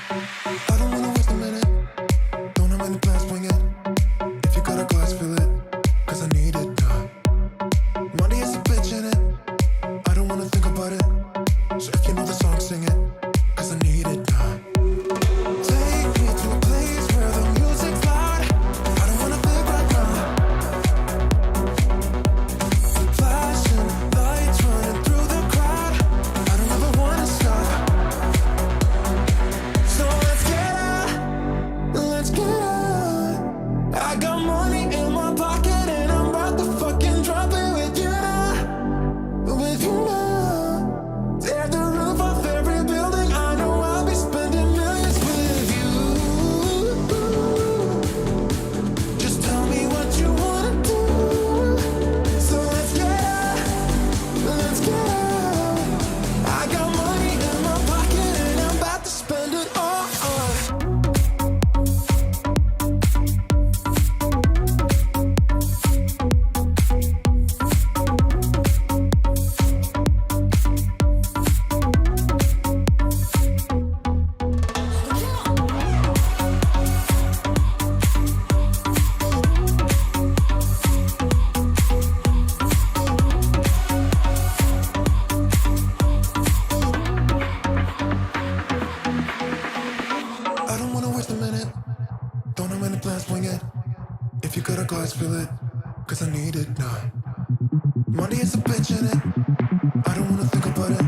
I don't wanna waste a minute. Don't have any plans, swing it. If you got a glass, fill it. Cause I need it now. Money is a bitch in it. I don't wanna think about it. So if you know the song, sing it. Cause I need it now. Take me to a place where the music's loud. I don't wanna think right now. Flashing lights running through the crowd. I don't ever wanna stop. So let's get out. Let's get out. I got money in my pocket and I'm about to fucking drop it with you now. With you now. Tear the roof off every building. I know I'll be spending millions with you. Just tell me what you wanna do. So let's get out. Let's get out. I got money in my pocket and I'm about to spend it all. I don't wanna waste a minute. Don't have any plans, swing it. If you got a glass, fill it. Cause I need it now. Money is a bitch in it. I don't wanna think about it.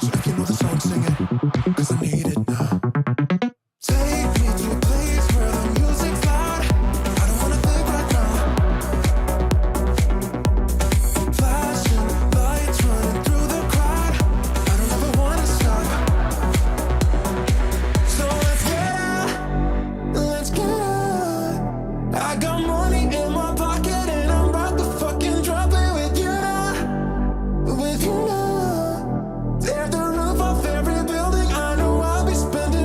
So if you know the song, sing it. Cause I need it now. Take me to a place where the music's loud. I don't wanna think right now. Flashing lights running through the crowd. I don't ever wanna stop. So let's get out. Let's get out. I got money in my pocket and I'm about to fucking drop it with you now. With you now. Tear the roof off every building. I know I'll be spending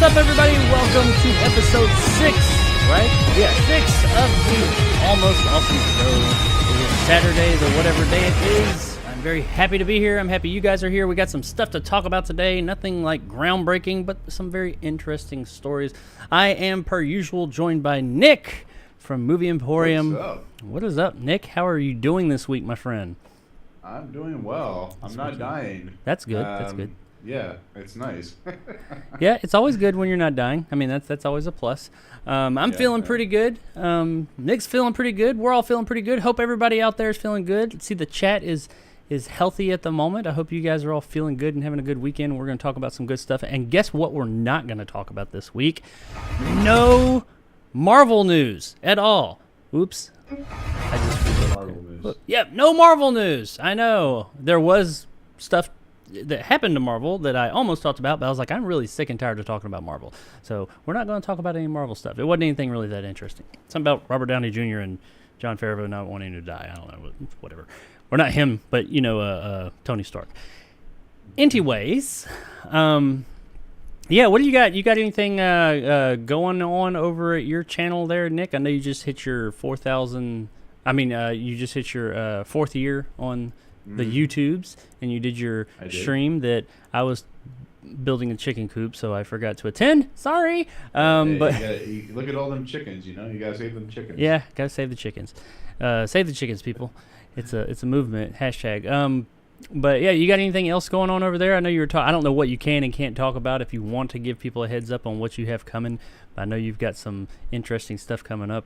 up, everybody? Welcome to episode 6, right? Yeah, 6 of the Almost Awesome Show. It is Saturday, the whatever day it is. I'm very happy to be here. I'm happy you guys are here. We got some stuff to talk about today. Nothing like groundbreaking, but some very interesting stories. I am, per usual, joined by Nick from Movie Emporium. What's up? What is up, Nick? How are you doing this week, my friend? I'm doing well. I'm not dying. That's good. That's good. Yeah, it's nice. Yeah, it's always good when you're not dying. I mean, that's always a plus. I'm feeling pretty good. Nick's feeling pretty good. We're all feeling pretty good. Hope everybody out there is feeling good. Let's see, the chat is healthy at the moment. I hope you guys are all feeling good and having a good weekend. We're going to talk about some good stuff. And guess what we're not going to talk about this week? No Marvel news at all. Oops. I just Marvel news. Yep, no Marvel news. I know. There was stuff that happened to Marvel that I almost talked about, but I was like, I'm really sick and tired of talking about Marvel. So we're not going to talk about any Marvel stuff. It wasn't anything really that interesting. Something about Robert Downey Jr. and John Favreau not wanting to die. I don't know. Whatever. Or not him, but, Tony Stark. Anyways, yeah, what do you got? You got anything going on over at your channel there, Nick? I know you just hit your 4,000. You just hit your fourth year on the YouTubes, and you did your stream that I was building a chicken coop, so I forgot to attend. Sorry. But you look at all them chickens. You gotta save them chickens. Yeah, gotta save the chickens. Save the chickens, people. It's a movement. Hashtag. But yeah, you got anything else going on over there? I know you were talking. I don't know what you can and can't talk about. If you want to give people a heads up on what you have coming, but I know you've got some interesting stuff coming up.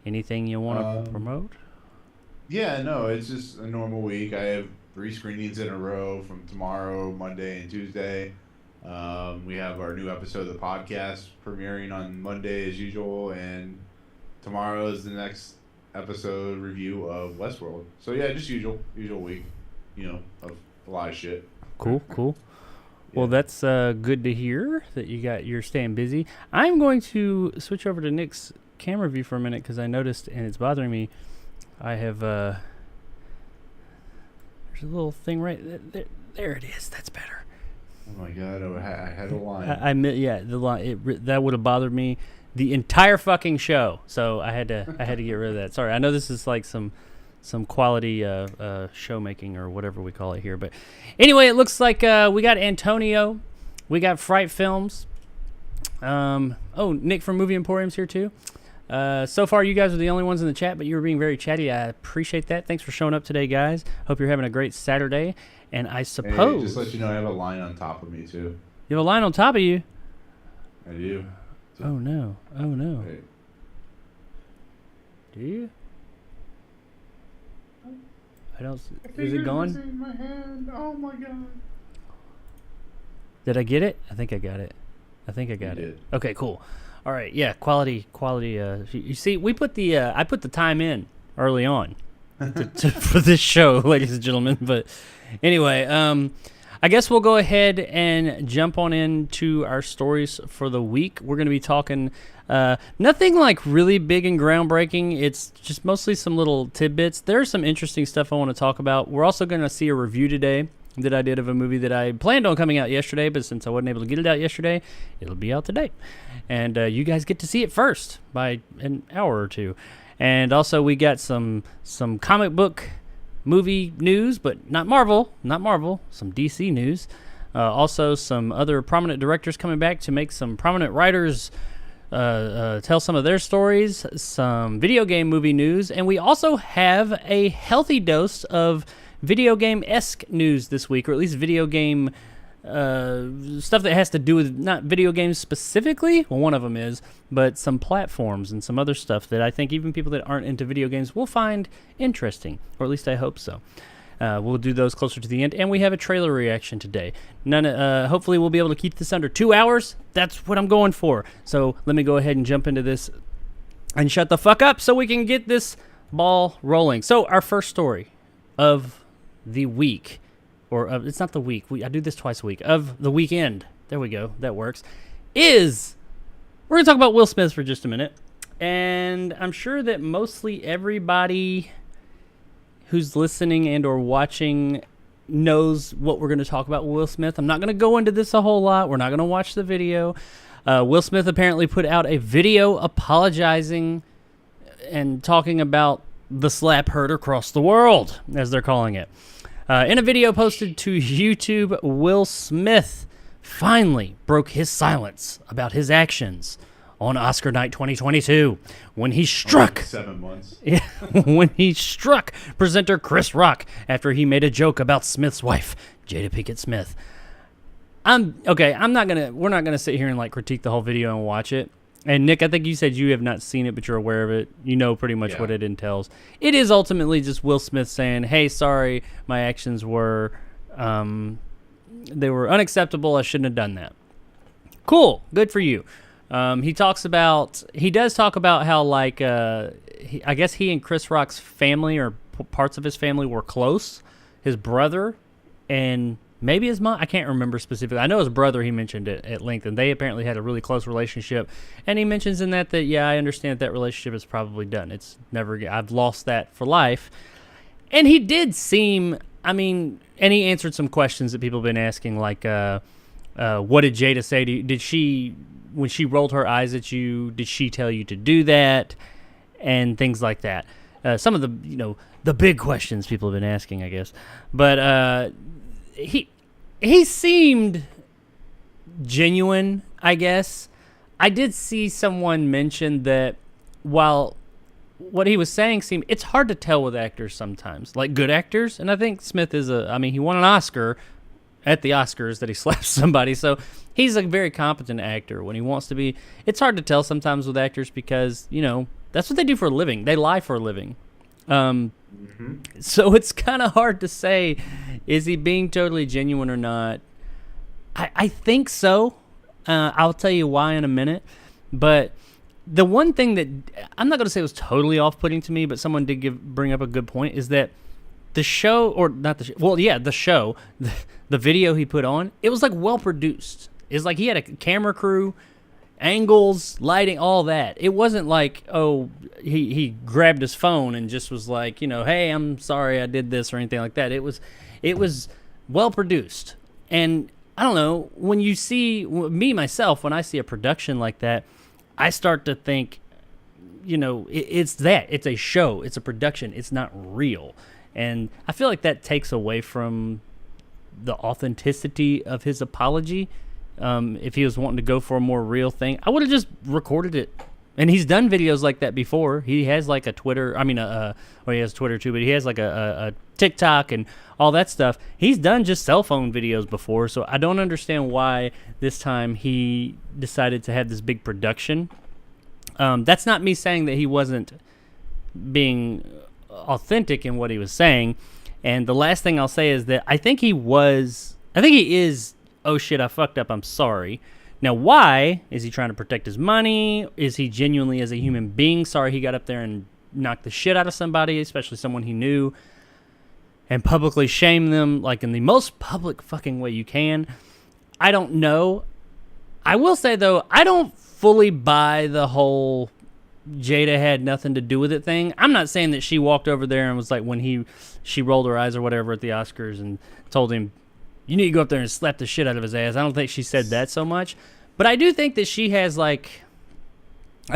Anything you want to promote? Yeah, no, it's just a normal week. I have 3 screenings in a row from tomorrow, Monday, and Tuesday. We have our new episode of the podcast premiering on Monday as usual, and tomorrow is the next episode review of Westworld. So yeah, just usual week, of a lot of shit. Cool. Yeah. Well, that's good to hear that you're staying busy. I'm going to switch over to Nick's camera view for a minute because I noticed, and it's bothering me, I have there's a little thing right there. It is. That's better. Oh my god! I had a line. The line. That would have bothered me the entire fucking show. So I had to get rid of that. Sorry. I know this is like some quality show making or whatever we call it here. But anyway, it looks like we got Antonio, we got Fright Films. Nick from Movie Emporium's here too. So far, you guys are the only ones in the chat, but you were being very chatty. I appreciate that. Thanks for showing up today, guys. Hope you're having a great Saturday. And I suppose... Hey, just let you know, I have a line on top of me, too. You have a line on top of you? I do. Oh, no. Hey. Do you? I don't... Is it gone? In my hand. Oh, my God. Did I get it? I think I got it. You did. Okay, cool. All right, yeah, quality. You see, we put I put the time in early on for this show, ladies and gentlemen. But anyway, I guess we'll go ahead and jump on into our stories for the week. We're going to be talking nothing like really big and groundbreaking. It's just mostly some little tidbits. There's some interesting stuff I want to talk about. We're also going to see a review today that I did of a movie that I planned on coming out yesterday, but since I wasn't able to get it out yesterday, it'll be out today. And you guys get to see it first by an hour or two. And also we got some comic book movie news, but not Marvel, some DC news. Also some other prominent directors coming back to make some prominent writers tell some of their stories, some video game movie news, and we also have a healthy dose of video game-esque news this week, or at least video game stuff that has to do with not video games specifically. Well, one of them is, but some platforms and some other stuff that I think even people that aren't into video games will find interesting, or at least I hope so. We'll do those closer to the end, and we have a trailer reaction today. Hopefully we'll be able to keep this under 2 hours. That's what I'm going for. So let me go ahead and jump into this and shut the fuck up so we can get this ball rolling. So our first story of the week, it's not the week. I do this twice a week. Of the weekend. There we go. That works. We're going to talk about Will Smith for just a minute. And I'm sure that mostly everybody who's listening and or watching knows what we're going to talk about with Will Smith. I'm not going to go into this a whole lot. We're not going to watch the video. Will Smith apparently put out a video apologizing and talking about the slap heard across the world, as they're calling it. In a video posted to YouTube, Will Smith finally broke his silence about his actions on Oscar night 2022 when he struck 7 months. when he struck presenter Chris Rock after he made a joke about Smith's wife, Jada Pinkett Smith. We're not gonna sit here and like critique the whole video and watch it. And Nick, I think you said you have not seen it, but you're aware of it. You know pretty much what it entails. It is ultimately just Will Smith saying, "Hey, sorry, my actions were they were unacceptable. I shouldn't have done that." Cool, good for you. He does talk about how like I guess he and Chris Rock's family or parts of his family were close. His brother and maybe his mom, I can't remember specifically. I know his brother, he mentioned it at length, and they apparently had a really close relationship. And he mentions in that yeah, I understand that relationship is probably done. It's never, I've lost that for life. And he did seem, and he answered some questions that people have been asking, like, what did Jada say to you? Did she, when she rolled her eyes at you, did she tell you to do that? And things like that. Some of the, the big questions people have been asking, I guess. But he seemed genuine, I guess. I did see someone mention that while what he was saying seemed, it's hard to tell with actors sometimes, like good actors. And I think Smith is he won an Oscar at the Oscars that he slapped somebody. So he's a very competent actor when he wants to be. It's hard to tell sometimes with actors because, that's what they do for a living. They lie for a living. So it's kind of hard to say, is he being totally genuine or not? I think so. I'll tell you why in a minute. But the one thing that I'm not going to say was totally off-putting to me, but someone did bring up a good point, is that the show, or not the show, well, yeah, the show, the video he put on, it was like well-produced. It's like he had a camera crew, angles, lighting, all that. It wasn't like, he grabbed his phone and just was like, hey, I'm sorry I did this or anything like that. It was well produced. And I don't know, when you see me myself, when I see a production like that, I start to think, it's a show, it's a production, it's not real. And I feel like that takes away from the authenticity of his apology. If he was wanting to go for a more real thing, I would have just recorded it. And he's done videos like that before. He has like a Twitter, he has Twitter too, but he has like a TikTok and all that stuff. He's done just cell phone videos before, so I don't understand why this time he decided to have this big production. That's not me saying that he wasn't being authentic in what he was saying. And the last thing I'll say is that I think he is, oh shit, I fucked up, I'm sorry. Now, why? Is he trying to protect his money? Is he genuinely, as a human being, sorry he got up there and knocked the shit out of somebody, especially someone he knew, and publicly shame them, like in the most public fucking way you can? I don't know. I will say, though, I don't fully buy the whole Jada had nothing to do with it thing. I'm not saying that she walked over there and was like, when she rolled her eyes or whatever at the Oscars and told him, you need to go up there and slap the shit out of his ass. I don't think she said that so much. But I do think that she has, I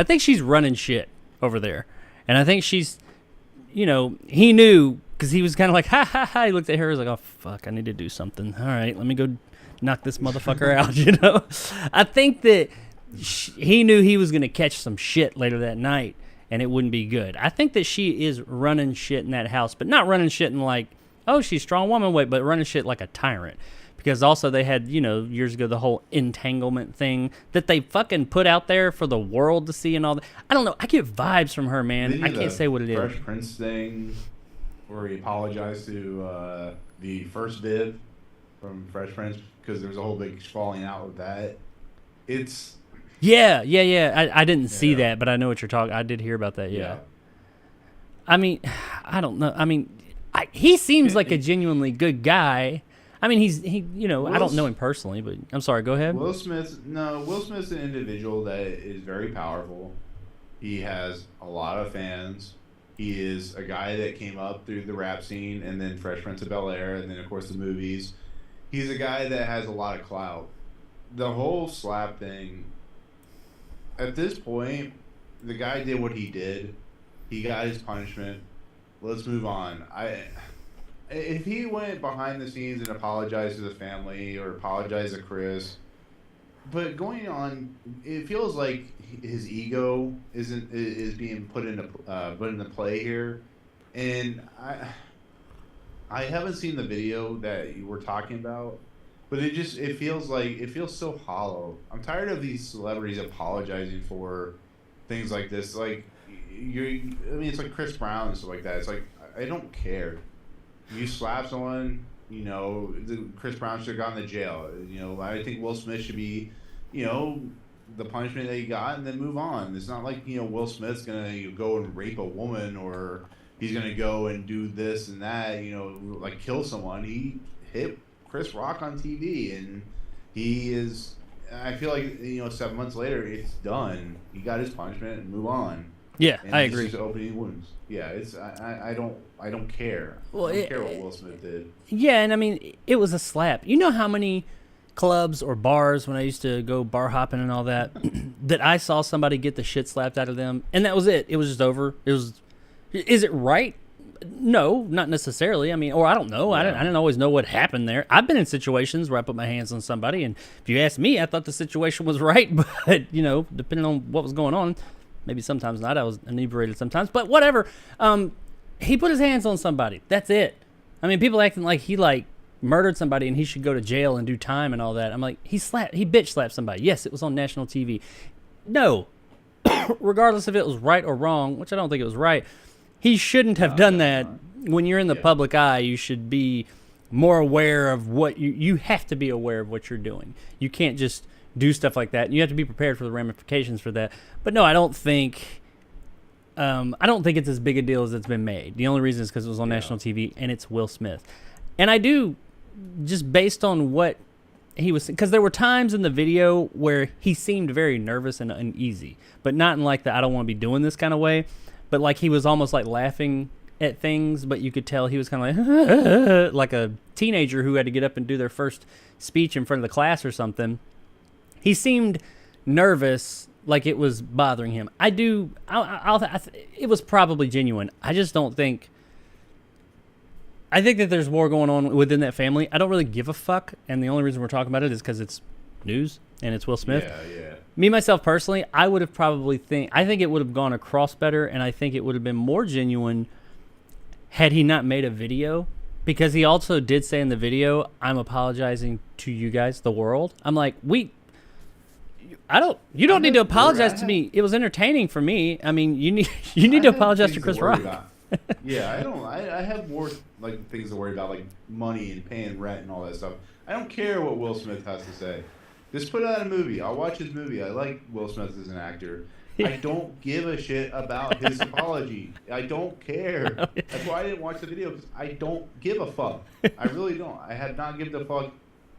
think she's running shit over there. And I think she's, he knew, because he was kind of like, ha, ha, ha. He looked at her, he was like, oh, fuck, I need to do something. All right, let me go knock this motherfucker out, I think that he knew he was going to catch some shit later that night, and it wouldn't be good. I think that she is running shit in that house, but not running shit in oh, she's a strong woman, but running shit like a tyrant. Because also they had, years ago, the whole entanglement thing that they fucking put out there for the world to see and all that. I don't know. I get vibes from her, man. I can't say what it is. Fresh Prince thing where he apologized to the first Viv from Fresh Prince because there was a whole big falling out with that. It's... Yeah. I didn't see that, but I know what you're talking. I did hear about that, yeah. I don't know. He seems like a genuinely good guy. I don't know him personally, but I'm sorry, go ahead. Will Smith's an individual that is very powerful. He has a lot of fans. He is a guy that came up through the rap scene and then Fresh Prince of Bel-Air and then, of course, the movies. He's a guy that has a lot of clout. The whole slap thing, at this point, the guy did what he did. He got his punishment. Let's move on. If he went behind the scenes and apologized to the family or apologized to Chris, but going on, it feels like his ego is being put into play here, and I haven't seen the video that you were talking about, but it feels so hollow. I'm tired of these celebrities apologizing for things like this. Like it's like Chris Brown and stuff like that. It's like I don't care. You slap someone, Chris Brown should have gone to jail. I think Will Smith should be, the punishment that he got, and then move on. It's not like Will Smith's gonna go and rape a woman, or he's gonna go and do this and that. Like kill someone. He hit Chris Rock on TV, and he is. I feel like 7 months later, it's done. He got his punishment, and move on. Yeah, and I agree. Just opening wounds. Yeah, it's I don't care. Well, I don't care what Will Smith did. Yeah, and I mean, it was a slap. You know how many clubs or bars, when I used to go bar hopping and all that, that I saw somebody get the shit slapped out of them, and that was it. It was just over. Is it right? No, not necessarily. I mean, or I don't know. Yeah. I didn't always know what happened there. I've been in situations where I put my hands on somebody, and if you ask me, I thought the situation was right, but depending on what was going on. Maybe sometimes not. I was inebriated sometimes, but whatever. He put his hands on somebody. That's it. I mean, people acting like he murdered somebody and he should go to jail and do time and all that. I'm like, he bitch slapped somebody. Yes, it was on national TV. No, regardless if it was right or wrong, which I don't think it was right, he shouldn't have done that. When you're in the public eye, you should be more aware of what you have to be aware of what you're doing. You can't just do stuff like that. You have to be prepared for the ramifications for that. But no, I don't think it's as big a deal as it's been made. The only reason is because it was on national TV and it's Will Smith. And I do, just based on what he was, because there were times in the video where he seemed very nervous and uneasy, but not in like the I don't want to be doing this kind of way, but like he was almost like laughing at things, but you could tell he was kind of like a teenager who had to get up and do their first speech in front of the class or something. He seemed nervous, like it was bothering him. It was probably genuine. I just don't think. I think that there's more going on within that family. I don't really give a fuck, and the only reason we're talking about it is because it's news and it's Will Smith. Yeah. Me, myself, personally, I would have I think it would have gone across better, and I think it would have been more genuine had he not made a video, because he also did say in the video, I'm apologizing to you guys, the world. I'm like, you don't need to apologize to me. It was entertaining for me. I mean, you need to apologize to Chris Rock. Yeah, I have more like things to worry about, like money and paying rent and all that stuff. I don't care what Will Smith has to say. Just put out a movie. I'll watch his movie. I like Will Smith as an actor. I don't give a shit about his apology. I don't care. That's why I didn't watch the video, because I don't give a fuck. I really don't. I have not given a fuck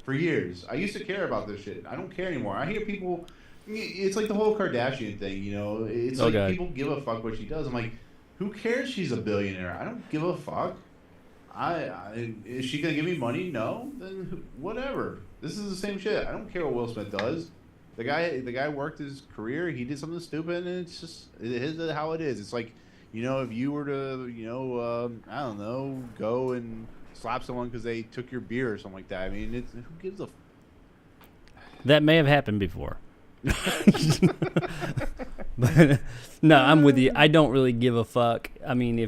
for years. I used to care about this shit. I don't care anymore. I hear people. It's like the whole Kardashian thing, It's people give a fuck what she does. I'm like, who cares? She's a billionaire. I don't give a fuck. Is she gonna give me money? No. Then whatever. This is the same shit. I don't care what Will Smith does. The guy worked his career. He did something stupid, and it's just it is how it is. It's like, if you were to, I don't know, go and slap someone because they took your beer or something like that. I mean, who gives a? That may have happened before. But no, I'm with you. I don't really give a fuck. I mean,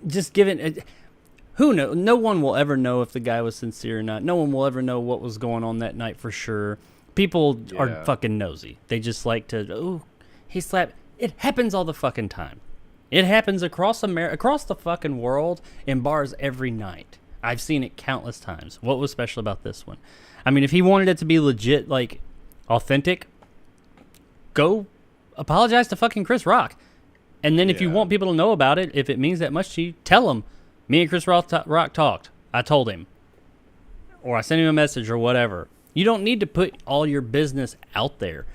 just given it, who knows? No one will ever know if the guy was sincere or not. No one will ever know what was going on that night for sure. People are fucking nosy. They just like to, he slapped. It happens all the fucking time. It happens across across the fucking world in bars every night. I've seen it countless times. What was special about this one? I mean, if he wanted it to be legit, like authentic, go apologize to fucking Chris Rock. And then if you want people to know about it, if it means that much to you, tell them. Me and Chris Rock talked. I told him. Or I sent him a message or whatever. You don't need to put all your business out there.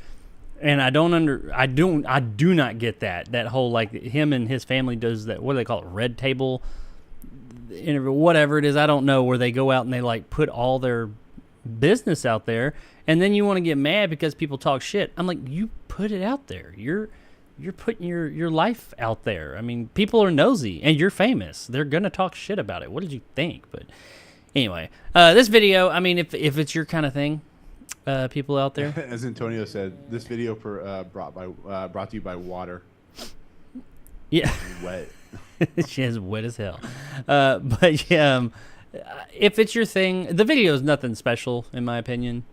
And I do not get that. That whole, like, him and his family does that, what do they call it, red table interview, whatever it is, I don't know, where they go out and they, like, put all their business out there, and then you want to get mad because people talk shit. I'm like, you put it out there. You're putting your life out there. I mean, people are nosy, and you're famous. They're gonna talk shit about it. What did you think? But anyway, this video, I mean, if it's your kind of thing, people out there. As Antonio said, this video brought to you by water. Yeah. Wet. She is wet as hell. But yeah, if it's your thing, the video is nothing special in my opinion.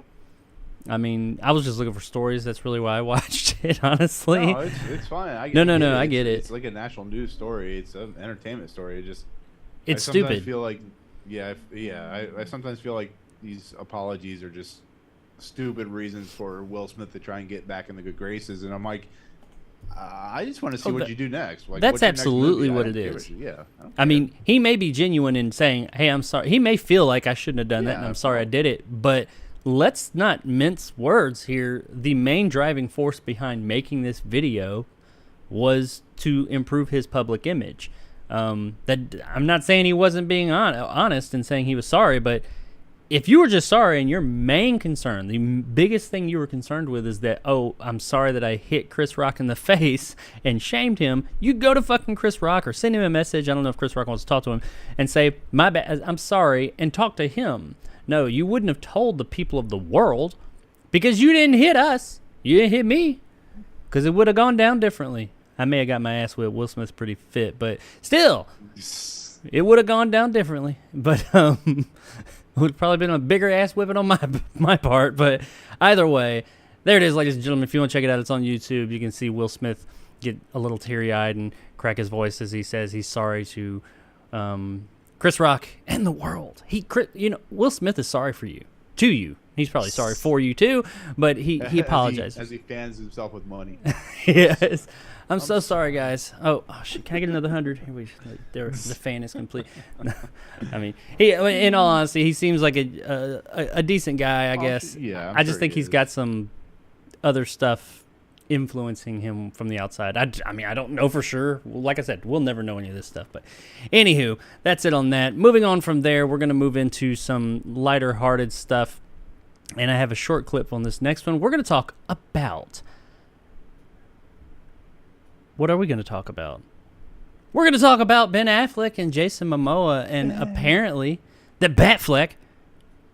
I mean, I was just looking for stories. That's really why I watched it, honestly. No, it's fine. I get it. It's like a national news story. It's an entertainment story. It's I stupid. sometimes feel like, I sometimes feel like these apologies are just stupid reasons for Will Smith to try and get back in the good graces, and I'm like, I just want to see what you do next. Like, that's what's your next absolutely movie? what it is. Yeah. I mean, he may be genuine in saying, "Hey, I'm sorry." He may feel like I shouldn't have done that, and I'm sorry I did it. But let's not mince words here. The main driving force behind making this video was to improve his public image. That I'm not saying he wasn't being honest and saying he was sorry, but if you were just sorry and your main concern, the biggest thing you were concerned with is that, oh, I'm sorry that I hit Chris Rock in the face and shamed him, you go to fucking Chris Rock or send him a message. I don't know if Chris Rock wants to talk to him and say, my bad, I'm sorry, and talk to him. No, you wouldn't have told the people of the world because you didn't hit us. You didn't hit me because it would have gone down differently. I may have got my ass whipped. Will Smith's pretty fit, but still, it would have gone down differently. But, it would have probably been a bigger ass whipping on my part, but either way, there it is, ladies and gentlemen. If you want to check it out, it's on YouTube. You can see Will Smith get a little teary-eyed and crack his voice as he says he's sorry to Chris Rock and the world. Will Smith is sorry for you, to you. He's probably sorry for you too, but he apologizes as he fans himself with money. Yes. I'm so sorry, guys. Oh shit! Can I get another 100? The fan is complete. I mean, in all honesty, he seems like a decent guy, I guess. Yeah, I just think he's got some other stuff influencing him from the outside. I mean, I don't know for sure. Like I said, we'll never know any of this stuff. But anywho, that's it on that. Moving on from there, we're gonna move into some lighter-hearted stuff, and I have a short clip on this next one. We're gonna talk about. What are we going to talk about? We're going to talk about Ben Affleck and Jason Momoa, and apparently that Batfleck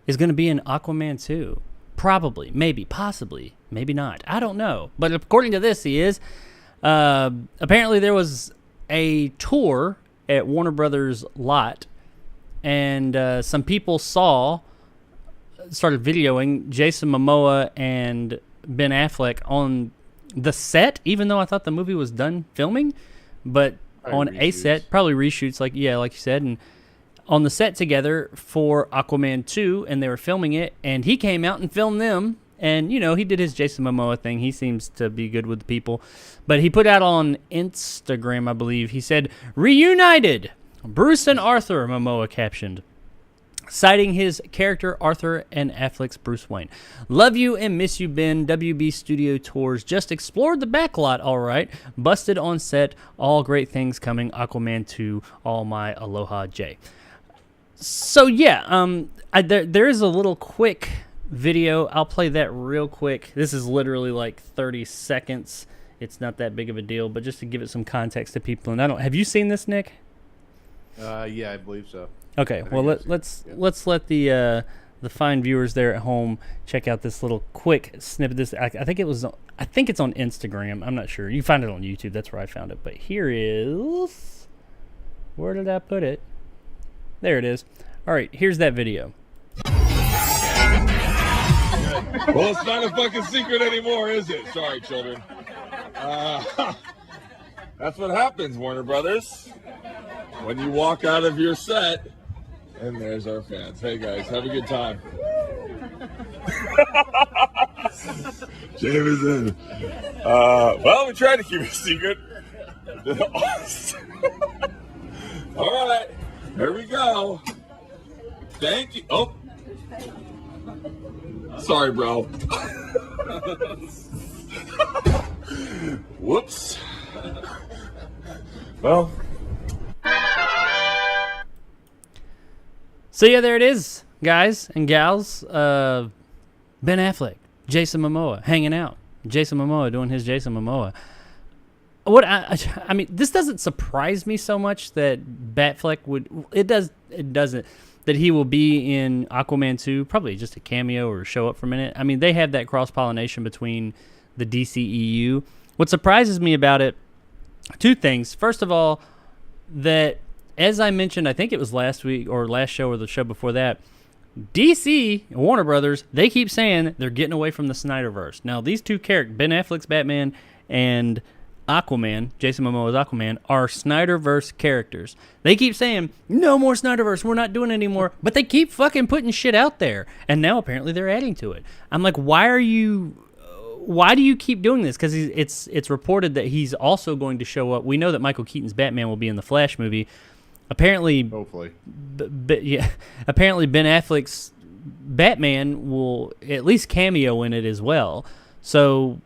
is going to be in Aquaman 2. Probably, maybe, possibly, maybe not. I don't know. But according to this, he is. Apparently there was a tour at Warner Brothers lot, and some people started videoing Jason Momoa and Ben Affleck on the set, even though I thought the movie was done filming, but probably on reshoots. A set, probably reshoots, like you said, and on the set together for Aquaman 2, and they were filming it, and he came out and filmed them, and, he did his Jason Momoa thing. He seems to be good with the people, but he put out on Instagram, I believe, he said, "Reunited, Bruce and Arthur," Momoa captioned, citing his character Arthur and Affleck's Bruce Wayne. "Love you and miss you, Ben. WB Studio Tours just explored the backlot, all right. Busted on set. All great things coming. Aquaman 2. All my aloha, Jay." So yeah, there is a little quick video. I'll play that real quick. This is literally like 30 seconds. It's not that big of a deal, but just to give it some context to people. And have you seen this, Nick? Yeah, I believe so. Okay, well let's let the fine viewers there at home check out this little quick snippet. I think it's on Instagram. I'm not sure. You find it on YouTube. That's where I found it. But here is, where did I put it? There it is. All right, here's that video. Well, it's not a fucking secret anymore, is it? Sorry, children. That's what happens, Warner Brothers, when you walk out of your set. And there's our fans. Hey guys, have a good time. Jameson. Well, we tried to keep it a secret. All right, here we go. Thank you. Oh, sorry, bro. Whoops. Well. So yeah, there it is. guys and gals. Ben Affleck, Jason Momoa, hanging out. Jason Momoa doing his Jason Momoa. What I mean, this doesn't surprise me so much that Batfleck would. It doesn't that he will be in Aquaman 2. Probably just a cameo or show up for a minute. I mean, they have that cross pollination between the DCEU. What surprises me about it, two things. First of all, that as I mentioned, I think it was last week or last show or the show before that. DC, Warner Brothers, they keep saying they're getting away from the Snyderverse. Now, these two characters, Ben Affleck's Batman and Aquaman, Jason Momoa's Aquaman, are Snyderverse characters. They keep saying, no more Snyderverse, we're not doing it anymore, but they keep fucking putting shit out there, and now apparently they're adding to it. I'm like, why do you keep doing this? Because it's reported that he's also going to show up. We know that Michael Keaton's Batman will be in the Flash movie. Apparently, Hopefully. Apparently Ben Affleck's Batman will at least cameo in it as well. So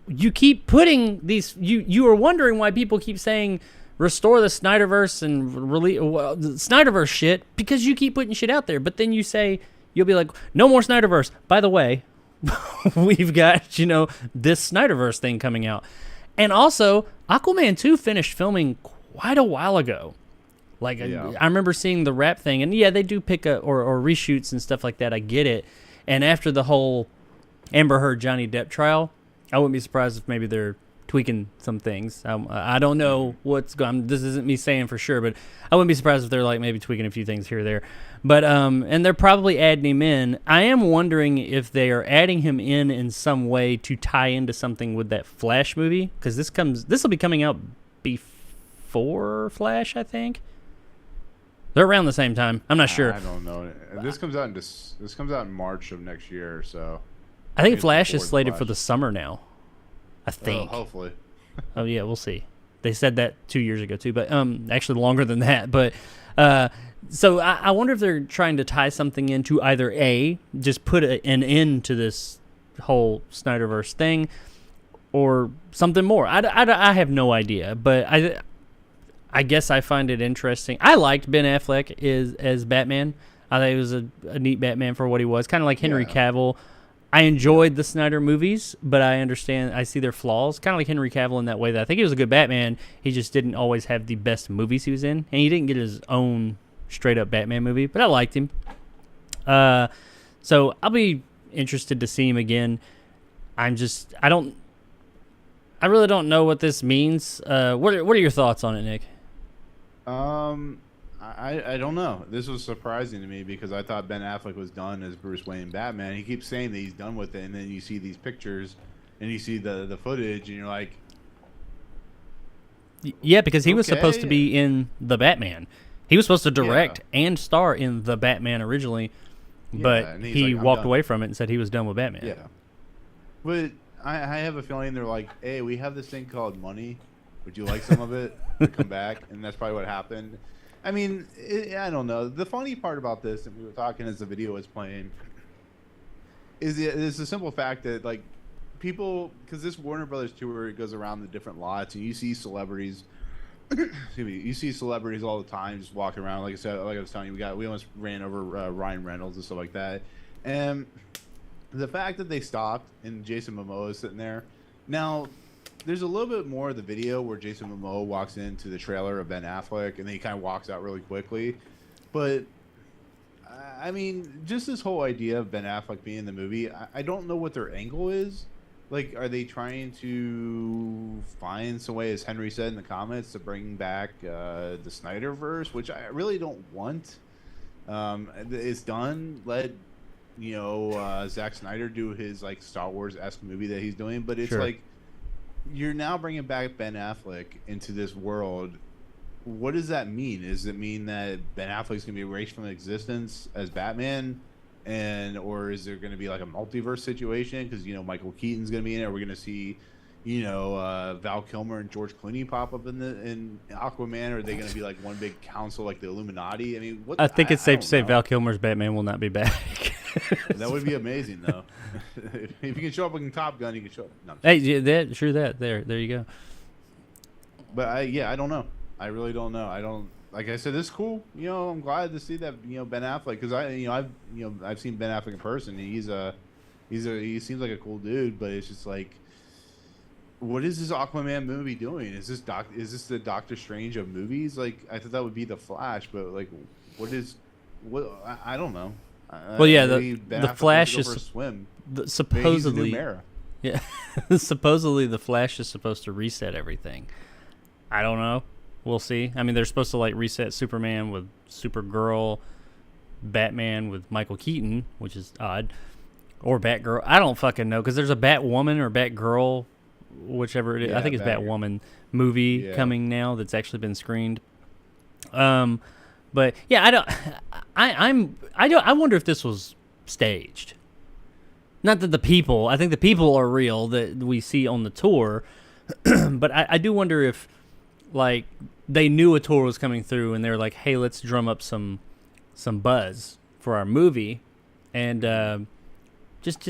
you keep putting these. You are wondering why people keep saying restore the Snyderverse and the Snyderverse shit because you keep putting shit out there. But then you say you'll be like, no more Snyderverse. By the way, we've got this Snyderverse thing coming out, and also Aquaman 2 finished filming quite a while ago. Like, yeah. I remember seeing the rap thing, and yeah, they do pick or reshoots and stuff like that. I get it. And after the whole Amber Heard Johnny Depp trial, I wouldn't be surprised if maybe they're tweaking some things. I don't know what's going. This isn't me saying for sure, but I wouldn't be surprised if they're like maybe tweaking a few things here or there. But and they're probably adding him in. I am wondering if they are adding him in some way to tie into something with that Flash movie, because this will be coming out before Flash, I think. They're around the same time. I'm not sure. I don't know. This comes out in March of next year, so I think Flash is slated for the summer now. I think. Oh, hopefully. Oh yeah, we'll see. They said that 2 years ago too, but actually longer than that. But so I wonder if they're trying to tie something into either A, just put an end to this whole Snyderverse thing, or something more. I have no idea, but I guess I find it interesting. I liked Ben Affleck as Batman. I thought he was a neat Batman for what he was. Kind of like Henry Cavill. I enjoyed the Snyder movies, but I see their flaws. Kind of like Henry Cavill in that way that I think he was a good Batman. He just didn't always have the best movies he was in. And he didn't get his own straight-up Batman movie, but I liked him. So I'll be interested to see him again. I really don't know what this means. What are your thoughts on it, Nick? I don't know. This was surprising to me because I thought Ben Affleck was done as Bruce Wayne Batman. He keeps saying that he's done with it, and then you see these pictures and you see the footage, and you're like, yeah, because he was supposed to be in The Batman. He was supposed to direct and star in The Batman originally, but he walked away from it and said he was done with Batman. Yeah, but I have a feeling they're like, hey, we have this thing called money. Would you like some of it to come back? And that's probably what happened. I mean, I don't know. The funny part about this, and we were talking as the video was playing, is the simple fact that, like, people, because this Warner Brothers tour, it goes around the different lots, and you see celebrities, you see celebrities all the time just walking around. Like I said, like I was telling you, we almost ran over Ryan Reynolds and stuff like that. And the fact that they stopped and Jason Momoa is sitting there. Now, there's a little bit more of the video where Jason Momoa walks into the trailer of Ben Affleck, and then he kind of walks out really quickly. But, I mean, just this whole idea of Ben Affleck being in the movie, I don't know what their angle is. Like, are they trying to find some way, as Henry said in the comments, to bring back the Snyderverse, which I really don't want. It's done. Let Zack Snyder do his like Star Wars-esque movie that he's doing, but it's like, you're now bringing back Ben Affleck into this world. What does that mean? Does it mean that Ben Affleck's going to be erased from existence as Batman? Or is there going to be like a multiverse situation? Because, Michael Keaton's going to be in it. We're going to see, Val Kilmer and George Clooney pop up in Aquaman. Or are they going to be like one big council like the Illuminati? I mean, I think it's safe to say Val Kilmer's Batman will not be back. That would be amazing, though. If you can show up in Top Gun, you can show up. No, hey, there you go. But I don't know. I really don't know. like I said, it's cool. I'm glad to see that Ben Affleck, because I've seen Ben Affleck in person. And he seems like a cool dude, but it's just like, what is this Aquaman movie doing? Is this the Doctor Strange of movies? Like, I thought that would be the Flash, but like, I don't know. Well, yeah, Maybe the Flash is for a swim. supposedly. Maybe he's the new Mara. Yeah, supposedly the Flash is supposed to reset everything. I don't know. We'll see. I mean, they're supposed to like reset Superman with Supergirl, Batman with Michael Keaton, which is odd, or Batgirl. I don't fucking know, because there's a Batwoman or Batgirl, whichever it is. Yeah, I think it's Batwoman movie coming now that's actually been screened. But yeah, I wonder if this was staged. Not that I think the people are real that we see on the tour, but I do wonder if, like, they knew a tour was coming through and they were like, hey, let's drum up some buzz for our movie, and just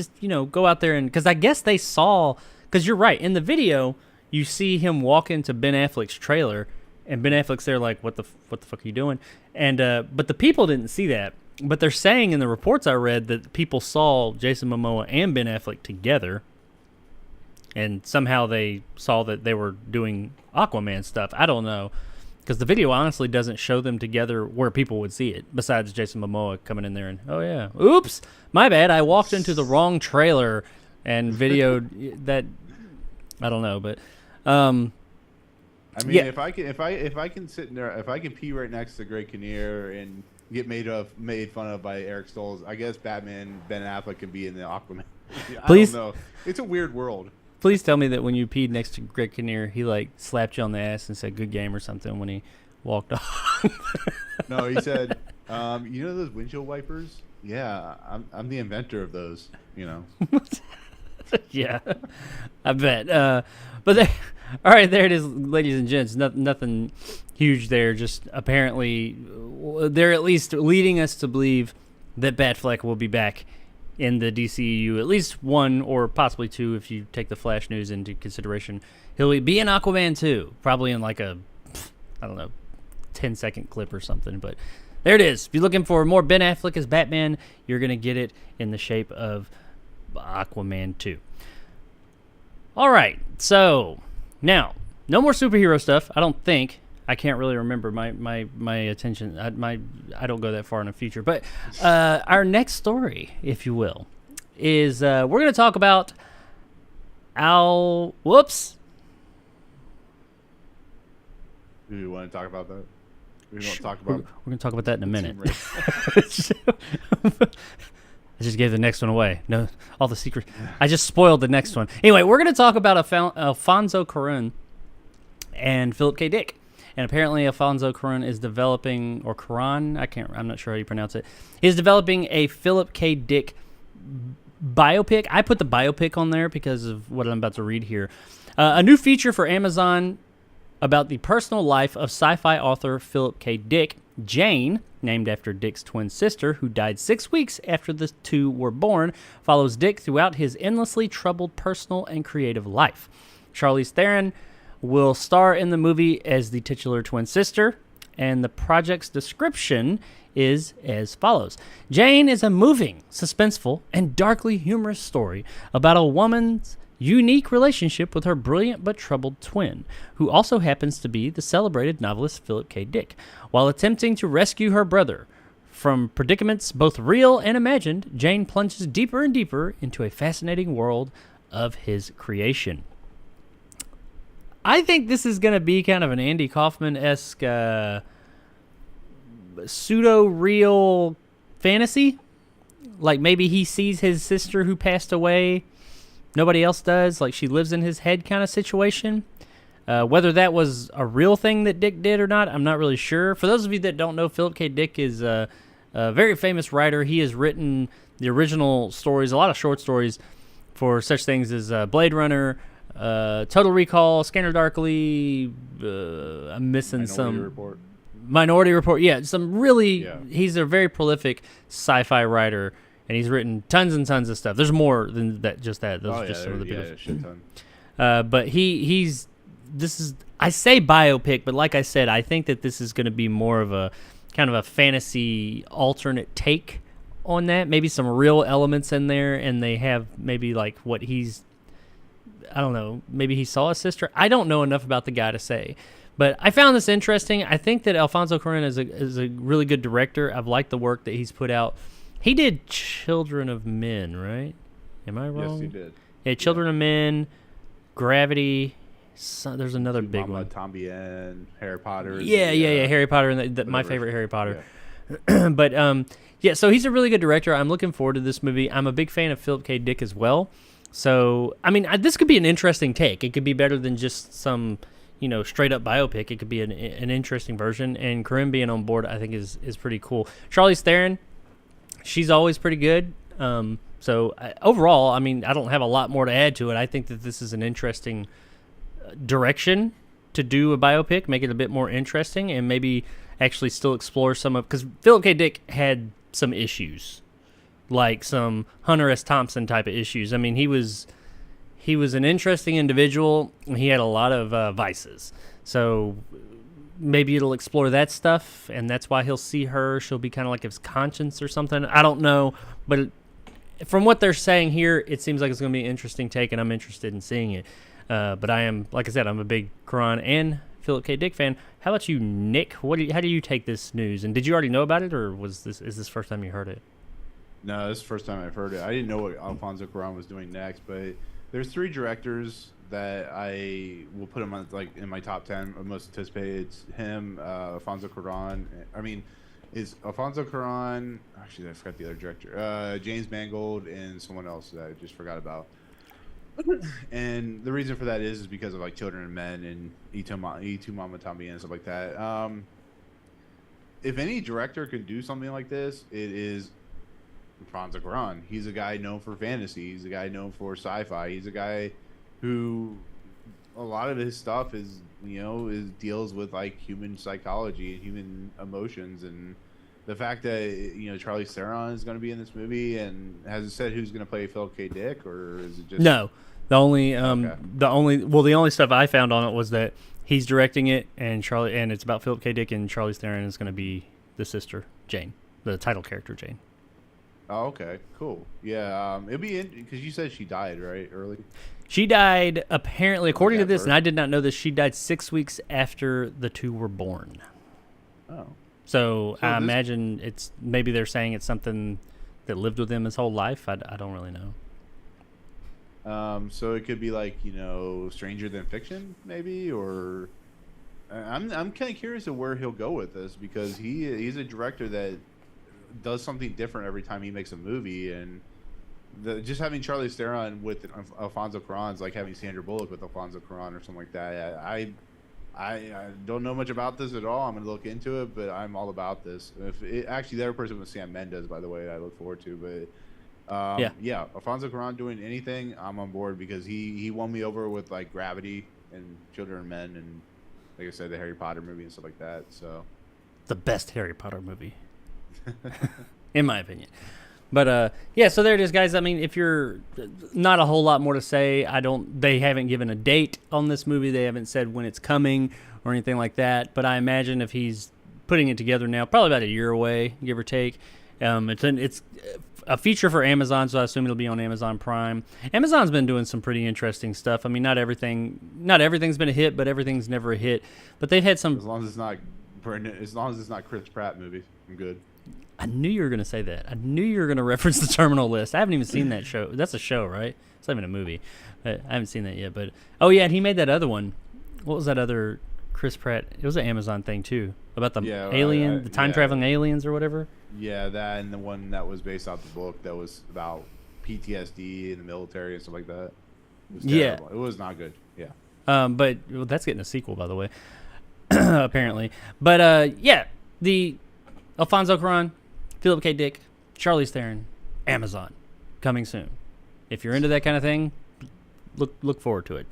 go out there, and because I guess they saw, because you're right, in the video you see him walk into Ben Affleck's trailer, and Ben Affleck's there like, what the fuck are you doing? And but the people didn't see that. But they're saying in the reports I read that people saw Jason Momoa and Ben Affleck together, and somehow they saw that they were doing Aquaman stuff. I don't know, because the video honestly doesn't show them together where people would see it, besides Jason Momoa coming in there and, oh yeah, oops, my bad, I walked into the wrong trailer and videoed that. I don't know, but I mean, if I can sit in there, if I can pee right next to Greg Kinnear and get made fun of by Eric Stoltz, I guess Ben Affleck can be in the Aquaman. Please, I don't know. It's a weird world. Please tell me that when you peed next to Greg Kinnear, he like slapped you on the ass and said "good game" or something when he walked off. No, he said, those windshield wipers? Yeah, I'm the inventor of those. Yeah, I bet. But all right, there it is, ladies and gents. Nothing huge there. Just apparently, they're at least leading us to believe that Batfleck will be back in the DCEU, at least one or possibly two, if you take the Flash news into consideration. He'll be in Aquaman 2, probably in like a, I don't know, 10-second clip or something. But there it is. If you're looking for more Ben Affleck as Batman, you're going to get it in the shape of Aquaman 2. All right, so now no more superhero stuff. I don't think. I can't really remember my attention. I don't go that far in the future. But our next story, if you will, is we're going to talk about whoops. Do you want to talk about that? We don't talk about. We're going to talk about that in a minute. I just gave the next one away. No, all the secrets. I just spoiled the next one. Anyway, we're going to talk about Alfonso Cuarón and Philip K. Dick. And apparently Alfonso Cuarón is developing, or Cuarón, I'm not sure how you pronounce it. He's developing a Philip K. Dick biopic. I put the biopic on there because of what I'm about to read here. A new feature for Amazon about the personal life of sci-fi author Philip K. Dick. Jane, named after Dick's twin sister, who died 6 weeks after the two were born, follows Dick throughout his endlessly troubled personal and creative life. Charlize Theron will star in the movie as the titular twin sister, and the project's description is as follows. Jane is a moving, suspenseful, and darkly humorous story about a woman's unique relationship with her brilliant but troubled twin, who also happens to be the celebrated novelist Philip K. Dick. While attempting to rescue her brother from predicaments both real and imagined, Jane plunges deeper and deeper into a fascinating world of his creation. I think this is going to be kind of an Andy Kaufman-esque pseudo-real fantasy. Like maybe he sees his sister who passed away, nobody else does, like she lives in his head kind of situation. Whether that was a real thing that Dick did or not, I'm not really sure. For those of you that don't know, Philip K. Dick is a very famous writer. He has written the original stories, a lot of short stories, for such things as Blade Runner, Total Recall, Scanner Darkly, I'm missing Minority Report. Yeah, some really, he's a very prolific sci-fi writer, and he's written tons and tons of stuff. There's more than that, just that. Those are just some of the biggest. Shit ton. But this is, I say biopic, but like I said, I think that this is going to be more of a kind of a fantasy alternate take on that. Maybe some real elements in there, and they have maybe like what he's, I don't know, maybe he saw a sister. I don't know enough about the guy to say. But I found this interesting. I think that Alfonso Cuarón is a really good director. I've liked the work that he's put out. He did Children of Men, right? Am I wrong? Yes, he did. Yeah, Children of Men, Gravity. There's another big Mama, one. Tombian, Harry Potter. Yeah, Harry Potter, and my favorite Harry Potter. Yeah. But yeah, so he's a really good director. I'm looking forward to this movie. I'm a big fan of Philip K. Dick as well. So, I mean, this could be an interesting take. It could be better than just some, straight up biopic. It could be an interesting version. And Corinne being on board, I think, is pretty cool. Charlize Theron, she's always pretty good. So overall, I mean, I don't have a lot more to add to it. I think that this is an interesting direction to do a biopic, make it a bit more interesting, and maybe actually still explore some of, because Philip K. Dick had some issues, like some Hunter S. Thompson type of issues. I mean, he was an interesting individual. He had a lot of vices. So maybe it'll explore that stuff, and that's why he'll see her. She'll be kind of like his conscience or something. I don't know, but from what they're saying here, it seems like it's going to be an interesting take, and I'm interested in seeing it. But I am, like I said, I'm a big Cuarón and Philip K. Dick fan. How about you, Nick? How do you take this news? And did you already know about it, or is this first time you heard it? No, this is the first time I've heard it. I didn't know what Alfonso Cuarón was doing next, but there's 3 directors that I will put him on, like, in my top 10 of most anticipated. It's him, Alfonso Cuarón. I mean, is Alfonso Cuarón? Actually, I forgot the other director. James Mangold and someone else that I just forgot about. And the reason for that is because of like Children of Men and E2 Mama Tommy and stuff like that. If any director could do something like this, it is Alfonso Cuarón. He's a guy known for fantasy. He's a guy known for sci-fi. He's a guy who a lot of his stuff is deals with like human psychology and human emotions. And the fact that Charlize Theron is going to be in this movie, and has it said who's going to play Philip K. Dick, or is it just no? The only stuff I found on it was that he's directing it, and it's about Philip K. Dick, and Charlize Theron is going to be the sister Jane, the title character Jane. Oh, okay, cool. Yeah, it'll be because you said she died early. She died apparently, according to this, and I did not know this. She died 6 weeks after the 2 were born. Oh. So I imagine maybe they're saying it's something that lived with him his whole life. I don't really know. So it could be like Stranger Than Fiction, maybe, or I'm kind of curious of where he'll go with this, because he's a director that does something different every time he makes a movie, and just having Charlize Theron with Alfonso Cuarón's like having Sandra Bullock with Alfonso Cuarón or something like that. I don't know much about this at all. I'm going to look into it, but I'm all about this. Actually, the other person was Sam Mendes, by the way, I look forward to. But yeah, Alfonso Cuarón doing anything, I'm on board, because he won me over with like Gravity and Children of Men, and like I said, the Harry Potter movie and stuff like that. So the best Harry Potter movie, in my opinion. But yeah, so there it is, guys. I mean, if you're not a whole lot more to say, they haven't given a date on this movie. They haven't said when it's coming or anything like that. But I imagine if he's putting it together now, probably about a year away, give or take. It's a feature for Amazon, so I assume it'll be on Amazon Prime. Amazon's been doing some pretty interesting stuff. I mean, not everything's been a hit, but everything's never a hit. But they've had some. As long as it's not Chris Pratt movies, I'm good. I knew you were going to say that. I knew you were going to reference the Terminal List. I haven't even seen that show. That's a show, right? It's not even a movie. I haven't seen that yet. But oh yeah, and he made that other one. What was that other Chris Pratt? It was an Amazon thing too, about the alien, the time traveling aliens or whatever. Yeah, that, and the one that was based off the book that was about PTSD in the military and stuff like that. It was terrible. It was not good. Yeah. But that's getting a sequel, by the way, apparently. But yeah, the Alfonso Cuarón, Philip K. Dick, Charlize Theron, Amazon, coming soon. If you're into that kind of thing, look forward to it.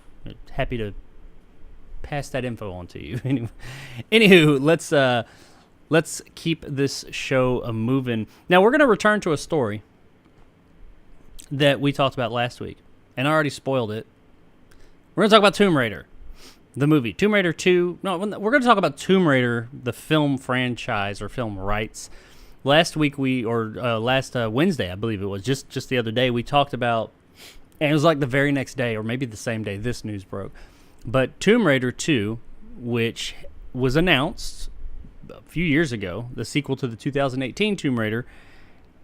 Happy to pass that info on to you. Anywho, let's keep this show moving. Now we're going to return to a story that we talked about last week, and I already spoiled it. We're going to talk about Tomb Raider. The movie Tomb Raider 2. No, we're going to talk about Tomb Raider, the film franchise or film rights. Last week last Wednesday, I believe it was, just the other day, we talked about, and it was like the very next day or maybe the same day this news broke. But Tomb Raider 2, which was announced a few years ago, the sequel to the 2018 Tomb Raider,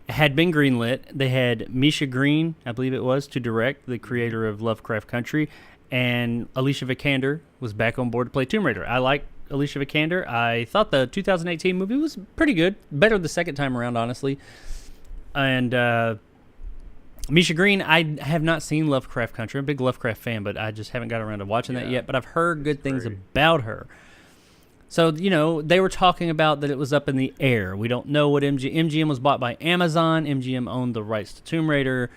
had been greenlit. They had Misha Green, I believe it was, to direct, the creator of Lovecraft Country, and Alicia Vikander was back on board to play Tomb Raider. I like Alicia Vikander. I thought the 2018 movie was pretty good, better the second time around, honestly. And Misha Green, I have not seen Lovecraft Country. I'm a big Lovecraft fan, but I just haven't got around to watching that yet. But I've heard good things about her. So, they were talking about that it was up in the air. We don't know what MGM was bought by Amazon. MGM owned the rights to Tomb Raider.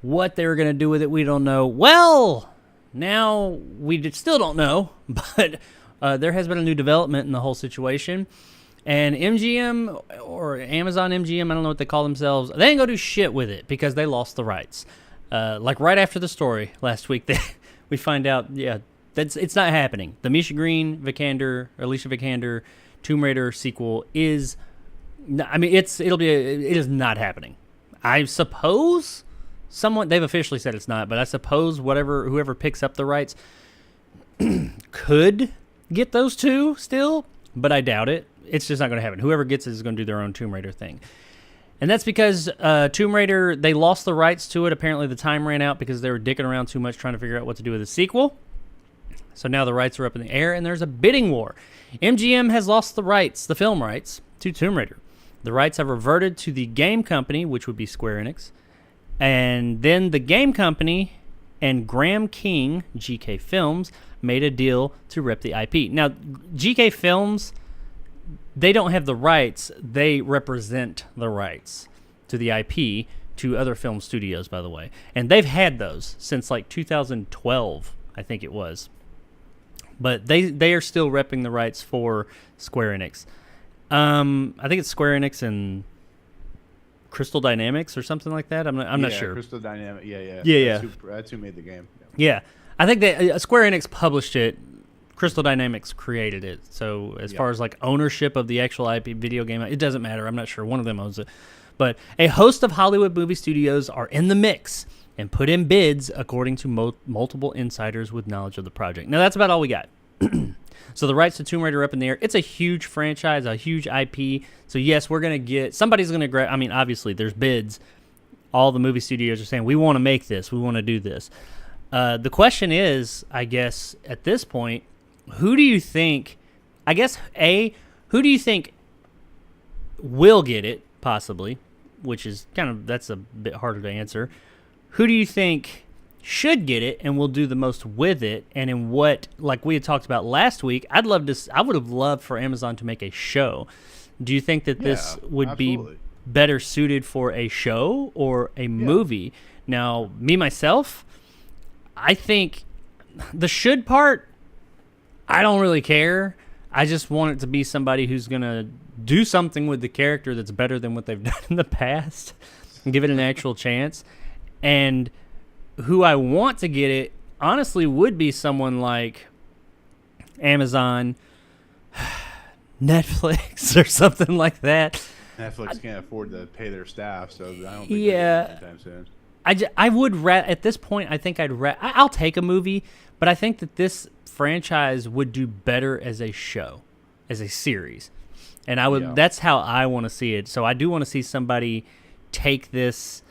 What they were going to do with it, we don't know. Well, now we still don't know, but there has been a new development in the whole situation. And MGM, or Amazon MGM, I don't know what they call themselves, they ain't going to do shit with it because they lost the rights. Like right after the story last week, we find out, it's not happening. The Misha Green, Alicia Vikander, Tomb Raider sequel it is not happening. I suppose they've officially said it's not, but I suppose whoever picks up the rights could get those two still, but I doubt it. It's just not going to happen. Whoever gets it is going to do their own Tomb Raider thing. And that's because Tomb Raider, they lost the rights to it. Apparently the time ran out because they were dicking around too much trying to figure out what to do with the sequel. So now the rights are up in the air, and there's a bidding war. MGM has lost the rights, the film rights, to Tomb Raider. The rights have reverted to the game company, which would be Square Enix. And then the game company and Graham King, GK Films, made a deal to rep the IP. Now, GK Films, they don't have the rights. They represent the rights to the IP to other film studios, by the way. And they've had those since like 2012, I think it was. But they are still repping the rights for Square Enix. I think it's Square Enix and Crystal Dynamics or something like that. I'm not sure. Crystal Dynamics. Yeah. That's who made the game. Yeah. I think that Square Enix published it. Crystal Dynamics created it. So as far as like ownership of the actual IP video game, it doesn't matter. I'm not sure. One of them owns it. But a host of Hollywood movie studios are in the mix and put in bids according to multiple insiders with knowledge of the project. Now, that's about all we got. So the rights to Tomb Raider are up in the air. It's a huge franchise, a huge IP. So, yes, we're going to get... Somebody's going to grab... I mean, obviously, there's bids. All the movie studios are saying, we want to make this. We want to do this. The question is, I guess, at this point, who do you think... I guess, who do you think will get it, possibly? Which is kind of... That's a bit harder to answer. Who do you think should get it and will do the most with it? And in what, like we had talked about last week, I would have loved for Amazon to make a show. Do you think that this would be better suited for a show or a movie? Now, me, myself, I think the should part, I don't really care. I just want it to be somebody who's going to do something with the character that's better than what they've done in the past and give it an actual chance. And who I want to get it, honestly, would be someone like Amazon, Netflix, or something like that. Netflix can't afford to pay their staff, so I don't think anytime soon. I would at this point, I think I'll take a movie, but I think that this franchise would do better as a show, as a series. And that's how I want to see it. So I do want to see somebody take this.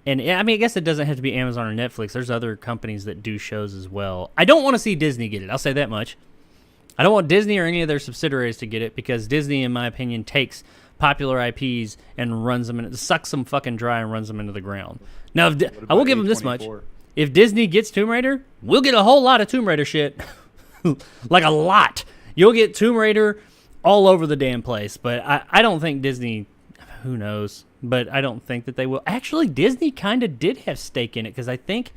And I mean, I guess it doesn't have to be Amazon or Netflix. There's other companies that do shows as well. I don't want to see Disney get it. I'll say that much. I don't want Disney or any of their subsidiaries to get it because Disney, in my opinion, takes popular IPs and runs them sucks them fucking dry and runs them into the ground. Now, I will give them this much. If Disney gets Tomb Raider, we'll get a whole lot of Tomb Raider shit. Like a lot. You'll get Tomb Raider all over the damn place. But I don't think Disney, who knows? But I don't think that they will. Actually, Disney kind of did have stake in it because I think,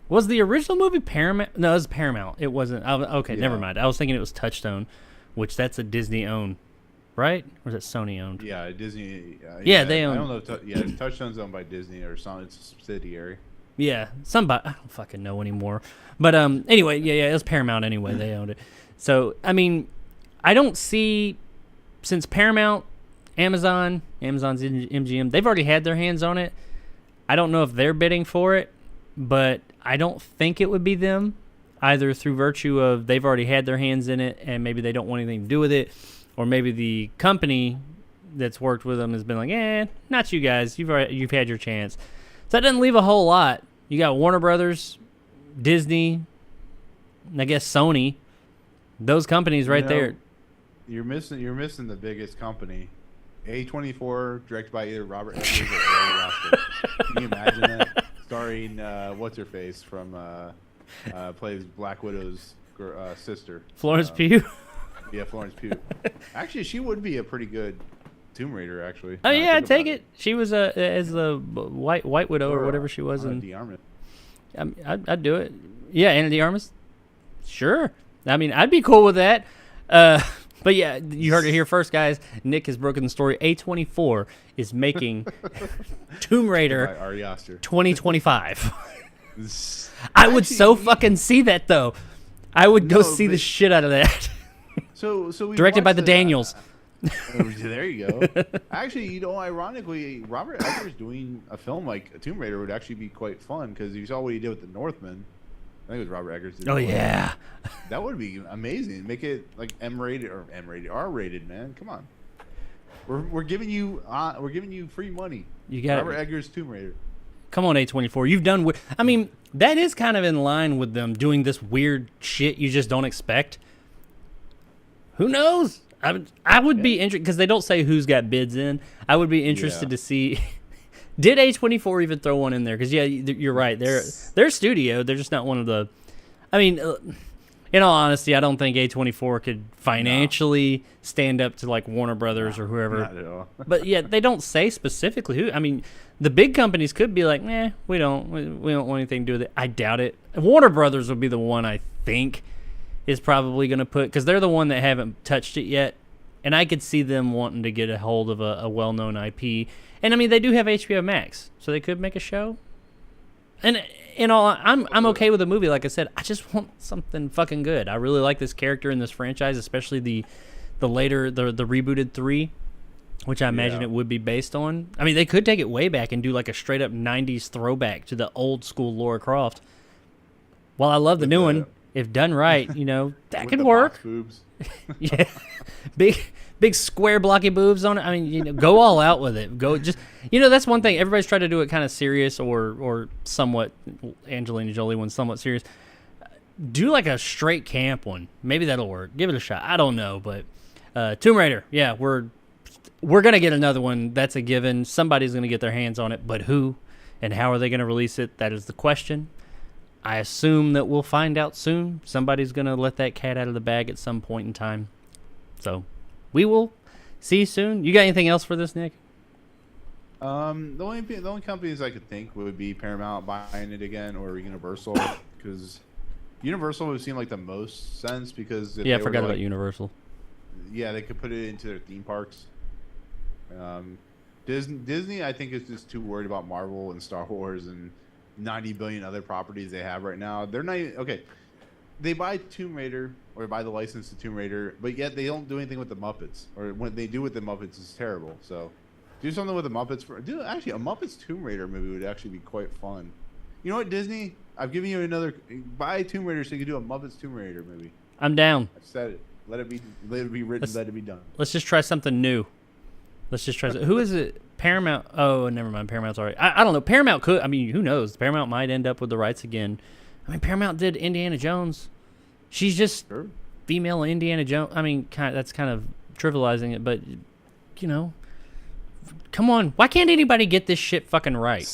was the original movie Paramount? No, it was Paramount. It wasn't. Never mind. I was thinking it was Touchstone, which that's a Disney owned, right? Or is it Sony owned? Yeah, Disney. They own. I don't know. Touchstone's owned by Disney or something. It's a subsidiary. Yeah, somebody, I don't fucking know anymore. But anyway, yeah, it was Paramount anyway. They owned it. So, I mean, I don't see, since Paramount, Amazon's MGM, they've already had their hands on it. I don't know if they're bidding for it, but I don't think it would be them, either through virtue of they've already had their hands in it and maybe they don't want anything to do with it, or maybe the company that's worked with them has been like, not you guys. You've had your chance. So that doesn't leave a whole lot. You got Warner Brothers, Disney, I guess Sony. Those companies right there. You're missing the biggest company. A24, directed by either Robert Eggers or Ari Aster. Can you imagine that? Starring what's her face from plays Black Widow's sister. Florence Pugh. Yeah, Florence Pugh. Actually, she would be a pretty good Tomb Raider. Actually. Oh yeah, I'd take it. She was as the White Widow or whatever she was in. De Armas. I'd do it. Yeah, Anna de Armas. Sure. I mean, I'd be cool with that. But yeah, you heard it here first, guys. Nick has broken the story. A24 is making Tomb Raider 2025. I would so fucking see that, though. I would go see the shit out of that. So we directed by the Daniels. There you go. Actually, ironically, Robert Eggers doing a film like Tomb Raider would actually be quite fun because you saw what he did with the Northman. I think it was Robert Eggers. Oh yeah, that would be amazing. Make it like M-rated, R-rated, man. Come on, we're giving you free money. You got Robert Eggers Tomb Raider. Come on, A24. You've done. I mean, that is kind of in line with them doing this weird shit you just don't expect. Who knows? I would be interested because they don't say who's got bids in. I would be interested to see. Did A24 even throw one in there? Because, yeah, you're right. They're a studio. They're just not one of the... I mean, in all honesty, I don't think A24 could financially stand up to, like, Warner Brothers or whoever. Not at all. But, yeah, they don't say specifically who. I mean, the big companies could be like, we don't want anything to do with it. I doubt it. Warner Brothers would be the one I think is probably going to put... Because they're the one that haven't touched it yet. And I could see them wanting to get a hold of a well-known IP. And I mean, they do have HBO Max, so they could make a show. And I'm okay with a movie. Like I said, I just want something fucking good. I really like this character in this franchise, especially the rebooted 3, which I imagine it would be based on. I mean, they could take it way back and do like a straight up 90s throwback to the old school Lara Croft. While I love the new one, if done right, that could work. Box boobs. Yeah, big square blocky boobs on it. I mean, go all out with it. Go just, that's one thing. Everybody's tried to do it kind of serious or somewhat. Angelina Jolie one somewhat serious. Do like a straight camp one. Maybe that'll work. Give it a shot. I don't know, but Tomb Raider. Yeah, we're gonna get another one. That's a given. Somebody's gonna get their hands on it, but who and how are they gonna release it? That is the question. I assume that we'll find out soon. Somebody's going to let that cat out of the bag at some point in time. So, we will see soon. You got anything else for this, Nick? The only companies I could think would be Paramount buying it again or Universal, because Universal would seem like the most sense because I forgot about Universal. Yeah, they could put it into their theme parks. Disney, I think, is just too worried about Marvel and Star Wars and 90 billion other properties they have right now. They're not okay. They buy Tomb Raider or buy the license to Tomb Raider, but yet they don't do anything with the Muppets. Or what they do with the Muppets is terrible. So do something with the Muppets. Actually, a Muppets Tomb Raider movie would actually be quite fun. You know what, Disney? I've given you another. Buy Tomb Raider so you can do a Muppets Tomb Raider movie. I'm down. I've said it. Let it be written. Let it be done. Let's just try something new. Who is it? Paramount. Oh, never mind. Paramount's already. I don't know. Paramount could. I mean, who knows? Paramount might end up with the rights again. I mean, Paramount did Indiana Jones. She's just female Indiana Jones. I mean, that's kind of trivializing it, but come on. Why can't anybody get this shit fucking right?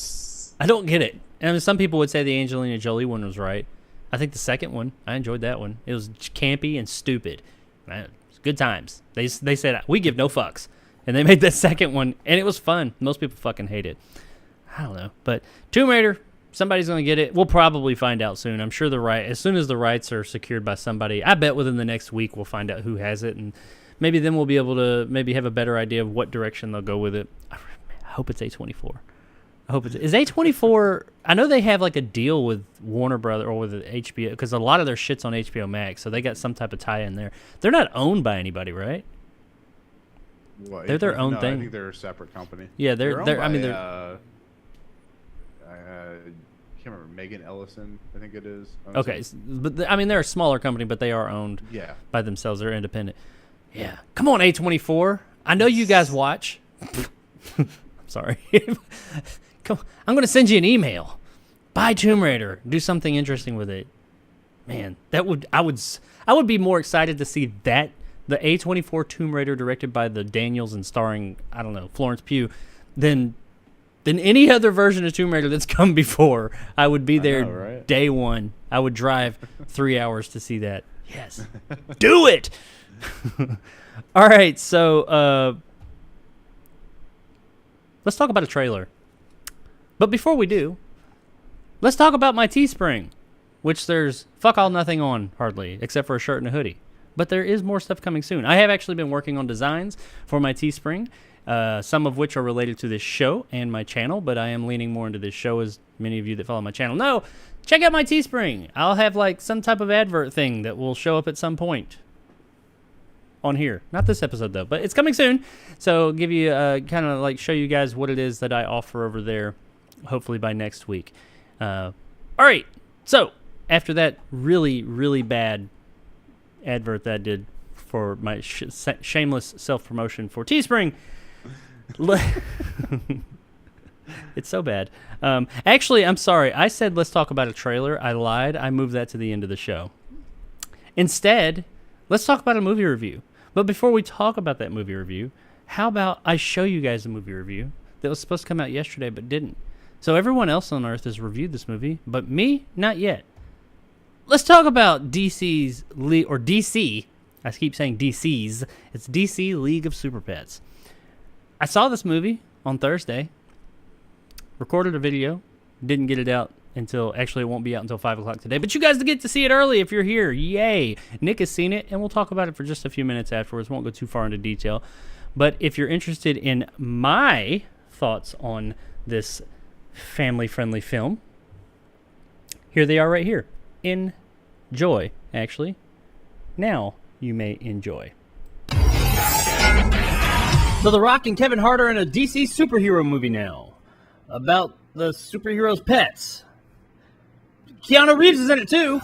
I don't get it. And I mean, some people would say the Angelina Jolie one was right. I think the second one, I enjoyed that one. It was campy and stupid. Man, good times. They said we give no fucks. And they made that second one, and it was fun. Most people fucking hate it. I don't know. But Tomb Raider, somebody's going to get it. We'll probably find out soon. I'm sure as soon as the rights are secured by somebody, I bet within the next week we'll find out who has it. And maybe then we'll be able to maybe have a better idea of what direction they'll go with it. I hope it's A24. I hope it's... Is A24... I know they have like a deal with Warner Brother or with HBO, because a lot of their shit's on HBO Max, so they got some type of tie-in there. They're not owned by anybody, right? What, They're their own no, thing. I think they're a separate company. Yeah, they're they're I owned mean, by, they're... I can't remember, Megan Ellison, I think it is. Okay, but I mean, they're a smaller company, but they are owned by themselves. They're independent. Yeah. Come on, A24. I know you guys watch. I'm sorry. Come, I'm going to send you an email. Buy Tomb Raider. Do something interesting with it. Man, I would be more excited to see that, the A24 Tomb Raider directed by the Daniels and starring, I don't know, Florence Pugh, than any other version of Tomb Raider that's come before. I would be there day one. I would drive 3 hours to see that. Yes. Do it! All right, so let's talk about a trailer. But before we do, let's talk about my Teespring, which there's fuck all nothing on, hardly, except for a shirt and a hoodie. But there is more stuff coming soon. I have actually been working on designs for my Teespring, some of which are related to this show and my channel, but I am leaning more into this show, as many of you that follow my channel know. Check out my Teespring. I'll have like some type of advert thing that will show up at some point on here. Not this episode though, but it's coming soon. So give you kind of like show you guys what it is that I offer over there, hopefully by next week. All right. So after that really, really bad advert that I did for my shameless self-promotion for Teespring, it's so bad. Actually, I'm sorry. I said let's talk about a trailer. I lied. I moved that to the end of the show. Instead, let's talk about a movie review. But before we talk about that movie review, how about I show you guys a movie review that was supposed to come out yesterday but didn't. So everyone else on Earth has reviewed this movie, but me, not yet. Let's talk about DC. I keep saying DC's. It's DC League of Super Pets. I saw this movie on Thursday, recorded a video, didn't get it out until, actually it won't be out until 5 o'clock today, but you guys get to see it early if you're here. Yay! Nick has seen it, and we'll talk about it for just a few minutes afterwards. Won't go too far into detail. But if you're interested in my thoughts on this family-friendly film, here they are right here. Enjoy, actually. Now you may enjoy. So The Rock and Kevin Hart are in a DC superhero movie now about the superheroes' pets. Keanu Reeves is in it too.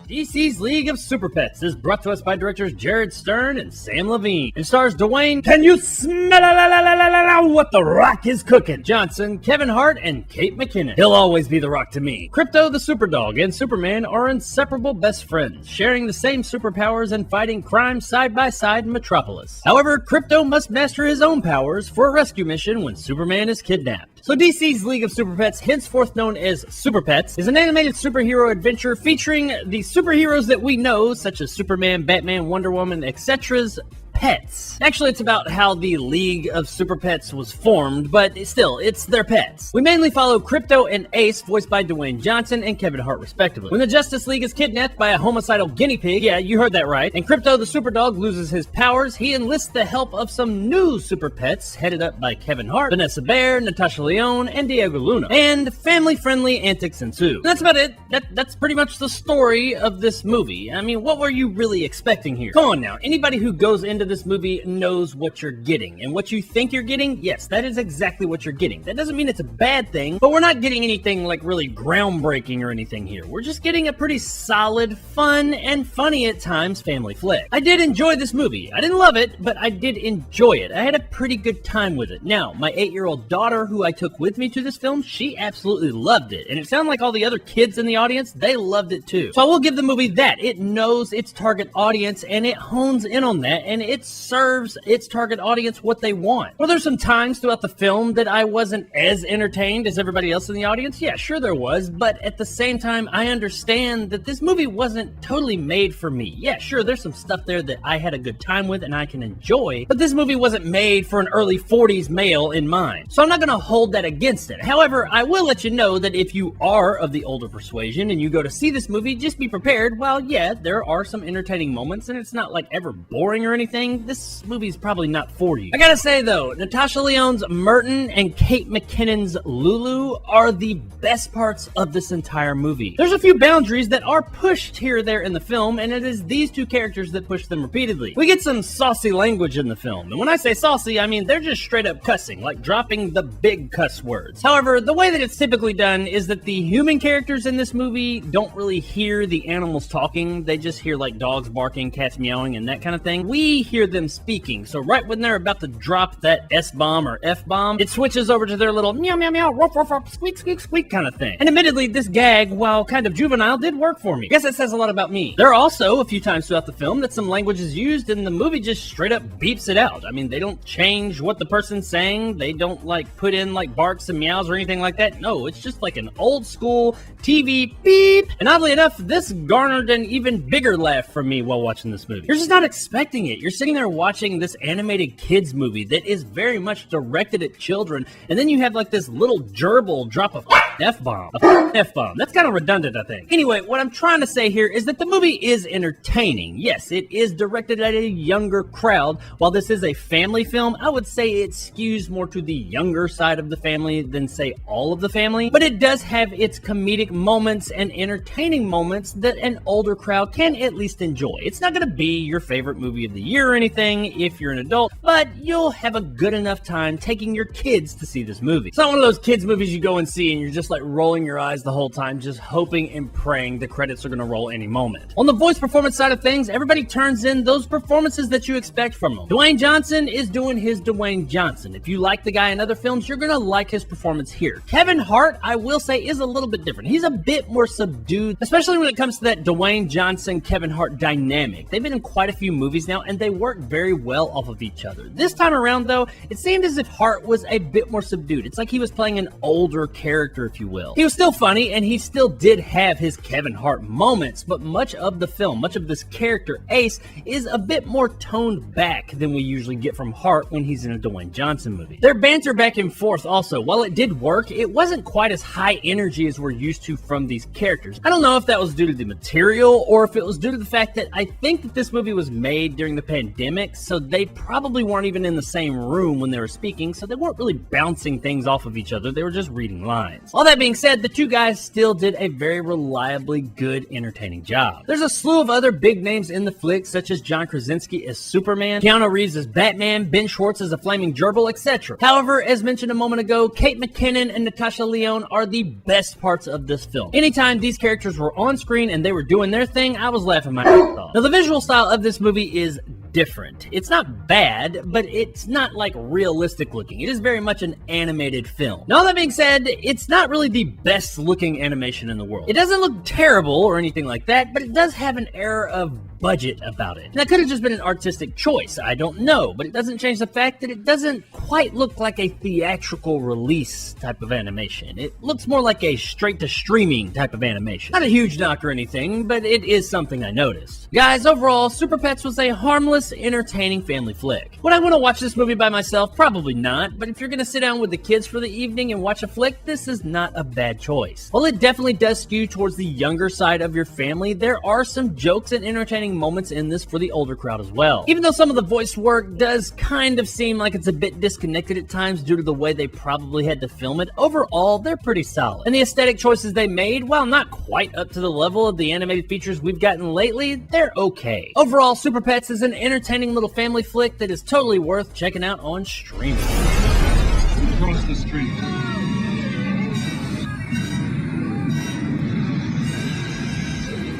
DC's League of Super Pets is brought to us by directors Jared Stern and Sam Levine, and stars Dwayne, can you smell what The Rock is cooking? Johnson, Kevin Hart, and Kate McKinnon. He'll always be The Rock to me. Crypto the Superdog and Superman are inseparable best friends, sharing the same superpowers and fighting crime side by side in Metropolis. However, Crypto must master his own powers for a rescue mission when Superman is kidnapped. So DC's League of Super Pets, henceforth known as Super Pets, is an animated superhero adventure featuring the superheroes that we know, such as Superman, Batman, Wonder Woman, etc's pets. Actually, it's about how the League of Super Pets was formed, but still, it's their pets. We mainly follow Crypto and Ace, voiced by Dwayne Johnson and Kevin Hart, respectively. When the Justice League is kidnapped by a homicidal guinea pig, yeah, you heard that right, and Crypto the Superdog loses his powers, he enlists the help of some new super pets, headed up by Kevin Hart, Vanessa Bayer, Natasha Lyonne, and Diego Luna. And family-friendly antics ensue. And that's about it. That's pretty much the story of this movie. I mean, what were you really expecting here? Come on now, anybody who goes into this movie knows what you're getting, and what you think you're getting, yes, that is exactly what you're getting. That doesn't mean it's a bad thing, but we're not getting anything like really groundbreaking or anything here. We're just getting a pretty solid, fun, and funny at times family flick. I did enjoy this movie. I didn't love it, but I did enjoy it. I had a pretty good time with it. Now, my 8-year-old daughter, who I took with me to this film, she absolutely loved it, and it sounded like all the other kids in the audience, they loved it too. So I will give the movie that. It knows its target audience, and it hones in on that, and it it serves its target audience what they want. Were there some times throughout the film that I wasn't as entertained as everybody else in the audience? Yeah, sure there was, but at the same time, I understand that this movie wasn't totally made for me. Yeah, sure, there's some stuff there that I had a good time with and I can enjoy, but this movie wasn't made for an early 40s male in mind. So I'm not gonna hold that against it. However, I will let you know that if you are of the older persuasion and you go to see this movie, just be prepared. Well, yeah, there are some entertaining moments and it's not like ever boring or anything. This movie's probably not for you. I gotta say though, Natasha Lyonne's Merton and Kate McKinnon's Lulu are the best parts of this entire movie. There's a few boundaries that are pushed here or there in the film, and it is these two characters that push them repeatedly. We get some saucy language in the film, and when I say saucy, I mean they're just straight up cussing, like dropping the big cuss words. However, the way that it's typically done is that the human characters in this movie don't really hear the animals talking. They just hear like dogs barking, cats meowing, and that kind of thing. We hear them speaking, so right when they're about to drop that S-bomb or F-bomb, it switches over to their little meow meow meow, ruff ruff ruff, squeak squeak squeak kind of thing. And admittedly, this gag, while kind of juvenile, did work for me. I guess that says a lot about me. There are also a few times throughout the film that some language is used and the movie just straight up beeps it out. I mean, they don't change what the person's saying. They don't like put in like barks and meows or anything like that. No, it's just like an old school TV beep. And oddly enough, this garnered an even bigger laugh from me while watching this movie. You're just not expecting it. You're sitting there watching this animated kids movie that is very much directed at children, and then you have like this little gerbil drop a F-bomb. A F-bomb. That's kind of redundant, I think. Anyway, what I'm trying to say here is that the movie is entertaining. Yes, it is directed at a younger crowd. While this is a family film, I would say it skews more to the younger side of the family than, say, all of the family. But it does have its comedic moments and entertaining moments that an older crowd can at least enjoy. It's not going to be your favorite movie of the year or anything if you're an adult, but you'll have a good enough time taking your kids to see this movie. It's not one of those kids movies you go and see and you're just like rolling your eyes the whole time, just hoping and praying the credits are going to roll any moment. On the voice performance side of things, everybody turns in those performances that you expect from them. Dwayne Johnson is doing his Dwayne Johnson. If you like the guy in other films, you're going to like his performance here. Kevin Hart, I will say, is a little bit different. He's a bit more subdued, especially when it comes to that Dwayne Johnson-Kevin Hart dynamic. They've been in quite a few movies now, and they work very well off of each other. This time around, though, it seemed as if Hart was a bit more subdued. It's like he was playing an older character, if you will. He was still funny, and he still did have his Kevin Hart moments, but much of the film, much of this character, Ace, is a bit more toned back than we usually get from Hart when he's in a Dwayne Johnson movie. Their banter back and forth also, while it did work, it wasn't quite as high energy as we're used to from these characters. I don't know if that was due to the material, or if it was due to the fact that I think that this movie was made during the pandemic, so they probably weren't even in the same room when they were speaking, so they weren't really bouncing things off of each other, they were just reading lines. All that being said, the two guys still did a very reliably good, entertaining job. There's a slew of other big names in the flick, such as John Krasinski as Superman, Keanu Reeves as Batman, Ben Schwartz as a flaming gerbil, etc. However, as mentioned a moment ago, Kate McKinnon and Natasha Lyonne are the best parts of this film. Anytime these characters were on screen and they were doing their thing, I was laughing my ass off. Now, the visual style of this movie is different. It's not bad, but it's not like realistic looking. It is very much an animated film. Now, all that being said, it's not really the best looking animation in the world. It doesn't look terrible or anything like that, but it does have an air of budget about it. And that could have just been an artistic choice, I don't know, but it doesn't change the fact that it doesn't quite look like a theatrical release type of animation. It looks more like a straight to streaming type of animation. Not a huge knock or anything, but it is something I noticed. Guys, overall, Super Pets was a harmless, entertaining family flick. Would I want to watch this movie by myself? Probably not, but if you're going to sit down with the kids for the evening and watch a flick, this is not a bad choice. While it definitely does skew towards the younger side of your family, there are some jokes and entertaining moments in this for the older crowd as well. Even though some of the voice work does kind of seem like it's a bit disconnected at times due to the way they probably had to film it, overall, they're pretty solid. And the aesthetic choices they made, while not quite up to the level of the animated features we've gotten lately, they're okay. Overall, Super Pets is an entertaining little family flick that is totally worth checking out on streaming. Across the street.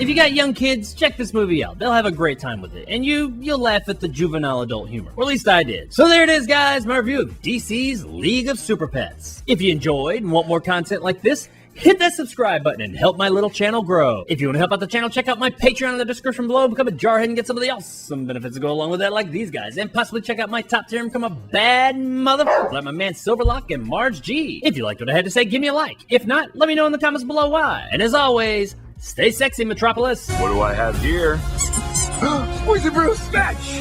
If you got young kids, check this movie out. They'll have a great time with it. And you'll laugh at the juvenile adult humor. Or at least I did. So there it is, guys. My review of DC's League of Super Pets. If you enjoyed and want more content like this, hit that subscribe button and help my little channel grow. If you want to help out the channel, check out my Patreon in the description below. Become a jarhead and get some of the awesome benefits that go along with that, like these guys. And possibly check out my top tier and become a bad motherfucker like my man Silverlock and Marge G. If you liked what I had to say, give me a like. If not, let me know in the comments below why. And as always, stay sexy, Metropolis. What do I have here? Poison brew smash!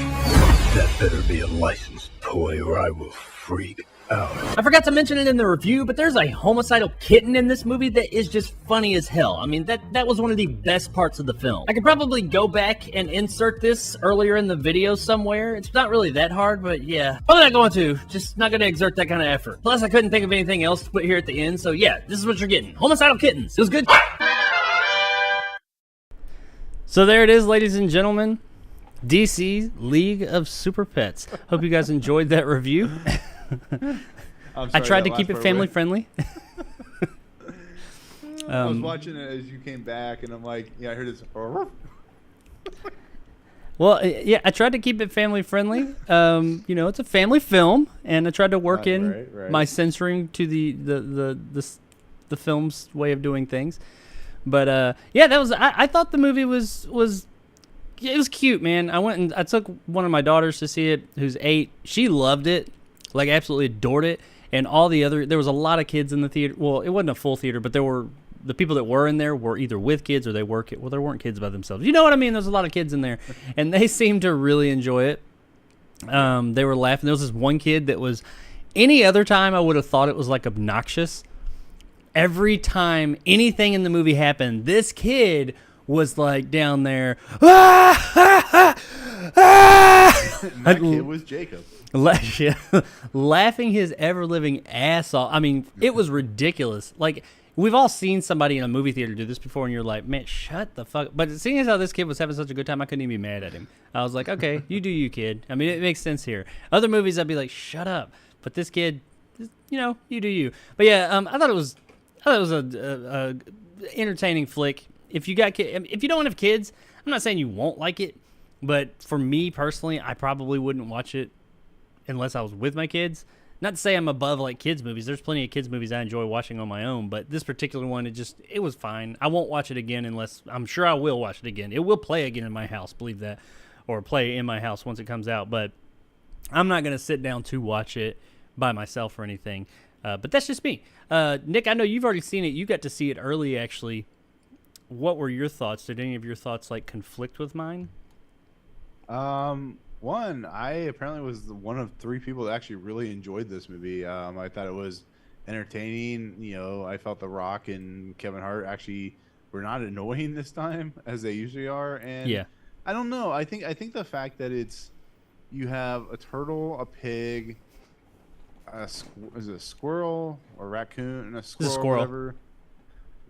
That better be a licensed toy or I will freak out. I forgot to mention it in the review, but there's a homicidal kitten in this movie that is just funny as hell. I mean, that was one of the best parts of the film. I could probably go back and insert this earlier in the video somewhere. It's not really that hard, but yeah. Probably not going to. Just not going to exert that kind of effort. Plus, I couldn't think of anything else to put here at the end, so yeah, this is what you're getting. Homicidal kittens. It was good. So there it is, ladies and gentlemen. DC League of Super Pets. Hope you guys enjoyed that review. I tried to keep it family friendly. I was watching it as you came back, and I'm like, yeah, I heard this. Well, yeah, I tried to keep it family friendly. You know, it's a family film, and I tried to work in my censoring to the film's way of doing things. But yeah, that was. I thought the movie was it was cute, man. I went and I took one of my daughters to see it, who's 8. She loved it, like absolutely adored it. And there was a lot of kids in the theater. Well, it wasn't a full theater, but the people that were in there were either with kids or there weren't kids by themselves. You know what I mean? There's a lot of kids in there, and they seemed to really enjoy it. They were laughing. There was this one kid that was, any other time I would have thought it was like obnoxious. Every time anything in the movie happened, this kid was like down there. That kid was Jacob. Laughing his ever-living ass off. I mean, it was ridiculous. Like, we've all seen somebody in a movie theater do this before, and you're like, man, shut the fuck. But seeing as how this kid was having such a good time, I couldn't even be mad at him. I was like, okay, you do you, kid. I mean, it makes sense here. Other movies, I'd be like, shut up. But this kid, you know, you do you. But yeah, I thought it was a entertaining flick. If you don't have kids, I'm not saying you won't like it, but for me personally, I probably wouldn't watch it unless I was with my kids. Not to say I'm above like kids movies. There's plenty of kids movies I enjoy watching on my own, but this particular one, it was fine. I won't watch it again unless, I'm sure I will watch it again. It will play again in my house, believe that, or play in my house once it comes out, but I'm not going to sit down to watch it by myself or anything. But that's just me. Nick, I know you've already seen it. You got to see it early, actually. What were your thoughts? Did any of your thoughts like conflict with mine? One, I apparently was one of 3 people that actually really enjoyed this movie. I thought it was entertaining. You know, I felt The Rock and Kevin Hart actually were not annoying this time as they usually are. And yeah, I don't know. I think the fact that you have a turtle, a pig, is it a squirrel or raccoon, and a squirrel, whatever.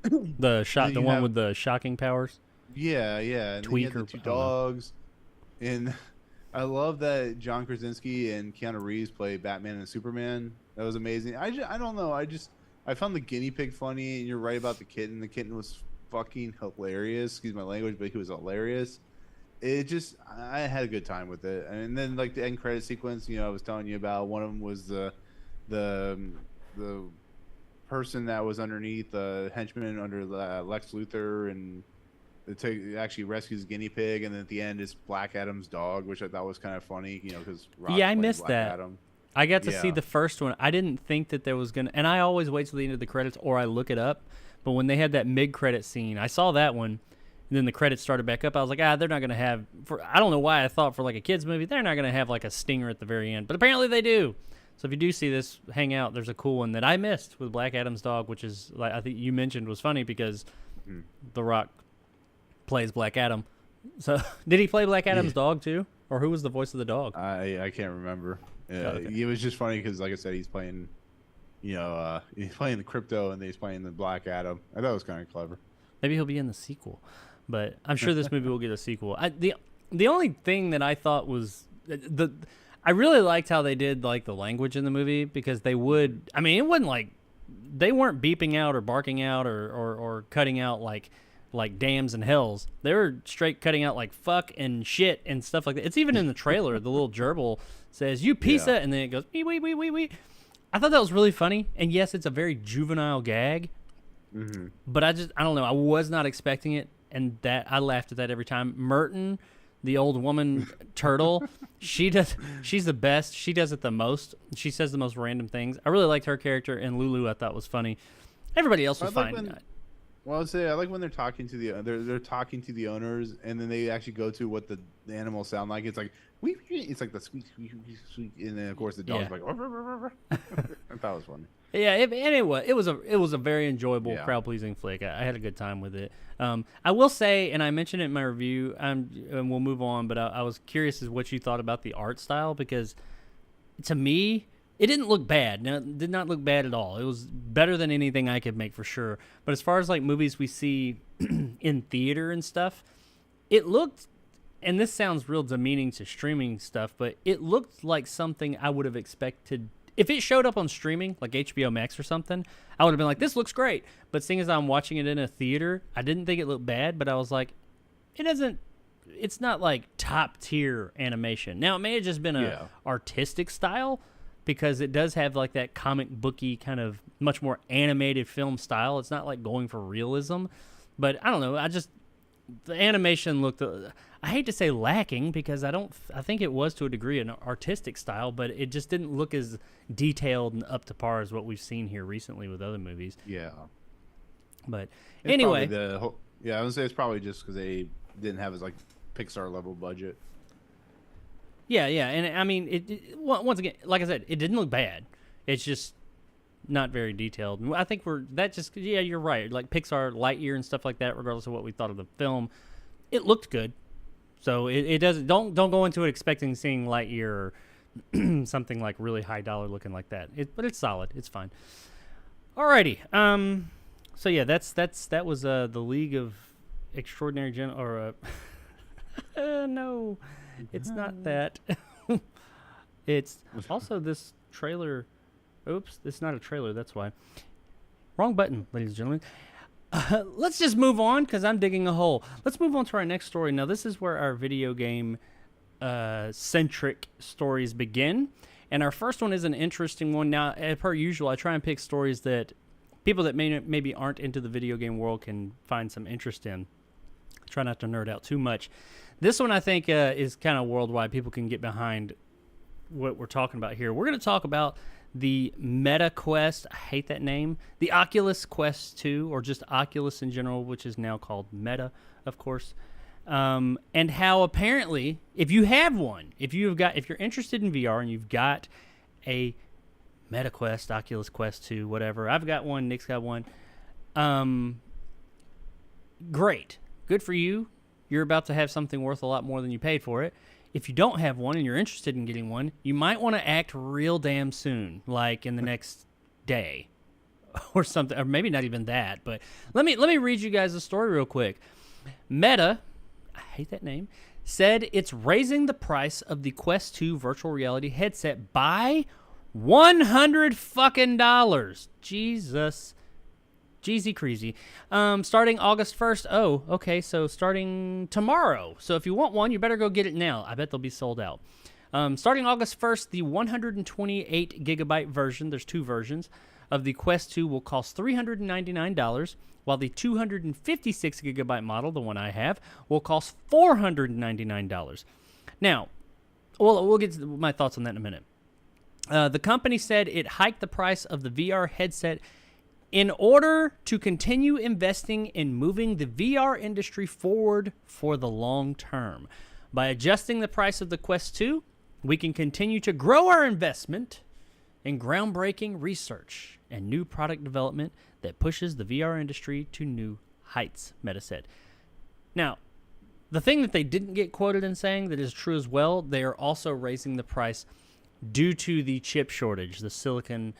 The one with the shocking powers. Yeah. And Tweak then you have the 2 dogs. And I love that John Krasinski and Keanu Reeves play Batman and Superman. That was amazing. I don't know. I found the guinea pig funny, and you're right about the kitten. The kitten was fucking hilarious. Excuse my language, but he was hilarious. I had a good time with it. And then like the end credit sequence, you know, I was telling you about. One of them was the person that was underneath the henchman under Lex Luthor, and it actually rescues guinea pig, and then at the end it's Black Adam's dog, which I thought was kind of funny, you know, because I missed Black Adam. I got to see the first one. I didn't think that there was gonna, and I always wait till the end of the credits or I look it up. But when they had that mid-credit scene, I saw that one, and then the credits started back up. I was like, they're not gonna have. I don't know why I thought for like a kids movie they're not gonna have like a stinger at the very end, but apparently they do. So if you do see this, hang out. There's a cool one that I missed with Black Adam's dog, which is like I think you mentioned was funny because The Rock plays Black Adam. So did he play Black Adam's dog too, or who was the voice of the dog? I can't remember. Okay. It was just funny because, like I said, he's playing, he's playing the Crypto and then he's playing the Black Adam. I thought it was kind of clever. Maybe he'll be in the sequel, but I'm sure this movie will get a sequel. The only thing that I thought was I really liked how they did like the language in the movie, because they would. I mean, it wasn't like they weren't beeping out or barking out or cutting out like dams and hells. They were straight cutting out like fuck and shit and stuff like that. It's even in the trailer. The little gerbil says "you piece of," and then it goes wee. I thought that was really funny. And yes, it's a very juvenile gag, But I don't know. I was not expecting it, and that I laughed at that every time. Merton, the old woman turtle, she's the best. She does it the most. She says the most random things. I really liked her character, and Lulu I thought was funny. Everybody else was fine. Well, I'd say I like when they're talking to they're talking to the owners, and then they actually go to what the animals sound like. It's like it's like the squeak, squeak, squeak, squeak, and then of course the dog's like. I thought it was funny. Yeah, it was a very enjoyable, crowd pleasing flick. I had a good time with it. I will say, and I mentioned it in my review, and we'll move on. But I was curious as what you thought about the art style, because to me, it didn't look bad. Now, it did not look bad at all. It was better than anything I could make for sure. But as far as like movies we see in theater and stuff, it looked, and this sounds real demeaning to streaming stuff, but it looked like something I would have expected. If it showed up on streaming, like HBO Max or something, I would have been like, this looks great. But seeing as I'm watching it in a theater, I didn't think it looked bad, but I was like, it's not like top tier animation. Now, it may have just been a artistic style, because it does have like that comic booky kind of much more animated film style. It's not like going for realism, but I don't know. The animation looked, I hate to say lacking, because I think it was to a degree an artistic style, but it just didn't look as detailed and up to par as what we've seen here recently with other movies. Yeah. But it's anyway. I would say it's probably just because they didn't have his like Pixar level budget. Yeah, and I mean, once again, like I said, it didn't look bad. It's just not very detailed. I think you're right. Like Pixar, Lightyear, and stuff like that. Regardless of what we thought of the film, it looked good. So it doesn't. Don't go into it expecting seeing Lightyear or something like really high dollar looking like that. But it's solid. It's fine. Alrighty. So yeah, that was the League of Extraordinary no. It's not that. It's also this trailer. Oops, it's not a trailer. That's why. Wrong button, ladies and gentlemen. Let's just move on, because I'm digging a hole. Let's move on to our next story. Now, this is where our video game centric stories begin. And our first one is an interesting one. Now, per usual, I try and pick stories that people that maybe aren't into the video game world can find some interest in. Try not to nerd out too much. This one, I think, is kind of worldwide. People can get behind what we're talking about here. We're going to talk about the Meta Quest. I hate that name. The Oculus Quest 2, or just Oculus in general, which is now called Meta, of course. And how apparently, if you have one, if you're interested in VR and you've got a Meta Quest, Oculus Quest 2, whatever. I've got one. Nick's got one. Great. Good for you. You're about to have something worth a lot more than you paid for it. If you don't have one and you're interested in getting one, you might want to act real damn soon, like in the next day or something, or maybe not even that. But let me read you guys a story real quick. Meta, I hate that name, said it's raising the price of the Quest 2 virtual reality headset by $100 fucking. Jesus. Jeezy crazy. Starting August 1st. Oh, okay. So starting tomorrow. So if you want one, you better go get it now. I bet they'll be sold out. Starting August 1st, the 128 gigabyte version, there's two versions, of the Quest 2 will cost $399, while the 256 gigabyte model, the one I have, will cost $499. Now, we'll get to my thoughts on that in a minute. The company said it hiked the price of the VR headset in order to continue investing in moving the VR industry forward for the long term. By adjusting the price of the Quest 2, we can continue to grow our investment in groundbreaking research and new product development that pushes the VR industry to new heights, Meta said. Now, the thing that they didn't get quoted in saying that is true as well, they are also raising the price due to the chip shortage, the silicon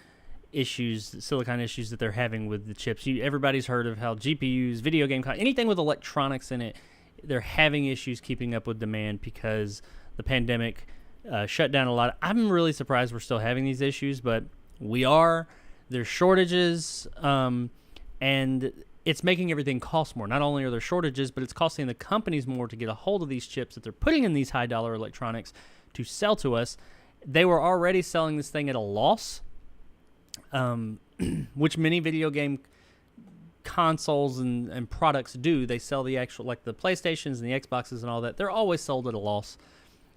issues that they're having with the chips. Everybody's heard of how GPUs, video game, anything with electronics in it, they're having issues keeping up with demand because the pandemic shut down a lot. I'm really surprised we're still having these issues, but we are. There's shortages, and it's making everything cost more. Not only are there shortages, but it's costing the companies more to get a hold of these chips that they're putting in these high-dollar electronics to sell to us. They were already selling this thing at a loss, which many video game consoles and products do. They sell the actual, like the PlayStations and the Xboxes and all that. They're always sold at a loss.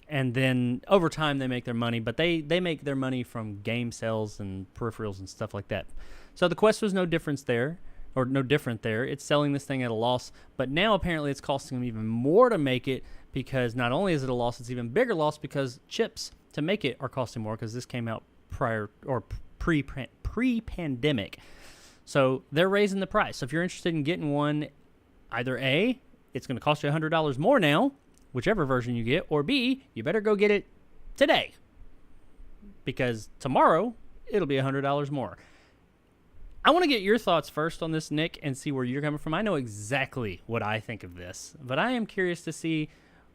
And then over time they make their money, but they make their money from game sales and peripherals and stuff like that. So the Quest was no different there. It's selling this thing at a loss, but now apparently it's costing them even more to make it, because not only is it a loss, it's even bigger loss because chips to make it are costing more, because this came out prior or pre-pandemic. So they're raising the price. So if you're interested in getting one, either A, it's going to cost you $100 more now, whichever version you get, or B, you better go get it today, because tomorrow it'll be $100 more. I want to get your thoughts first on this, Nick, and see where you're coming from. I know exactly what I think of this, but I am curious to see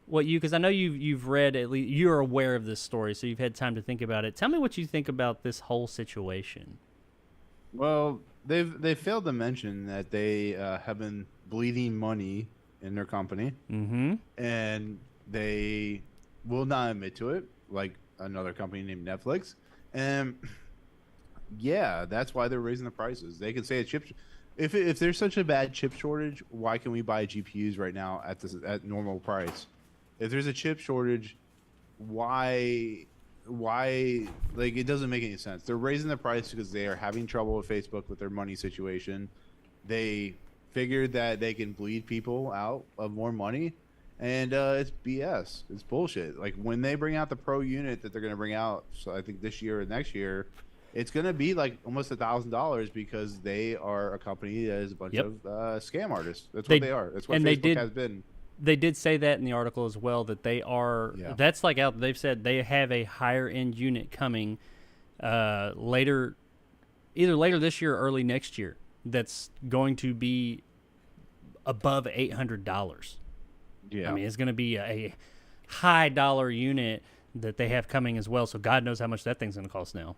what you, because I know you've read, at least you're aware of this story, so you've had time to think about it. Tell me what you think about this whole situation. Well, they failed to mention that they have been bleeding money in their company, and they will not admit to it, like another company named Netflix. And yeah, that's why they're raising the prices. They can say a chip. If there's such a bad chip shortage, why can we buy GPUs right now at normal price? If there's a chip shortage, why like, it doesn't make any sense. They're raising the price because they are having trouble with Facebook with their money situation. They figured that they can bleed people out of more money, and it's BS. It's bullshit. Like, when they bring out the Pro unit that they're going to bring out, so I think this year or next year, it's going to be like almost $1,000, because they are a company that is a bunch of scam artists. That's what they are. That's what Facebook has been. They did say that in the article as well, that they are, that's like out, they've said they have a higher end unit coming either later this year or early next year, that's going to be above $800. Yeah. I mean, it's going to be a high dollar unit that they have coming as well. So God knows how much that thing's going to cost now.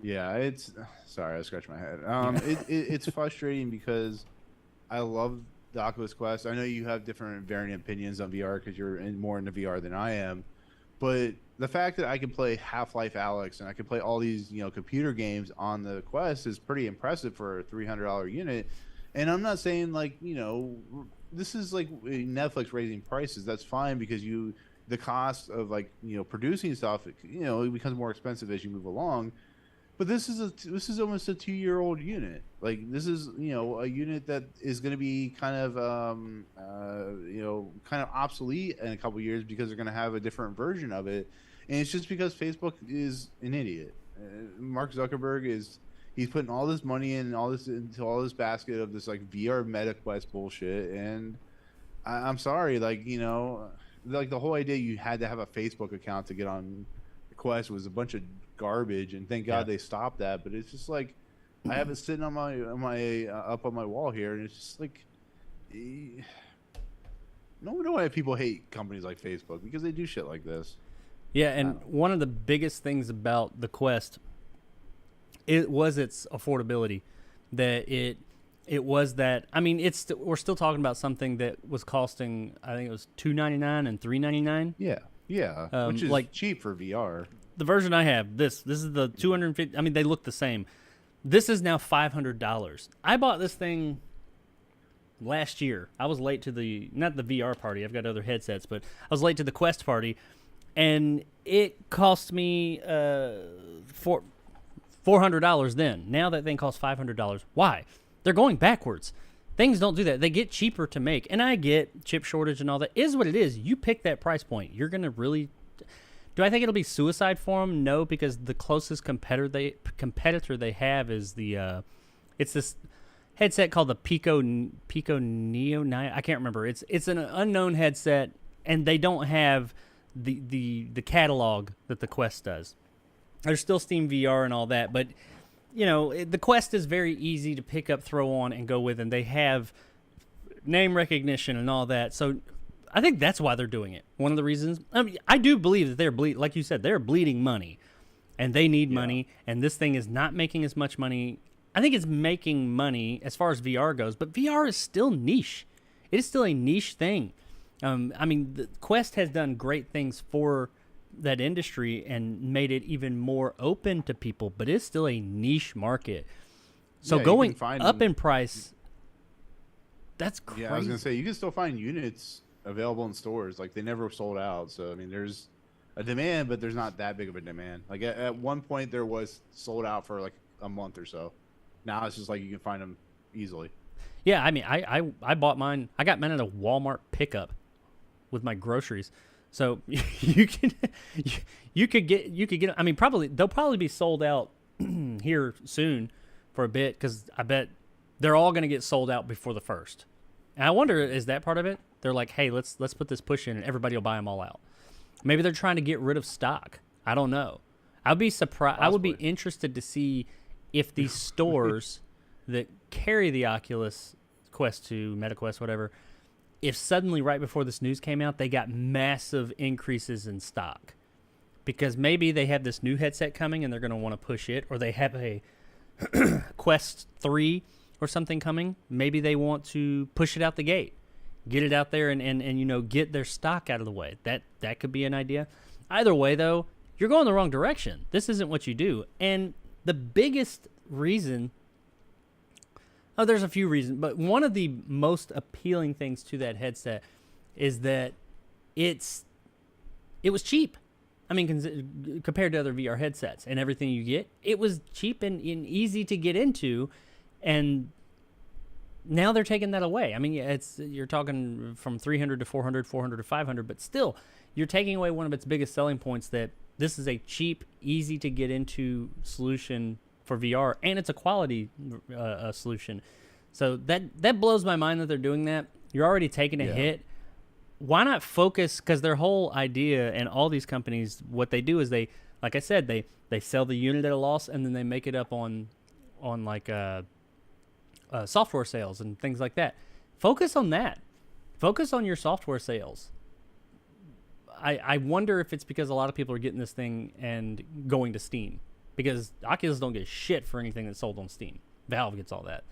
Yeah, it's sorry, I scratched my head. It's frustrating because I love the Oculus Quest. I know you have different varying opinions on VR because you're more into VR than I am, but the fact that I can play Half-Life Alyx and I can play all these computer games on the Quest is pretty impressive for a $300 unit. And I'm not saying like this is like Netflix raising prices. That's fine, because the cost of like producing stuff it becomes more expensive as you move along. But this is almost a 2-year-old unit. Like, this is a unit that is going to be kind of obsolete in a couple of years, because they're going to have a different version of it, and it's just because Facebook is an idiot. Mark Zuckerberg he's putting all this money into all this basket of this like VR Meta Quest bullshit, and I'm sorry, like like the whole idea you had to have a Facebook account to get on the Quest was a bunch of garbage, and thank God they stopped that. But it's just like, I have it sitting on my up on my wall here, and it's just like, no wonder why people hate companies like Facebook, because they do shit like this. Yeah, and one of the biggest things about the Quest, it was its affordability. That it was that, I mean, we're still talking about something that was costing, I think it was $299 and $399. Yeah, which is like cheap for VR. The version I have, this is the 250. I mean, they look the same. This is now $500. I bought this thing last year. I was late to not the VR party. I've got other headsets, but I was late to the Quest party, and it cost me $400 then. Now that thing costs $500. Why? They're going backwards. Things don't do that. They get cheaper to make, and I get chip shortage and all that. Is what it is. You pick that price point. You're gonna really. Do I think it'll be suicide for them? No, because the closest competitor they have is it's this headset called the Pico Neo 9. I can't remember. It's an unknown headset, and they don't have the catalog that the Quest does. There's still Steam VR and all that, but the Quest is very easy to pick up, throw on, and go with, and they have name recognition and all that. So I think that's why they're doing it. One of the reasons, I mean, I do believe that they're like you said, they're bleeding money, and they need money, and this thing is not making as much money. I think it's making money as far as VR goes, but VR is still niche. It is still a niche thing. I mean, the Quest has done great things for that industry and made it even more open to people, but it's still a niche market. So Yeah, you going can find up them. in price, that's crazy. Yeah, I was gonna say you can still find units available in stores. Like they never sold out. So I mean, there's a demand, but there's not that big of a demand. Like at one point there was sold out for like a month or so. Now it's just like you can find them easily. Yeah, I mean, I bought mine. I got mine at a Walmart pickup with my groceries. So you could get. I mean, they'll probably be sold out here soon for a bit, because I bet they're all going to get sold out before the first. And I wonder, is that part of it? They're like, hey, let's put this push in, and everybody will buy them all out. Maybe they're trying to get rid of stock. I don't know. I'd be surprised. I would be interested to see if these stores that carry the Oculus Quest 2, MetaQuest, whatever, if suddenly right before this news came out, they got massive increases in stock. Because maybe they have this new headset coming and they're going to want to push it, or they have a Quest 3 or something coming. Maybe they want to push it out the gate, get it out there, and you know, get their stock out of the way. That could be an idea. Either way, though, you're going the wrong direction. This isn't what you do. And the biggest reason, there's a few reasons, but one of the most appealing things to that headset is that it was cheap. I mean, compared to other VR headsets and everything you get, it was cheap and easy to get into, and now they're taking that away. I mean, you're talking from 300 to 400, 400 to 500, but still, you're taking away one of its biggest selling points, that this is a cheap, easy to get into solution for VR, and it's a quality solution. So that blows my mind that they're doing that. You're already taking a hit. Why not focus? Because their whole idea, and all these companies, what they do is they, like I said, they sell the unit at a loss, and then they make it up on like software sales and things like that. Focus on that. Focus on your software sales. I wonder if it's because a lot of people are getting this thing and going to Steam, because Oculus don't get shit for anything that's sold on Steam. Valve gets all that.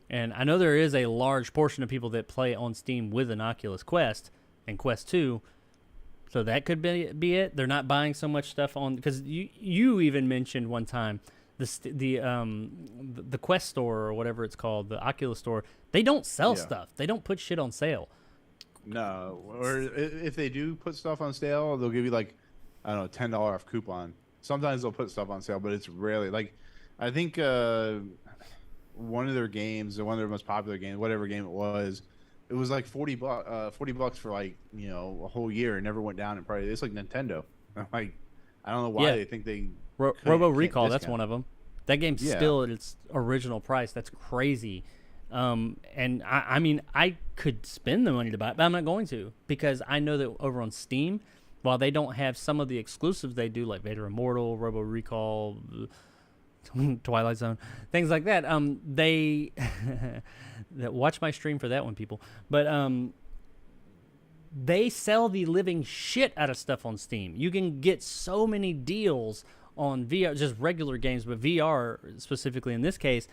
And I know there is a large portion of people that play on Steam with an Oculus Quest and Quest 2, so that could be it. They're not buying so much stuff on, because you even mentioned one time the Quest store, or whatever it's called, the Oculus store. They don't sell stuff. They don't put shit on sale. No, or if they do put stuff on sale, they'll give you like, I don't know, $10 off coupon. Sometimes they'll put stuff on sale, but it's rarely. Like, I think one of their games, or one of their most popular games, whatever game it was like $40 for like, you know, a whole year. It never went down in price. It's like Nintendo. Like, I don't know why they think they Robo Recall. That's one of them. That game's Yeah. still at its original price. That's crazy. And I mean, I could spend the money to buy it, but I'm not going to, because I know that over on Steam, while they don't have some of the exclusives they do, like Vader Immortal, Robo Recall, Twilight Zone, things like that, they watch my stream for that one, people. But they sell the living shit out of stuff on Steam. You can get so many deals on VR, just regular games, but VR specifically in this case.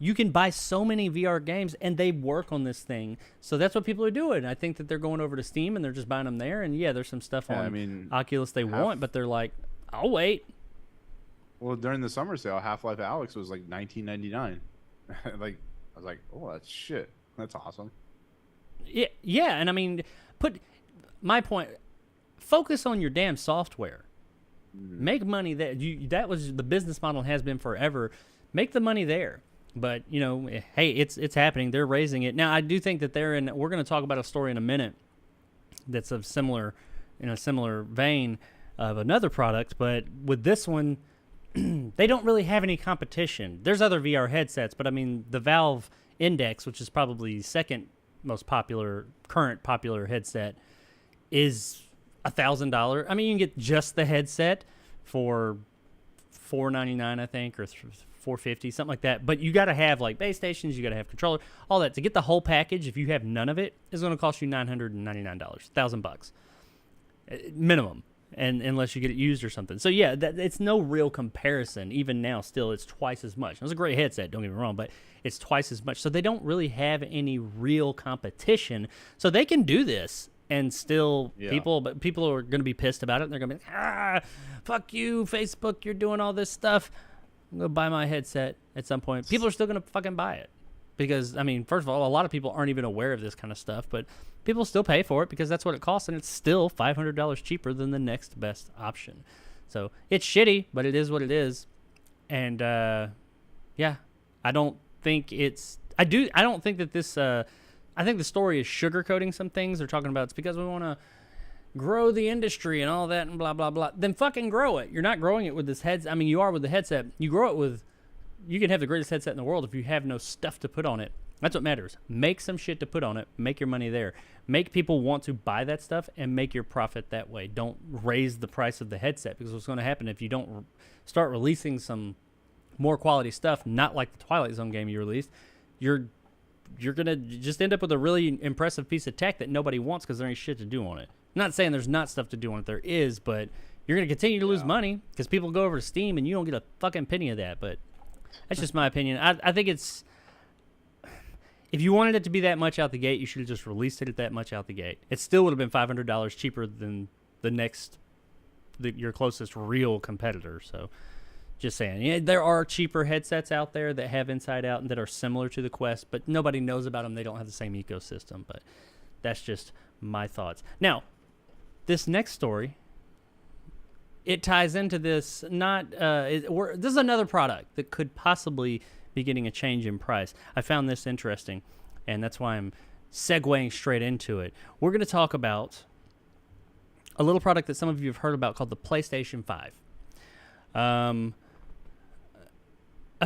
You can buy so many VR games, and they work on this thing. So that's what people are doing. I think that they're going over to Steam, and they're just buying them there. And, there's some stuff on Oculus they want, but they're like, I'll wait. Well, during the summer sale, Half-Life Alyx was like $19.99. Like, I was like, oh, that's shit. That's awesome. Yeah, and I mean, my point, focus on your damn software. Make money there. That was the business model, has been forever. Make the money there. But, you know, hey, it's happening. They're raising it. Now, I do think that we're going to talk about a story in a minute that's in a similar vein of another product. But with this one, they don't really have any competition. There's other VR headsets, but I mean, the Valve Index, which is probably the second most current popular headset, is $1,000. I mean, you can get just the headset for $499, I think, or $450, something like that. But you got to have like base stations, you got to have controller, all that. To get the whole package, if you have none of it, is going to cost you $999, $1,000 minimum, and unless you get it used or something. So yeah, it's no real comparison. Even now, still, it's twice as much. It was a great headset, don't get me wrong, but it's twice as much. So they don't really have any real competition. So they can do this And still, Yeah. people are going to be pissed about it. And they're going to be fuck you, Facebook, you're doing all this stuff. I'm going to buy my headset at some point. People are still going to fucking buy it. Because, I mean, first of all, a lot of people aren't even aware of this kind of stuff, but people still pay for it because that's what it costs, and it's still $500 cheaper than the next best option. So it's shitty, but it is what it is. And yeah, I don't think it's. I don't think that this. I think the story is sugarcoating some things. They're talking about it's because we want to grow the industry and all that and blah blah blah. Then fucking grow it. You're not growing it with this headset. I mean, you are with the headset. You grow it with. You can have the greatest headset in the world if you have no stuff to put on it. That's what matters. Make some shit to put on it. Make your money there. Make people want to buy that stuff and make your profit that way. Don't raise the price of the headset, because what's going to happen if you don't start releasing some more quality stuff, not like the Twilight Zone game you released, you're going to just end up with a really impressive piece of tech that nobody wants because there ain't shit to do on it. I'm not saying there's not stuff to do on it. There is, but you're going to continue to lose money because people go over to Steam and you don't get a fucking penny of that. But that's just my opinion. I think it's... If you wanted it to be that much out the gate, you should have just released it at that much out the gate. It still would have been $500 cheaper than your closest real competitor. So, just saying. Yeah, there are cheaper headsets out there that have Inside Out and that are similar to the Quest, but nobody knows about them. They don't have the same ecosystem. But that's just my thoughts. Now, this next story, it ties into this. This is another product that could possibly be getting a change in price. I found this interesting, and that's why I'm segueing straight into it. We're going to talk about a little product that some of you have heard about called the PlayStation 5. A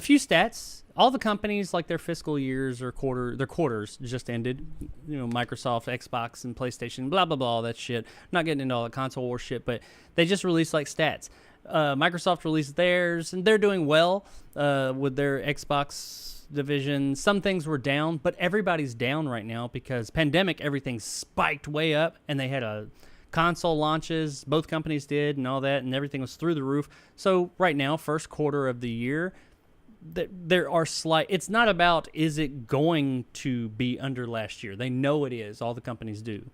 few stats. All the companies, like their fiscal years or their quarters just ended. You know, Microsoft, Xbox, and PlayStation, blah, blah, blah, all that shit. Not getting into all the console war shit, but they just released like stats. Microsoft released theirs, and they're doing well with their Xbox division. Some things were down, but everybody's down right now because pandemic, everything spiked way up, and they had a console launches. Both companies did and all that, and everything was through the roof. So right now, first quarter of the year, there are slight... It's not about is it going to be under last year. They know it is. All the companies do.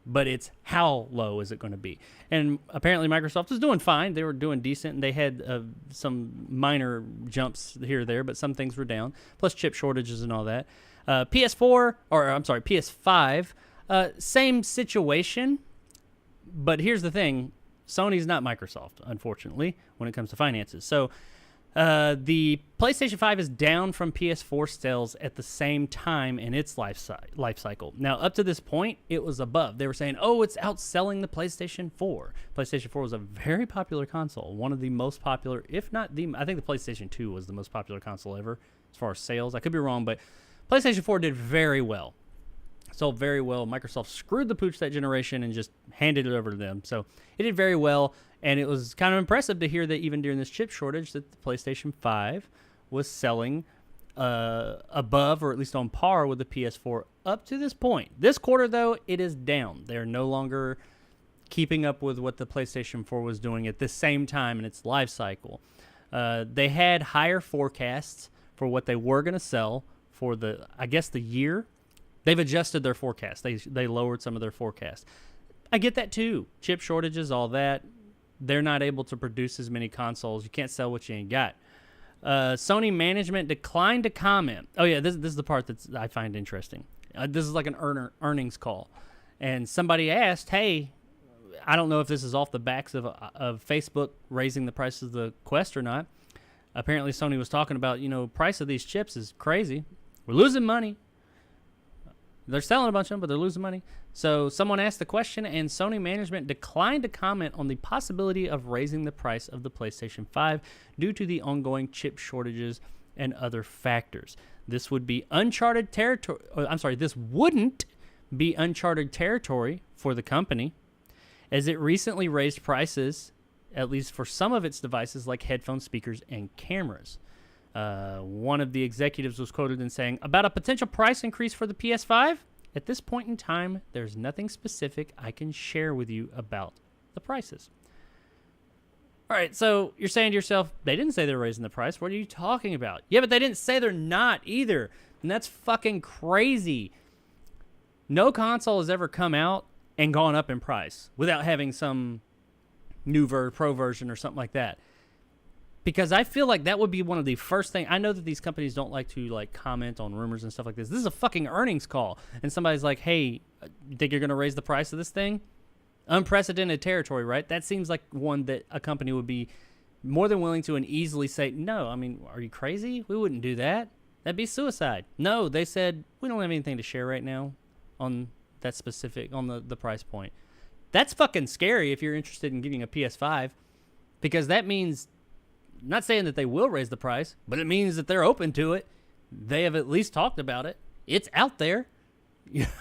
But it's how low is it going to be? And apparently Microsoft is doing fine. They were doing decent, and they had some minor jumps here or there, but some things were down, plus chip shortages and all that. PS5, same situation, but here's the thing. Sony's not Microsoft, unfortunately, when it comes to finances. So the PlayStation 5 is down from PS4 sales at the same time in its life cycle. Now, up to this point, it was above. They were saying, oh, it's outselling the PlayStation 4. PlayStation 4 was a very popular console, one of the most popular, if not the... I think the PlayStation 2 was the most popular console ever as far as sales. I could be wrong, but PlayStation 4 did very well. Sold very well. Microsoft screwed the pooch that generation and just handed it over to them. So it did very well. And it was kind of impressive to hear that even during this chip shortage that the PlayStation 5 was selling above or at least on par with the PS4 up to this point. This quarter, though, it is down. They're no longer keeping up with what the PlayStation 4 was doing at the same time in its life cycle. They had higher forecasts for what they were going to sell for the year. They've adjusted their forecast. They lowered some of their forecast. I get that too. Chip shortages, all that. They're not able to produce as many consoles. You can't sell what you ain't got. Sony management declined to comment. Oh, yeah, this is the part that I find interesting. This is like an earnings call. And somebody asked, hey, I don't know if this is off the backs of Facebook raising the price of the Quest or not. Apparently, Sony was talking about, price of these chips is crazy. We're losing money. They're selling a bunch of them, but they're losing money. So someone asked the question, and Sony management declined to comment on the possibility of raising the price of the PlayStation 5 due to the ongoing chip shortages and other factors. This would be uncharted territory. This wouldn't be uncharted territory for the company, as it recently raised prices, at least for some of its devices like headphone speakers and cameras. One of the executives was quoted in saying, about a potential price increase for the PS5, at this point in time, there's nothing specific I can share with you about the prices. All right, so you're saying to yourself, they didn't say they're raising the price. What are you talking about? Yeah, but they didn't say they're not either. And that's fucking crazy. No console has ever come out and gone up in price without having some new pro version or something like that. Because I feel like that would be one of the first things. I know that these companies don't like to like comment on rumors and stuff like this. This is a fucking earnings call, and somebody's like, "Hey, you think you're going to raise the price of this thing?" Unprecedented territory, right? That seems like one that a company would be more than willing to and easily say, "No, I mean, are you crazy? We wouldn't do that. That'd be suicide." No, they said, "We don't have anything to share right now on that specific on the price point." That's fucking scary if you're interested in getting a PS5, because that means. Not saying that they will raise the price, but it means that they're open to it. They have at least talked about it. It's out there.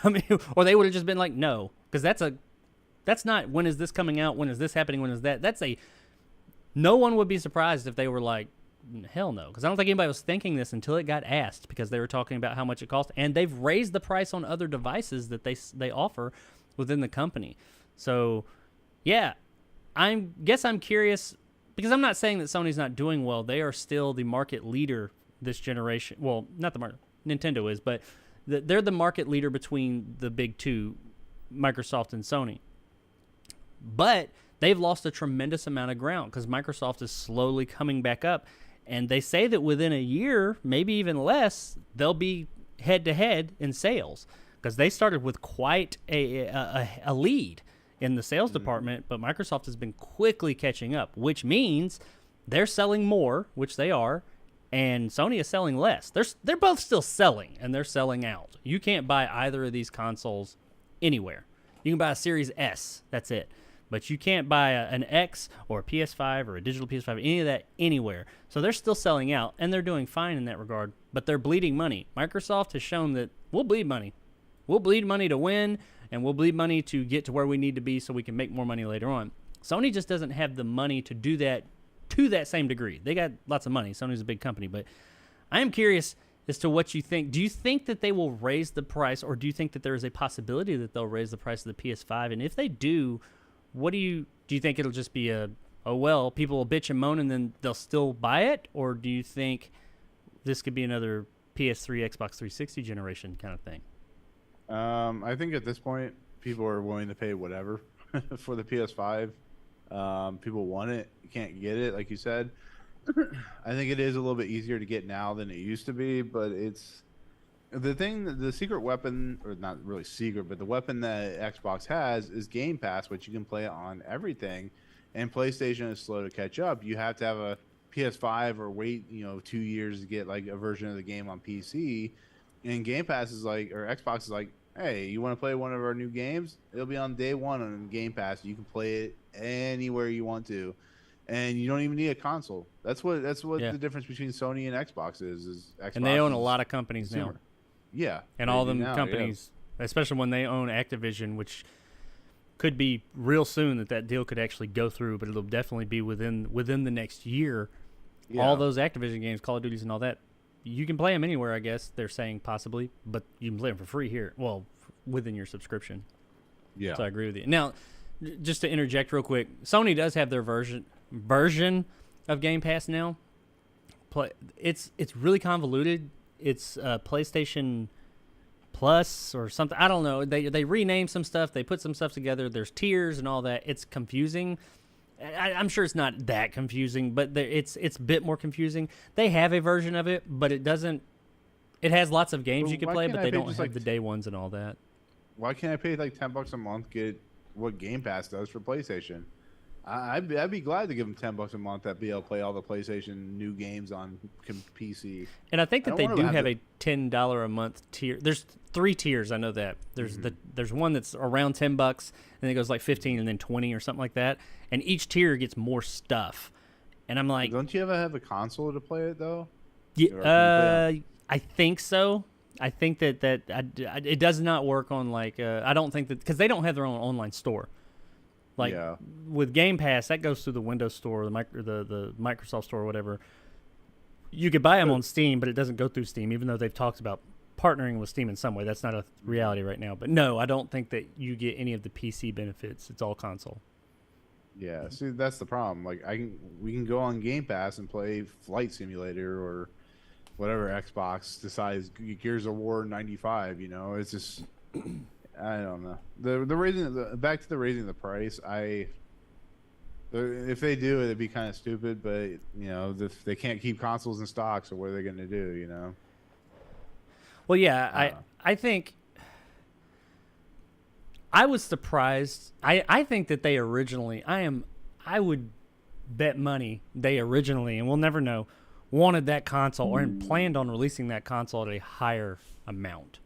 I mean, or they would have just been like, no, because that's not when is this coming out? When is this happening? When is that? No one would be surprised if they were like, hell no, because I don't think anybody was thinking this until it got asked, because they were talking about how much it cost, and they've raised the price on other devices that they offer within the company. So, yeah, I'm curious. Because I'm not saying that Sony's not doing well. They are still the market leader this generation. Well, not the market. Nintendo is, but they're the market leader between the big two, Microsoft and Sony. But they've lost a tremendous amount of ground because Microsoft is slowly coming back up. And they say that within a year, maybe even less, they'll be head-to-head in sales. Because they started with quite a lead in the sales department, but Microsoft has been quickly catching up, which means they're selling more, which they are, and Sony is selling less. They're both still selling, and they're selling out. You can't buy either of these consoles anywhere. You can buy a Series S, that's it. But you can't buy an X or a PS5 or a digital PS5, any of that anywhere. So they're still selling out, and they're doing fine in that regard, but they're bleeding money. Microsoft has shown that we'll bleed money. We'll bleed money to win, and we'll bleed money to get to where we need to be so we can make more money later on. Sony just doesn't have the money to do that to that same degree. They got lots of money. Sony's a big company, but I am curious as to what you think. Do you think that they will raise the price, or do you think that there is a possibility that they'll raise the price of the PS5? And if they do, what do you think it'll just be oh well, people will bitch and moan and then they'll still buy it? Or do you think this could be another PS3, Xbox 360 generation kind of thing? I think at this point, people are willing to pay whatever for the PS5. People want it. You can't get it, like you said. I think it is a little bit easier to get now than it used to be, but it's the secret weapon, or not really secret, but the weapon that Xbox has is Game Pass, which you can play on everything, and PlayStation is slow to catch up. You have to have a PS5 or wait, 2 years to get like a version of the game on PC, and Game Pass is like, or Xbox is like, hey, you want to play one of our new games? It'll be on day one on Game Pass. You can play it anywhere you want to, and you don't even need a console. That's what the difference between Sony and Xbox is Xbox, and they own a lot of companies now. Yeah, and all them companies, especially when they own Activision, which could be real soon that deal could actually go through, but it'll definitely be within the next year. Yeah. All those Activision games, Call of Duties, and all that. You can play them anywhere, I guess, they're saying possibly, but you can play them for free here. Well, within your subscription. Yeah. So I agree with you. Now, just to interject real quick, Sony does have their version of Game Pass now. It's really convoluted. It's PlayStation Plus or something. I don't know. They rename some stuff. They put some stuff together. There's tiers and all that. It's confusing. I'm sure it's not that confusing, but it's a bit more confusing. They have a version of it, but it doesn't. It has lots of games you can play, but they don't have the day ones and all that. Why can't I pay like $10 a month, get what Game Pass does for PlayStation? I'd be glad to give them $10 a month to be able to play all the PlayStation new games on PC. And I think that they do have a $10 a month tier. There's 3 tiers. I know that. There's there's one that's around $10, and then it goes like 15, and then 20 or something like that. And each tier gets more stuff. And I'm like, don't you ever have a console to play it though? Yeah, I think so. I think that it does not work on like I don't think that, because they don't have their own online store. Like with Game Pass, that goes through the Windows Store, the Microsoft Store, or whatever. You could buy them on Steam, but it doesn't go through Steam, even though they've talked about partnering with Steam in some way. That's not a reality right now. But no, I don't think that you get any of the PC benefits. It's all console. Yeah, see, that's the problem. Like we can go on Game Pass and play Flight Simulator or whatever Xbox decides, Gears of War 95. It's just I don't know. The raising back to the raising the price. If they do it, it'd be kind of stupid. But you know, if they can't keep consoles in stock, so what are they going to do? You know. Well, yeah, I think I was surprised. I think that they originally, I would bet money they originally, and we'll never know, wanted that console or planned on releasing that console at a higher amount.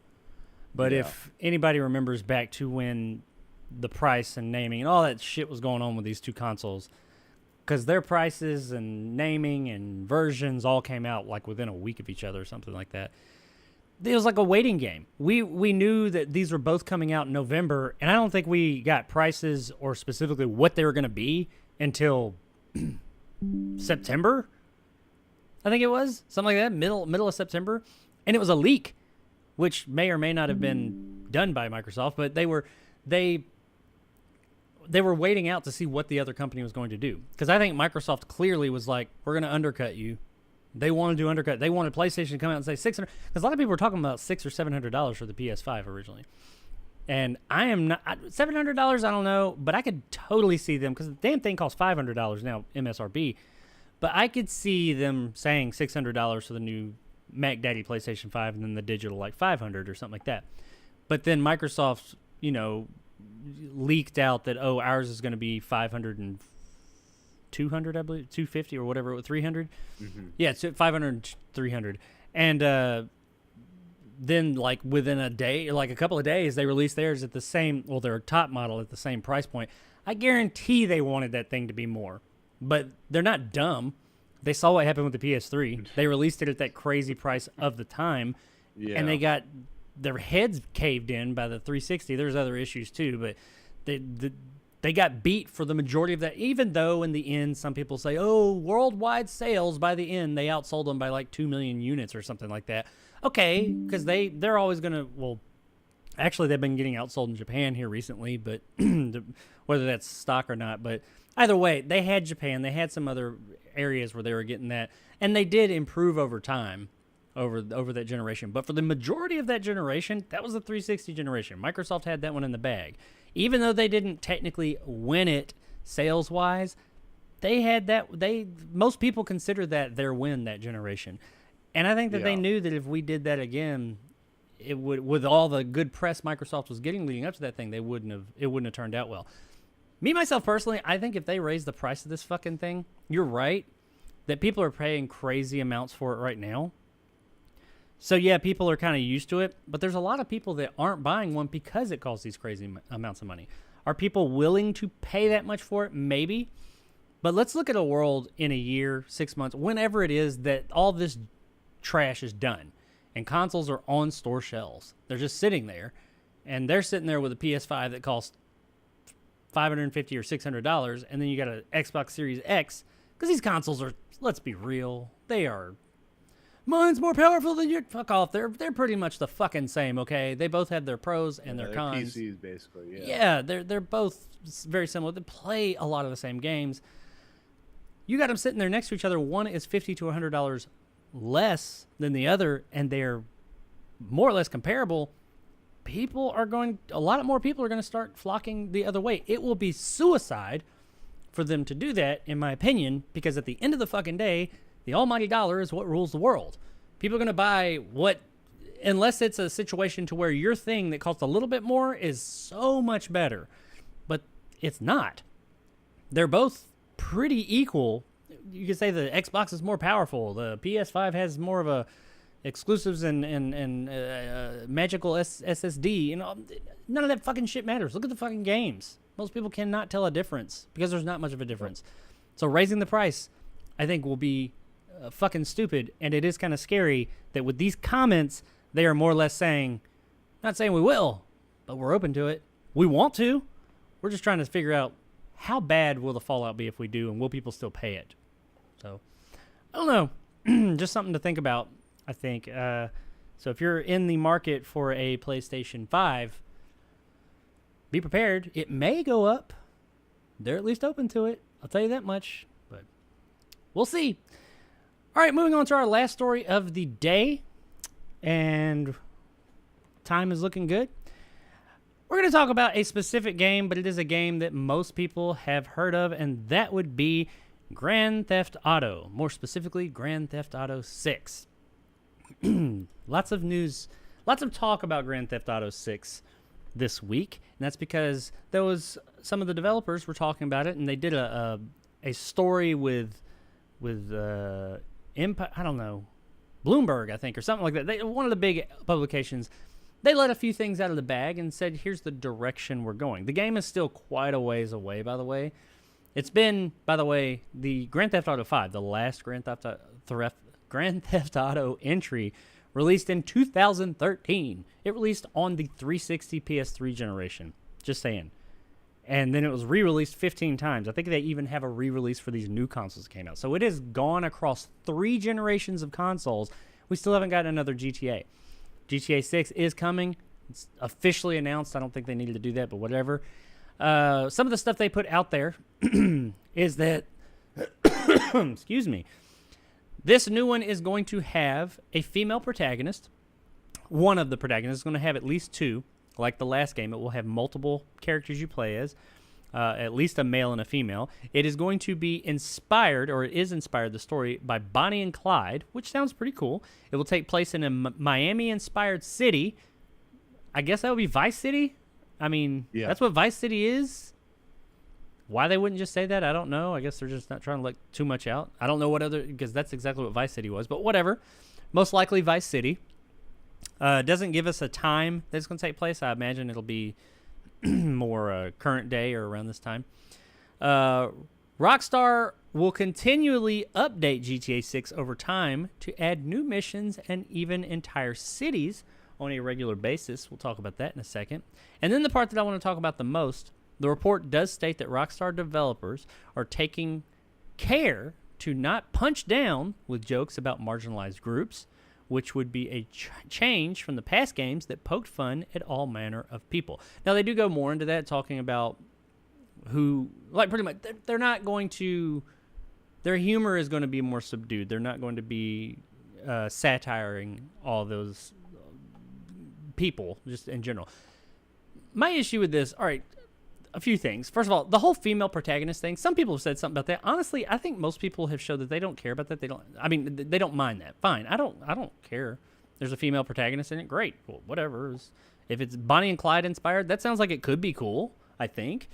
But if anybody remembers back to when the price and naming and all that shit was going on with these two consoles, because their prices and naming and versions all came out like within a week of each other or something like that. It was like a waiting game. We knew that these were both coming out in November, and I don't think we got prices or specifically what they were going to be until September. I think it was something like that, middle of September, and it was a leak, which may or may not have been done by Microsoft, but they were waiting out to see what the other company was going to do, because I think Microsoft clearly was like, we're going to undercut you. They wanted to undercut. They wanted PlayStation to come out and say $600, because a lot of people were talking about $600 or $700 for the PS5 originally. And I am not $700. I don't know, but I could totally see them, because the damn thing costs $500 now MSRP. But I could see them saying $600 for the new Mac Daddy PlayStation 5, and then the digital like $500 or something like that. But then Microsoft, you know, leaked out that ours is going to be $500 and $200, I believe, $250 or whatever, it was $300. Mm-hmm. Yeah, it's $500 and $300, and then like within a day, like a couple of days, they released theirs at the same, well, their top model at the same price point. I guarantee they wanted that thing to be more, but they're not dumb. They saw what happened with the PS3. They released it at that crazy price of the time, and they got their heads caved in by the 360. There's other issues too, but they got beat for the majority of that, even though in the end some people say, oh, worldwide sales, by the end they outsold them by like 2 million units or something like that. Okay, because they're always going to, well, actually they've been getting outsold in Japan here recently, but whether that's stock or not, but either way, they had Japan, they had some other areas where they were getting that, and they did improve over time over that generation. But for the majority of that generation, that was the 360 generation. Microsoft had that one in the bag. Even though they didn't technically win it sales-wise, they had that. Most people consider that their win that generation. And I think that they knew that if we did that again, it would, with all the good press Microsoft was getting leading up to that thing, it wouldn't have turned out well. Me, myself, personally, I think if they raise the price of this fucking thing, you're right, that people are paying crazy amounts for it right now. So, yeah, people are kind of used to it, but there's a lot of people that aren't buying one because it costs these crazy amounts of money. Are people willing to pay that much for it? Maybe. But let's look at a world in a year, 6 months, whenever it is that all this trash is done and consoles are on store shelves. They're just sitting there, and they're sitting there with a PS5 that costs $550 or $600, and then you got an Xbox Series X, because these consoles are, let's be real, they are, mine's more powerful than your, fuck off, they're pretty much the fucking same, okay? They both have their pros and their cons. PCs, basically, Yeah, they're both very similar. They play a lot of the same games. You got them sitting there next to each other. One is $50 to $100 less than the other, and they're more or less comparable. A lot more people are going to start flocking the other way. It will be suicide for them to do that, in my opinion, because at the end of the fucking day, the almighty dollar is what rules the world. People are going to buy what, unless it's a situation to where your thing that costs a little bit more is so much better, but it's not. They're both pretty equal. You could say the Xbox is more powerful. The PS5 has more of a exclusives and magical SSD. You know, none of that fucking shit matters. Look at the fucking games. Most people cannot tell a difference because there's not much of a difference. So raising the price, I think, will be fucking stupid, and it is kind of scary that with these comments, they are more or less saying, not saying we will, but we're open to it. We want to. We're just trying to figure out how bad will the fallout be if we do, and will people still pay it? So, I don't know. Just something to think about, I think. So if you're in the market for a PlayStation 5, be prepared. It may go up. They're at least open to it. I'll tell you that much. But we'll see. All right, moving on to our last story of the day. And time is looking good. We're going to talk about a specific game, but it is a game that most people have heard of, and that would be Grand Theft Auto. More specifically, Grand Theft Auto 6. Lots of news, lots of talk about Grand Theft Auto 6 this week, and that's because there was some of the developers were talking about it, and they did a story with Empire, I don't know, Bloomberg, I think, or something like that. One of the big publications. They let a few things out of the bag and said, here's the direction we're going. The game is still quite a ways away, by the way. It's been, by the way, the Grand Theft Auto 5, the last Grand Theft Auto entry, released in 2013. It released on the 360 PS3 generation. Just saying. And then it was re-released 15 times. I think they even have a re-release for these new consoles that came out. So it has gone across 3 generations of consoles. We still haven't got another GTA. GTA 6 is coming. It's officially announced. I don't think they needed to do that, but whatever. Some of the stuff they put out there is that, excuse me, this new one is going to have a female protagonist. One of the protagonists is going to have at least 2. Like the last game, it will have multiple characters you play as, at least a male and a female. It is going to be inspired, or it is inspired, the story, by Bonnie and Clyde, which sounds pretty cool. It will take place in a Miami-inspired city. I guess that would be Vice City? I mean, That's what Vice City is. Why they wouldn't just say that, I don't know. I guess they're just not trying to look too much out. I don't know what other, because that's exactly what Vice City was, but whatever. Most likely Vice City. Doesn't give us a time that it's going to take place. I imagine it'll be more current day or around this time. Rockstar will continually update GTA 6 over time to add new missions and even entire cities on a regular basis. We'll talk about that in a second. And then the part that I want to talk about the most, the report does state that Rockstar developers are taking care to not punch down with jokes about marginalized groups, which would be a change from the past games that poked fun at all manner of people. Now, they do go more into that, talking about who, like, pretty much, they're not going to, their humor is going to be more subdued. They're not going to be satiring all those people, just in general. My issue with this, all right, a few things. First of all, the whole female protagonist thing, some people have said something about that. Honestly, I think most people have showed that they don't care about that. They don't mind that. Fine. I don't care. There's a female protagonist in it. Great. Well, whatever. If it's Bonnie and Clyde inspired, that sounds like it could be cool, I think.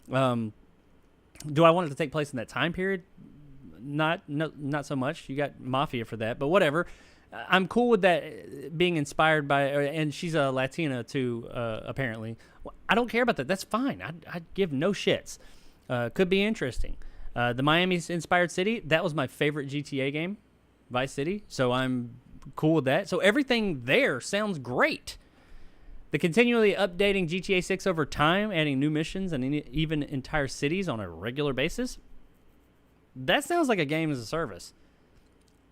Do I want it to take place in that time period? Not so much. You got Mafia for that, but whatever. I'm cool with that being inspired by, and she's a Latina too, apparently. I don't care about that. That's fine. I'd give no shits. Could be interesting. The Miami-inspired city, that was my favorite GTA game, Vice City, so I'm cool with that. So everything there sounds great. The continually updating GTA 6 over time, adding new missions and even entire cities on a regular basis, that sounds like a game as a service.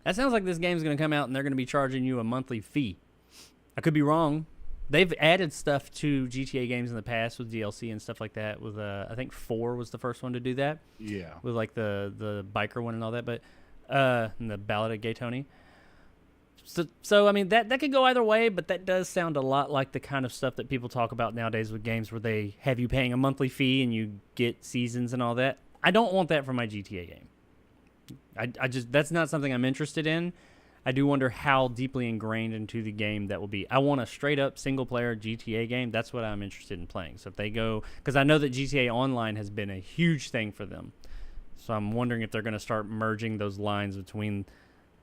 That sounds like this game's going to come out and they're going to be charging you a monthly fee. I could be wrong. They've added stuff to GTA games in the past with DLC and stuff like that. With I think 4 was the first one to do that. Yeah. With like the biker one and all that, but and the Ballad of Gay Tony. So I mean that could go either way, but that does sound a lot like the kind of stuff that people talk about nowadays with games where they have you paying a monthly fee and you get seasons and all that. I don't want that for my GTA game. I just, that's not something I'm interested in. I do wonder how deeply ingrained into the game that will be. I want a straight up single player GTA game. That's what I'm interested in playing. So if they go, because I know that GTA Online has been a huge thing for them. So I'm wondering if they're going to start merging those lines between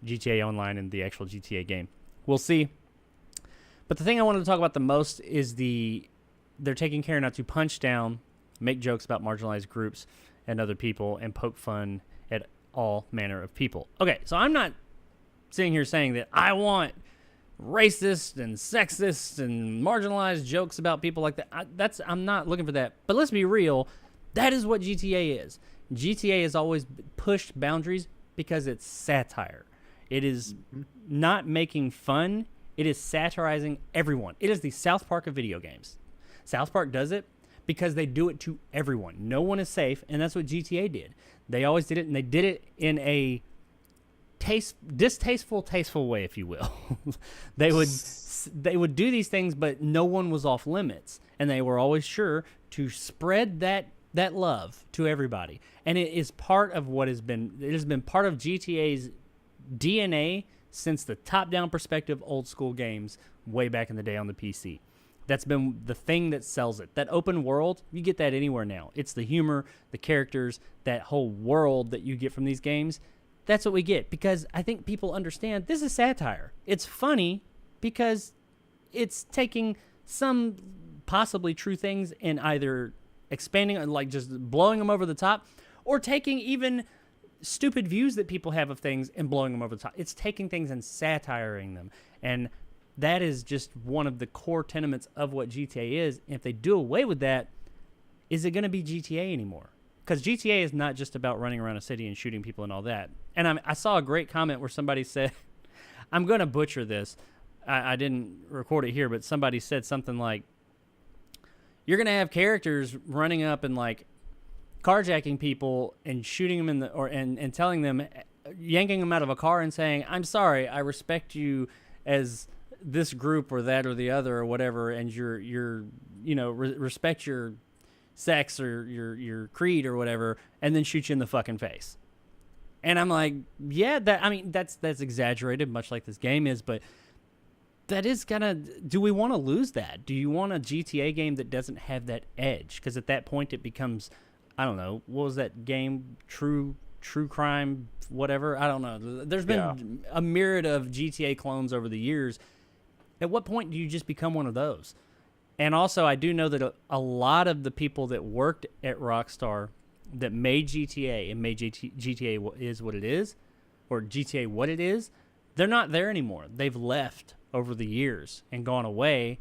GTA Online and the actual GTA game. We'll see. But the thing I wanted to talk about the most is they're taking care not to punch down, make jokes about marginalized groups and other people, and poke fun at all manner of people. Okay, so I'm not sitting here saying that I want racist and sexist and marginalized jokes about people like that. I'm not looking for that. But let's be real. That is what GTA is. GTA has always pushed boundaries because it's satire. It is not making fun. It is satirizing everyone. It is the South Park of video games. South Park does it because they do it to everyone. No one is safe, and that's what GTA did. They always did it, and they did it in a distasteful way, if you will. they would do these things, but no one was off limits, and they were always sure to spread that love to everybody. And it is part of what has been part of GTA's DNA since the top-down perspective old school games way back in the day on the PC. That's been the thing that sells it. That open world, you get that anywhere now. It's the humor, the characters, that whole world that you get from these games. That's what we get, because I think people understand this is satire. It's funny because it's taking some possibly true things and either expanding, like just blowing them over the top, or taking even stupid views that people have of things and blowing them over the top. It's taking things and satiring them. And that is just one of the core tenements of what GTA is. And if they do away with that, is it going to be GTA anymore? Because GTA is not just about running around a city and shooting people and all that. And I saw a great comment where somebody said, I'm going to butcher this. I didn't record it here, but somebody said something like, you're going to have characters running up and like carjacking people and shooting them and telling them, yanking them out of a car and saying, I'm sorry, I respect you as this group or that or the other or whatever, and respect your sex or your creed or whatever, and then shoot you in the fucking face. And I'm like, yeah, that's exaggerated, much like this game is, but that is do we want to lose that? Do you want a GTA game that doesn't have that edge? Because at that point it becomes, I don't know, what was that game? True crime, whatever. I don't know. There's been a myriad of GTA clones over the years. At what point do you just become one of those? And also, I do know that a lot of the people that worked at Rockstar that made GTA and made GTA is what it is, or GTA what it is, they're not there anymore. They've left over the years and gone away.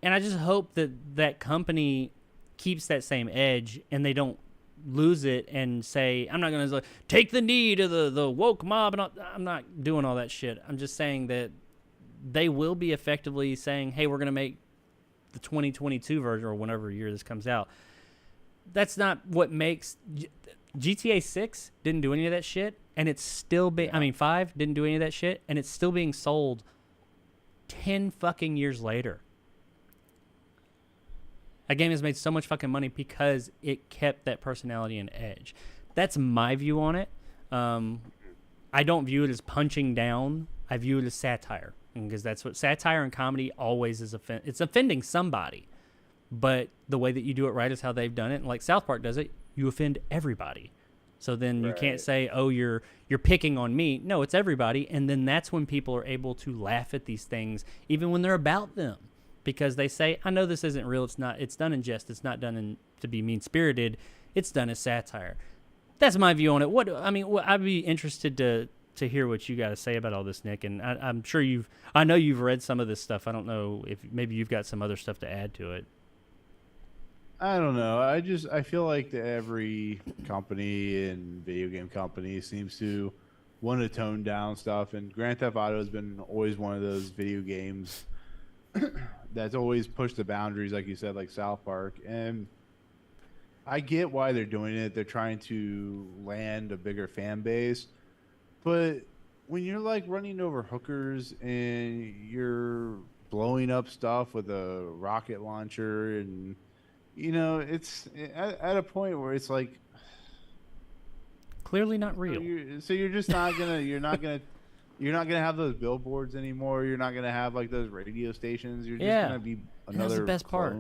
And I just hope that company keeps that same edge and they don't lose it and say, I'm not going to take the knee to the woke mob. And I'm not doing all that shit. I'm just saying that they will be effectively saying, hey, we're going to make the 2022 version or whenever year this comes out. That's not what makes GTA 6 didn't do any of that shit, and it's still 5 didn't do any of that shit, and it's still being sold 10 fucking years later. That game has made so much fucking money because it kept that personality and edge. That's my view on it. I don't view it as punching down. I view it as satire, because that's what satire and comedy always is. It's offending somebody, but the way that you do it right is how they've done it. And like South Park does it, you offend everybody. So then you can't say, oh, you're picking on me. No, it's everybody. And then that's when people are able to laugh at these things, even when they're about them, because they say, I know this isn't real. It's not. It's done in jest. It's not done to be mean-spirited. It's done as satire. That's my view on it. I'd be interested to hear what you got to say about all this, Nick. And I'm sure I know you've read some of this stuff. I don't know if maybe you've got some other stuff to add to it. I don't know. I feel like every company and video game company seems to want to tone down stuff, and Grand Theft Auto has been always one of those video games that's always pushed the boundaries, like you said, like South Park. And I get why they're doing it. They're trying to land a bigger fan base. But when you're like running over hookers and you're blowing up stuff with a rocket launcher, and it's at a point where it's like clearly not real. So you're just not gonna you're not gonna have those billboards anymore. You're not gonna have like those radio stations. You're just gonna be another. That's the best part.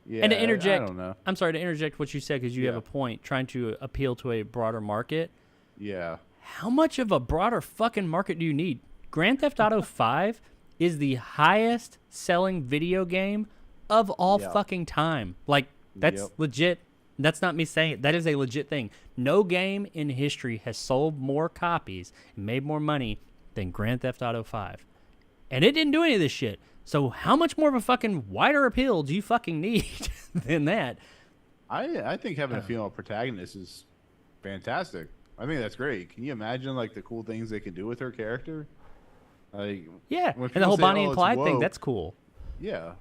Yeah, and to interject, I don't know. I'm sorry to interject what you said, because you have a point, trying to appeal to a broader market. Yeah. How much of a broader fucking market do you need? Grand Theft Auto 5 is the highest selling video game of all fucking time. Like, that's legit. That's not me saying it. That is a legit thing. No game in history has sold more copies and made more money than Grand Theft Auto 5. And it didn't do any of this shit. So how much more of a fucking wider appeal do you fucking need than that? I think having a female protagonist is fantastic. I think that's great. Can you imagine like the cool things they can do with her character? Like, yeah, and the whole Bonnie and Clyde thing, that's cool. Yeah.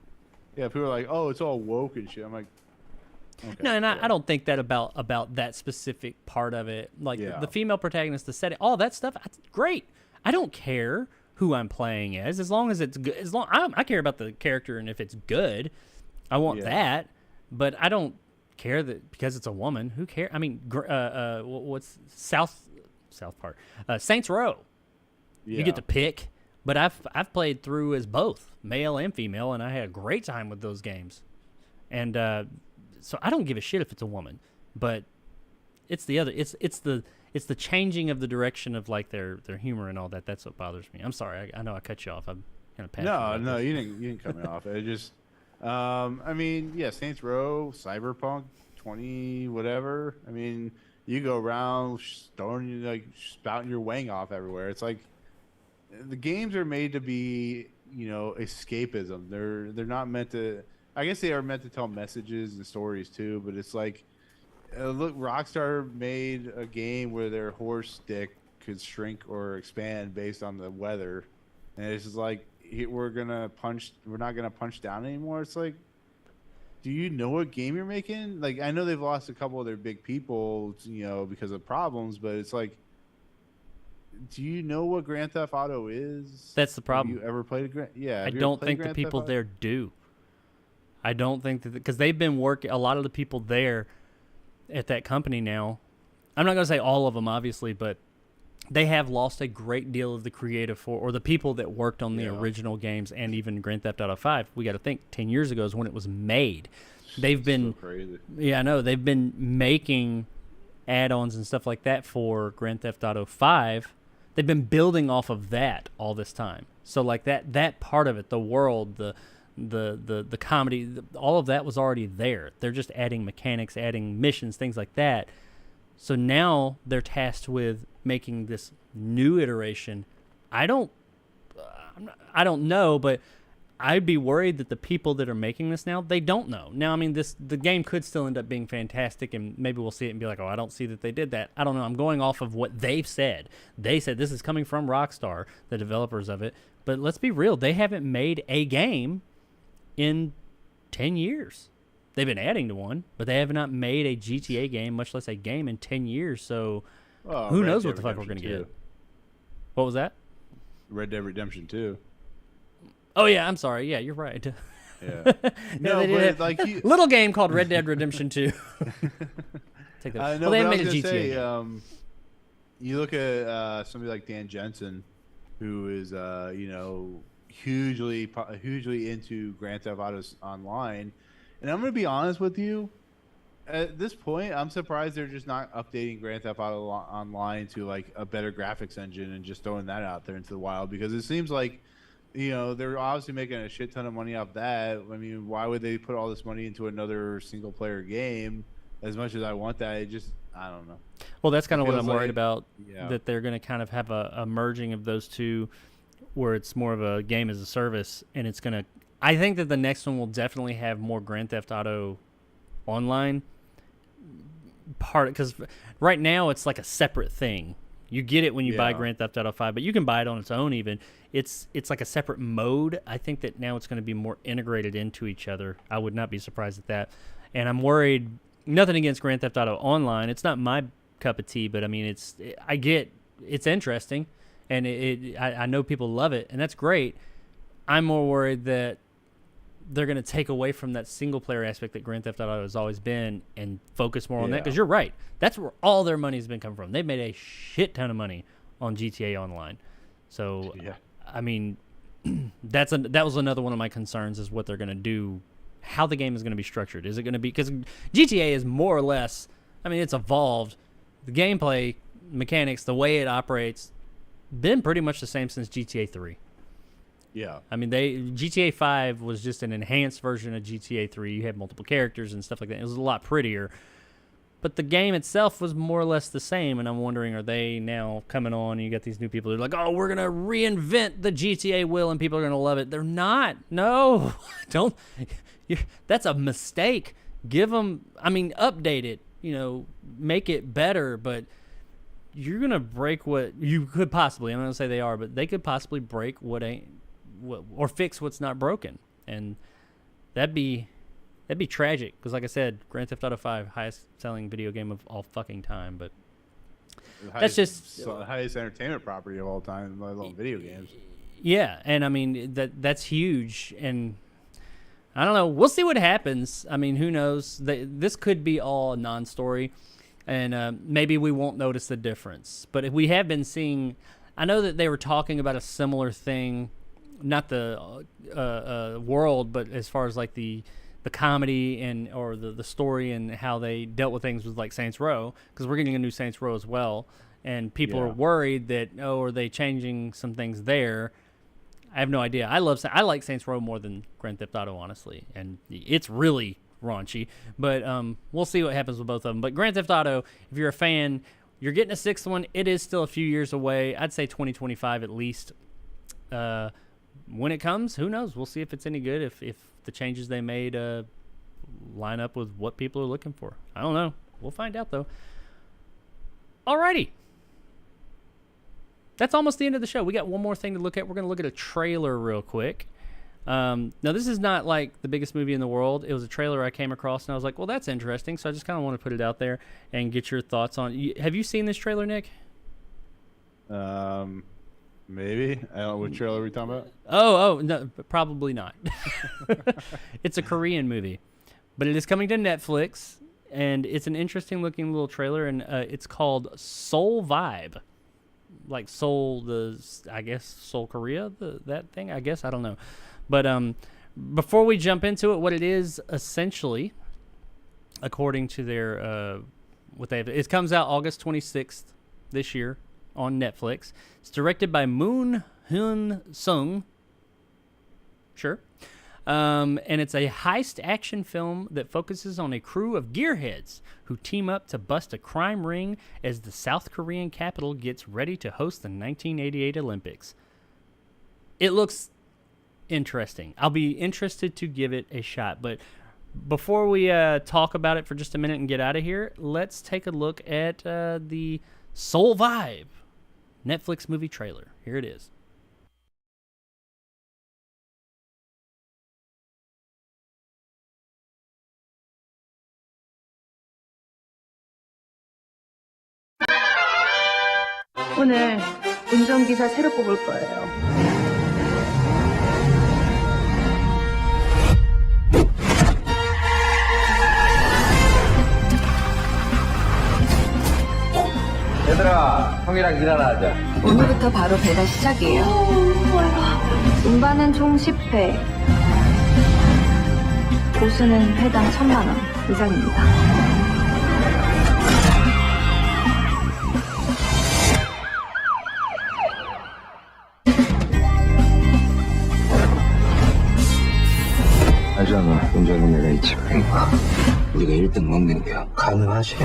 Yeah, people are like, oh, it's all woke and shit. I'm like, Okay, No, and cool. I don't think that about that specific part of it. Like Yeah. the female protagonist, the setting, all that stuff. That's great. I don't care who I'm playing as long as it's good. As long I care about the character, and if it's good, I want Yeah. that. But I don't care that because it's a woman. Who cares? I mean, what's South Park? Saints Row. Yeah. You get to pick. But I've played through as both male and female, and I had a great time with those games. And so I don't give a shit if it's a woman, but it's the other. It's the changing of the direction of like their humor and all that. That's what bothers me. I'm sorry. I know I cut you off. I'm kind of passionate. No, you didn't cut me off. It just, I mean, yeah, Saints Row, Cyberpunk, 20, whatever. I mean, you go around throwing like spouting your wang off everywhere. It's like the games are made to be, escapism. They're not meant to. I guess they are meant to tell messages and stories too. But it's like, look, Rockstar made a game where their horse dick could shrink or expand based on the weather, and it's just like we're not gonna punch down anymore. It's like, do you know what game you're making? Like, I know they've lost a couple of their big people, because of problems, but it's like, do you know what Grand Theft Auto is? That's the problem. Have you ever played a Grand? Yeah, I have you ever don't played think the Grand people Theft Auto? there do. I don't think that because they've been working. A lot of the people there at that company now. I'm not going to say all of them, obviously, but they have lost a great deal of the creative or the people that worked on the original games and even Grand Theft Auto 5. We got to think 10 years ago is when it was made. They've been So crazy. Yeah, I know. They've been making add-ons and stuff like that for Grand Theft Auto 5. They've been building off of that all this time. So like that part of it, the world, the comedy, all of that was already there. They're just adding mechanics, adding missions, things like that. So now they're tasked with making this new iteration. I don't know, but I'd be worried that the people that are making this now, they don't know. Now, I mean, the game could still end up being fantastic, and maybe we'll see it and be like, oh, I don't see that they did that. I don't know. I'm going off of what they've said. They said this is coming from Rockstar, the developers of it. But let's be real. They haven't made a game in 10 years. They've been adding to one, but they have not made a GTA game, much less a game, in 10 years. So who Red knows Dead what the fuck we're going to Redemption get. What was that? 2. Red Dead Redemption 2. Oh, yeah, I'm sorry. Yeah, you're right. Yeah. No, No, they but did like little game called Red Dead Redemption 2. Take that. no, Well, they but haven't I made a was GTA gonna say, game. you look at somebody like Dan Jensen, who is hugely into Grand Theft Auto Online, and I'm gonna be honest with you. At this point, I'm surprised they're just not updating Grand Theft Auto Online to like a better graphics engine and just throwing that out there into the wild, because it seems like, they're obviously making a shit ton of money off that. I mean, why would they put all this money into another single player game? As much as I want that, I don't know. Well, that's kind of what feels I'm worried like- about, yeah. that they're going to kind of have a merging of those two where it's more of a game as a service, and it's going to... I think that the next one will definitely have more Grand Theft Auto Online part, because right now it's like a separate thing. You get it when you buy Yeah. Grand Theft Auto 5, but you can buy it on its own even. It's like a separate mode. I think that now it's going to be more integrated into each other. I would not be surprised at that. And I'm worried, nothing against Grand Theft Auto Online. It's not my cup of tea, but I mean, it's interesting, and I know people love it, and that's great. I'm more worried that they're going to take away from that single player aspect that Grand Theft Auto has always been and focus more on that, because you're right. That's where all their money's been coming from. They've made a shit ton of money on GTA Online. So, Yeah. I mean, that was another one of my concerns, is what they're going to do, how the game is going to be structured. Is it going to be, because GTA is more or less, I mean, it's evolved. The gameplay mechanics, the way it operates, been pretty much the same since GTA 3. Yeah. I mean, GTA 5 was just an enhanced version of GTA 3. You had multiple characters and stuff like that. It was a lot prettier. But the game itself was more or less the same, and I'm wondering, are they now coming on, and you got these new people that are like, oh, we're going to reinvent the GTA wheel, and people are going to love it. They're not. No. Don't. That's a mistake. Give them, update it, make it better, but you're going to break what you could possibly, I'm not going to say they are, but they could possibly break or fix what's not broken. And that'd be That'd be tragic because, like I said, Grand Theft Auto 5, highest selling video game of all fucking time. But that's just the highest entertainment property of all time, let alone video games. Yeah, and I mean that's huge, and I don't know. We'll see what happens. I mean, who knows? This could be all a non-story, and maybe we won't notice the difference. But if we have been seeing, I know that they were talking about a similar thing, not the world, but as far as like the comedy and or the story and how they dealt with things with like Saints Row, because we're getting a new Saints Row as well, and people are worried that are they changing some things there? I have no idea. I like Saints Row more than Grand Theft Auto, honestly, and it's really raunchy. But we'll see what happens with both of them. But Grand Theft Auto, if you're a fan, you're getting a sixth one. It is still a few years away. I'd say 2025 at least. When it comes, who knows? We'll see if it's any good. If the changes they made line up with what people are looking for. I don't know. We'll find out though. Alrighty. That's almost the end of the show. We got one more thing to look at. We're going to look at a trailer real quick. Now, this is not like the biggest movie in the world. It was a trailer I came across, and I was like, well, that's interesting. So I just kind of want to put it out there and get your thoughts on it. Have you seen this trailer, Nick? Maybe. What trailer are we talking about? Oh, no, probably not. It's a Korean movie, but it is coming to Netflix, and it's an interesting looking little trailer, and it's called Soul Vibe. Like Seoul, I guess Seoul, Korea, that thing, I guess, I don't know. But before we jump into it, what it is essentially, according to their it comes out August 26th this year on Netflix. It's directed by Moon Hyun Sung. Sure. And it's a heist action film that focuses on a crew of gearheads who team up to bust a crime ring as the South Korean capital gets ready to host the 1988 Olympics. It looks interesting. I'll be interested to give it a shot. But before we talk about it for just a minute and get out of here, let's take a look at the Soul Vibe Netflix movie trailer. Here it is. 오늘 운전기사 새로 뽑을 거예요. 얘들아, 형이랑 일하러 하자. 오늘부터 바로 배달 시작이에요. 운반은 총 10회. 보수는 회당 1,000만 원 이상입니다. 알잖아, 운전은 내가 있지. 그러니까 우리가 1등 먹는 게 가능하지?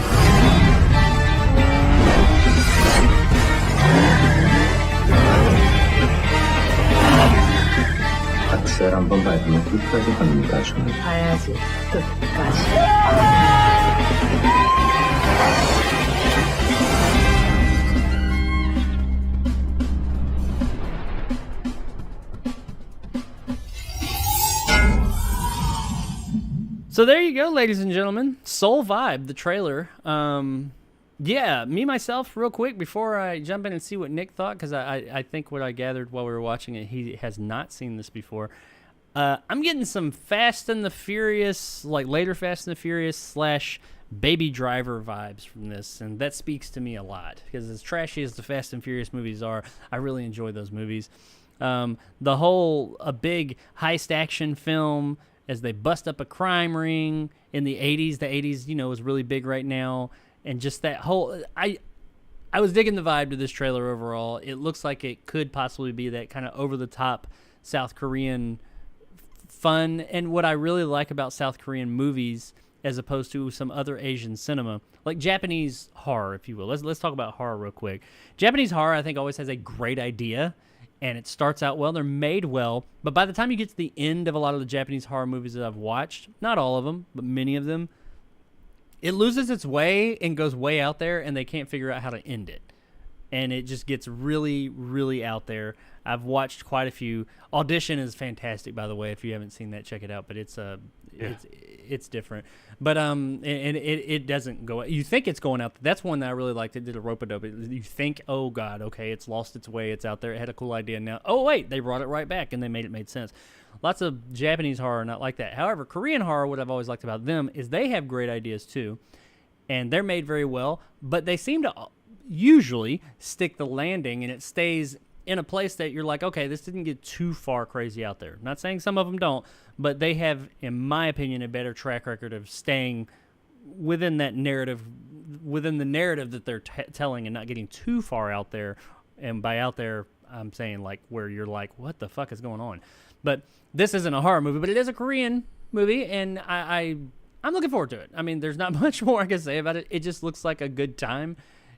박살 한번 밟으면 끝까지 갑니다, 저는. 가야지, 끝까지. So there you go, ladies and gentlemen. Soul Vibe, the trailer. Yeah, me, myself, real quick, before I jump in and see what Nick thought, because I think what I gathered while we were watching it, he has not seen this before. I'm getting some Fast and the Furious, like later Fast and the Furious / Baby Driver vibes from this, and that speaks to me a lot, because as trashy as the Fast and Furious movies are, I really enjoy those movies. The whole, a big heist action film, as they bust up a crime ring in the 80s. The 80s, is really big right now. And just that whole... I was digging the vibe to this trailer overall. It looks like it could possibly be that kind of over-the-top South Korean fun. And what I really like about South Korean movies, as opposed to some other Asian cinema, like Japanese horror, if you will. Let's talk about horror real quick. Japanese horror, I think, always has a great idea. And it starts out well. They're made well. But by the time you get to the end of a lot of the Japanese horror movies that I've watched, not all of them, but many of them, it loses its way and goes way out there, and they can't figure out how to end it. And it just gets really, really out there. I've watched quite a few. Audition is fantastic, by the way. If you haven't seen that, check it out. But it's it's different. But and it doesn't go. You think it's going out. That's one that I really liked. It did a rope-a-dope. You think, oh god, okay, it's lost its way. It's out there. It had a cool idea. Now, oh wait, they brought it right back and they made sense. Lots of Japanese horror not like that. However, Korean horror, what I've always liked about them is they have great ideas too, and they're made very well. But they seem to usually stick the landing, and it stays in a place that you're like, okay, this didn't get too far crazy out there. Not saying some of them don't, but they have, in my opinion, a better track record of staying within that narrative, within the narrative that they're telling, and not getting too far out there. And by out there, I'm saying like where you're like, what the fuck is going on? But this isn't a horror movie, but it is a Korean movie, and I'm looking forward to it. I mean, there's not much more I can say about it. It just looks like a good time,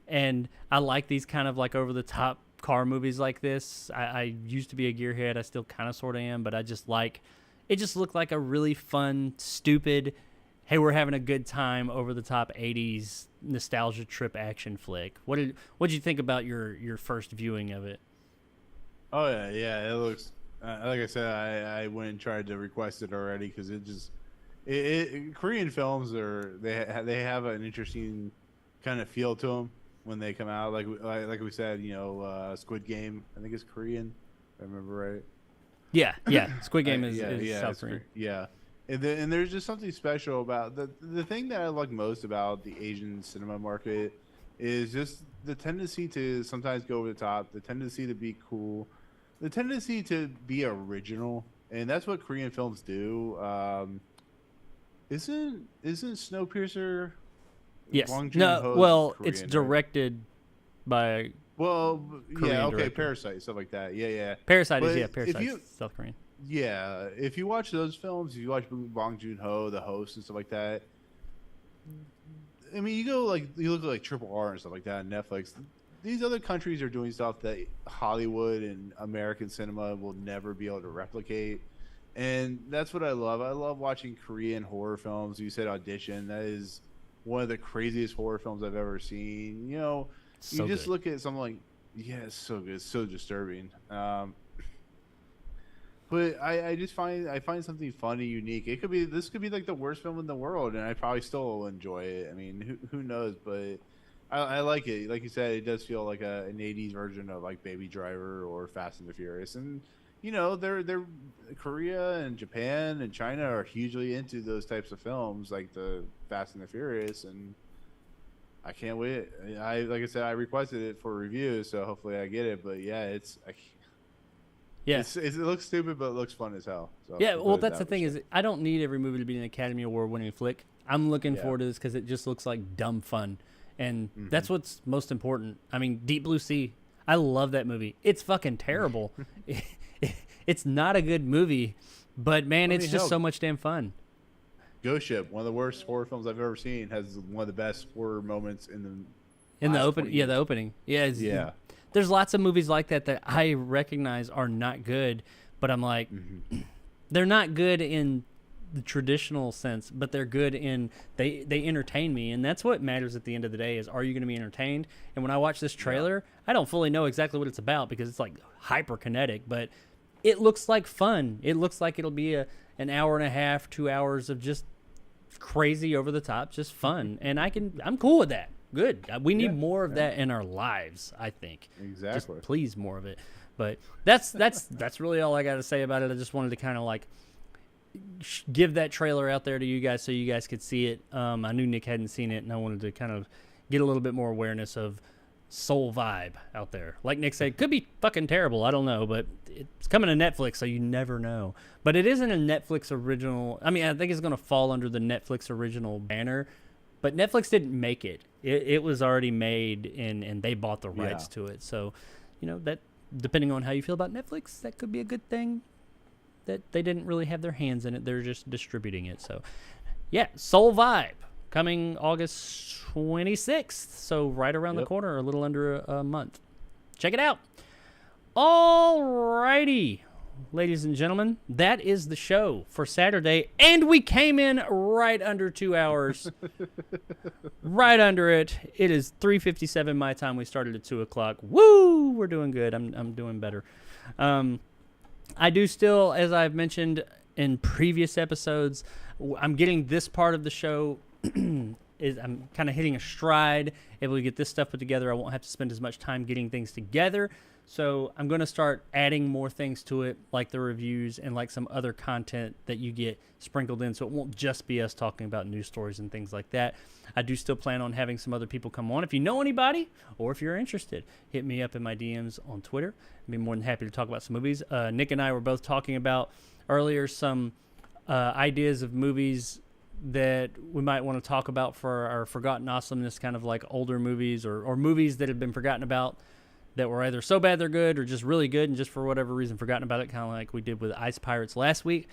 and I like these kind of like over-the-top car movies like this. I used to be a gearhead. I still kind of sort of am, but I just like it. Just looked like a really fun, stupid, hey, we're having a good time, over the top 80s nostalgia trip action flick. What did you think about your first viewing of it? Oh yeah, it looks like I said. I went and tried to request it already because Korean films they have an interesting kind of feel to them when they come out. Like we said, Squid Game, I think it's Korean, if I remember right. Yeah. Squid Game is South Korean. Yeah. And there's just something special about the thing that I like most about the Asian cinema market is just the tendency to sometimes go over the top, the tendency to be cool, the tendency to be original, and that's what Korean films do. Isn't Snowpiercer? Yes. Bong No. Joon-ho's Well, Korean, it's right? directed by. Well, Korean yeah, okay, director. Parasite, stuff like that. Yeah. Parasite But is if Parasite you- South Korean. Yeah, if you watch those films, if you watch Bong Joon-ho, The Host, and stuff like that, I mean, you look at like Triple R and stuff like that on Netflix. These other countries are doing stuff that Hollywood and American cinema will never be able to replicate, and that's what I love. I love watching Korean horror films. You said Audition. That is one of the craziest horror films I've ever seen. You So just good. look at something like, yeah, it's so good, it's so disturbing. But I find something funny, unique. This could be like the worst film in the world, and I probably still will enjoy it. I mean, who knows? But I like it. Like you said, it does feel like an '80s version of like Baby Driver or Fast and the Furious. And they're Korea and Japan and China are hugely into those types of films, like the Fast and the Furious. And I can't wait. Like I said, I requested it for review, so hopefully I get it. But yeah, it looks stupid, but it looks fun as hell. So Yeah, well, that's the thing is, I don't need every movie to be an Academy Award-winning flick. I'm looking Yeah. forward to this because it just looks like dumb fun, and that's what's most important. I mean, Deep Blue Sea, I love that movie. It's fucking terrible. It's not a good movie, but man, it's just so much damn fun. Ghost Ship, one of the worst horror films I've ever seen, has one of the best horror moments in the opening. Yeah, the opening. Yeah. There's lots of movies like that I recognize are not good, but I'm like, they're not good in the traditional sense, but they're good in they entertain me, and that's what matters at the end of the day. Is, are you going to be entertained? And when I watch this trailer, I don't fully know exactly what it's about because it's like hyperkinetic, but it looks like fun. It looks like it'll be an hour and a half, 2 hours of just crazy, over the top, just fun, and I'm cool with that. Good. We need more of that in our lives, I think. Exactly. Just please more of it. But that's really all I got to say about it. I just wanted to kind of like give that trailer out there to you guys so you guys could see it. I knew Nick hadn't seen it, and I wanted to kind of get a little bit more awareness of Soul Vibe out there. Like Nick said, could be fucking terrible. I don't know, but it's coming to Netflix, so you never know. But it isn't a Netflix original. I mean, I think it's going to fall under the Netflix original banner, but Netflix didn't make it. It was already made, and they bought the rights to it. So, that depending on how you feel about Netflix, that could be a good thing. That they didn't really have their hands in it. They're just distributing it. So, yeah, Soul Vibe coming August 26th. So right around the corner, a little under a month. Check it out. All righty. Ladies and gentlemen, that is the show for Saturday, and we came in right under 2 hours. Right under it. It is 3:57 my time. We started at 2 o'clock. Woo! We're doing good. I'm doing better. I do still, as I've mentioned in previous episodes, I'm getting this part of the show. I'm kind of hitting a stride, able to get this stuff put together. I won't have to spend as much time getting things together. So I'm going to start adding more things to it, like the reviews and like some other content that you get sprinkled in. So it won't just be us talking about news stories and things like that. I do still plan on having some other people come on. If you know anybody or if you're interested, hit me up in my DMs on Twitter. I'd be more than happy to talk about some movies. Nick and I were both talking about earlier some ideas of movies that we might want to talk about for our Forgotten Awesomeness, kind of like older movies or movies that have been forgotten about that were either so bad they're good or just really good and just for whatever reason forgotten about it, kind of like we did with Ice Pirates last week.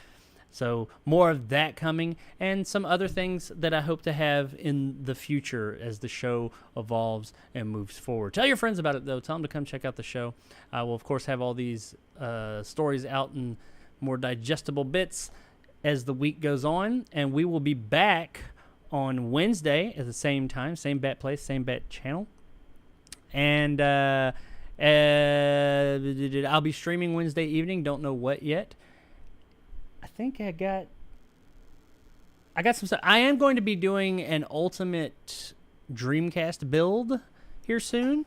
So more of that coming and some other things that I hope to have in the future as the show evolves and moves forward. Tell your friends about it, though. Tell them to come check out the show. I will, of course, have all these stories out in more digestible bits as the week goes on, and we will be back on Wednesday at the same time, same bat place, same bat channel. And I'll be streaming Wednesday evening. Don't know what yet. I think I got some stuff. I am going to be doing an ultimate Dreamcast build here soon,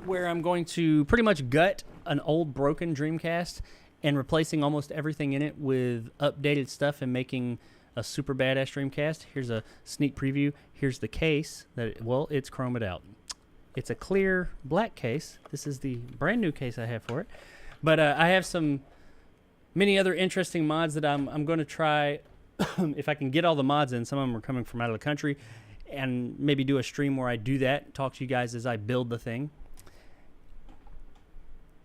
where I'm going to pretty much gut an old broken Dreamcast and replacing almost everything in it with updated stuff and making a super badass Dreamcast. Here's a sneak preview. Here's the case. It's chromed out. It's a clear black case. This is the brand new case I have for it. But I have many other interesting mods that I'm going to try. If I can get all the mods in, some of them are coming from out of the country, and maybe do a stream where I do that, talk to you guys as I build the thing.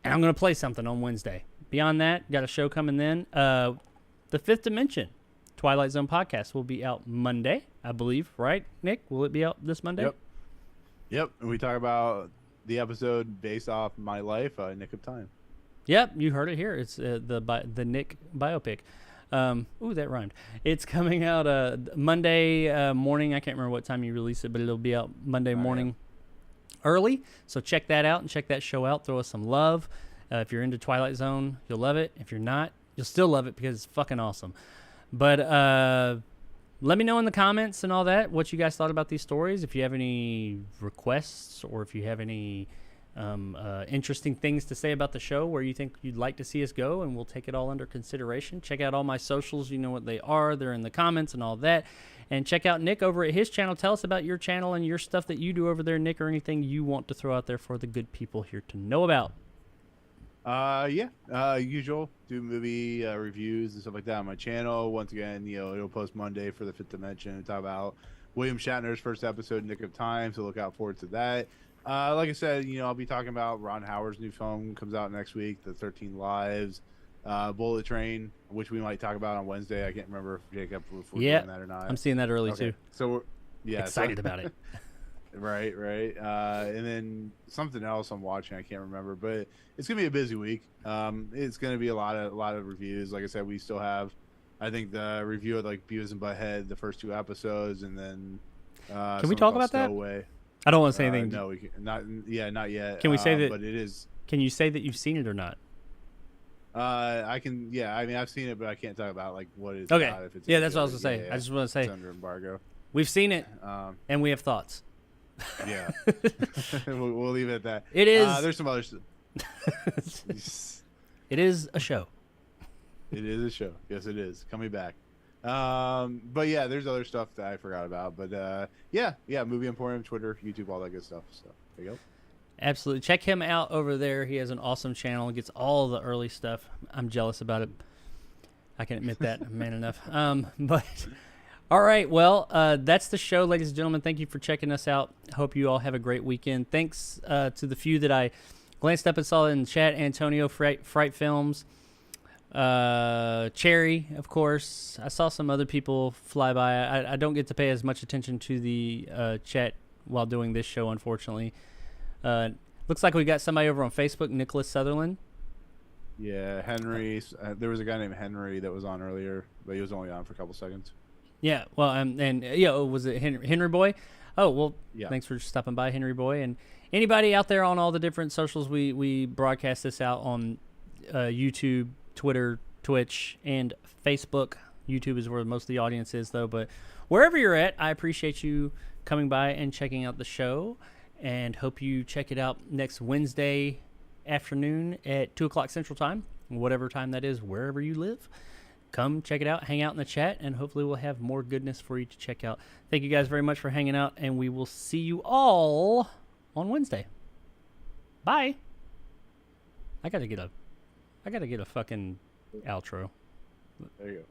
And I'm going to play something on Wednesday. Beyond that, got a show coming then. The Fifth Dimension Twilight Zone podcast will be out Monday, I believe. Right, Nick? Will it be out this Monday? Yep. And we talk about the episode based off my life, Nick of Time. Yep, you heard it here. It's the Nick biopic. Ooh, that rhymed. It's coming out Monday morning. I can't remember what time you release it, but it'll be out Monday morning early. So check that out and check that show out. Throw us some love. If you're into Twilight Zone, you'll love it. If you're not, you'll still love it because it's fucking awesome. But let me know in the comments and all that what you guys thought about these stories. If you have any requests or if you have any interesting things to say about the show where you think you'd like to see us go, and we'll take it all under consideration. Check out all my socials. You know what they are. They're in the comments and all that. And check out Nick over at his channel. Tell us about your channel and your stuff that you do over there, Nick, or anything you want to throw out there for the good people here to know about. Usual do movie reviews and stuff like that on my channel. Once again, it'll post Monday for the Fifth Dimension. Talk about William Shatner's first episode, Nick of Time, so look out forward to that. Like I said, I'll be talking about Ron Howard's new film comes out next week, The 13 Lives, Bullet Train, which we might talk about on Wednesday. I can't remember if Jacob if we're doing that or not. I'm seeing that early too. So we're excited about it. Right. And then something else I'm watching, I can't remember, but it's gonna be a busy week. It's gonna be a lot of reviews. Like I said, we still have, I think, the review of like Beavis and Butthead, the first 2 episodes, and then can we talk about that? Stowaway. I don't want to say anything. No, we can, not yet. Can we say that? But it is. Can you say that you've seen it or not? I can. Yeah, I mean, I've seen it, but I can't talk about like what it's okay. about. If it's that's what I was gonna say. I just want to say it's under embargo. We've seen it, and we have thoughts. Yeah, we'll leave it at that. It is. There's some other. It is a show. It is a show. Yes, it is coming back. But yeah, there's other stuff that I forgot about. But yeah, Movie Emporium, Twitter, YouTube, all that good stuff. So there you go. Absolutely, check him out over there. He has an awesome channel. Gets all the early stuff. I'm jealous about it. I can admit that. I'm man enough. But. All right, well, that's the show, ladies and gentlemen. Thank you for checking us out. Hope you all have a great weekend. Thanks to the few that I glanced up and saw in chat. Antonio, Fright Films, Cherry, of course. I saw some other people fly by. I don't get to pay as much attention to the chat while doing this show, unfortunately. Looks like we got somebody over on Facebook, Nicholas Sutherland. Yeah, Henry. There was a guy named Henry that was on earlier, but he was only on for a couple seconds. Yeah, well, was it Henry Boy? Oh, well, yeah. Thanks for stopping by, Henry Boy. And anybody out there on all the different socials, we broadcast this out on YouTube, Twitter, Twitch, and Facebook. YouTube is where most of the audience is, though. But wherever you're at, I appreciate you coming by and checking out the show, and hope you check it out next Wednesday afternoon at 2 o'clock Central Time, whatever time that is, wherever you live. Come check it out, hang out in the chat, and hopefully we'll have more goodness for you to check out. Thank you guys very much for hanging out, and we will see you all on Wednesday. Bye. I gotta get a fucking outro. There you go.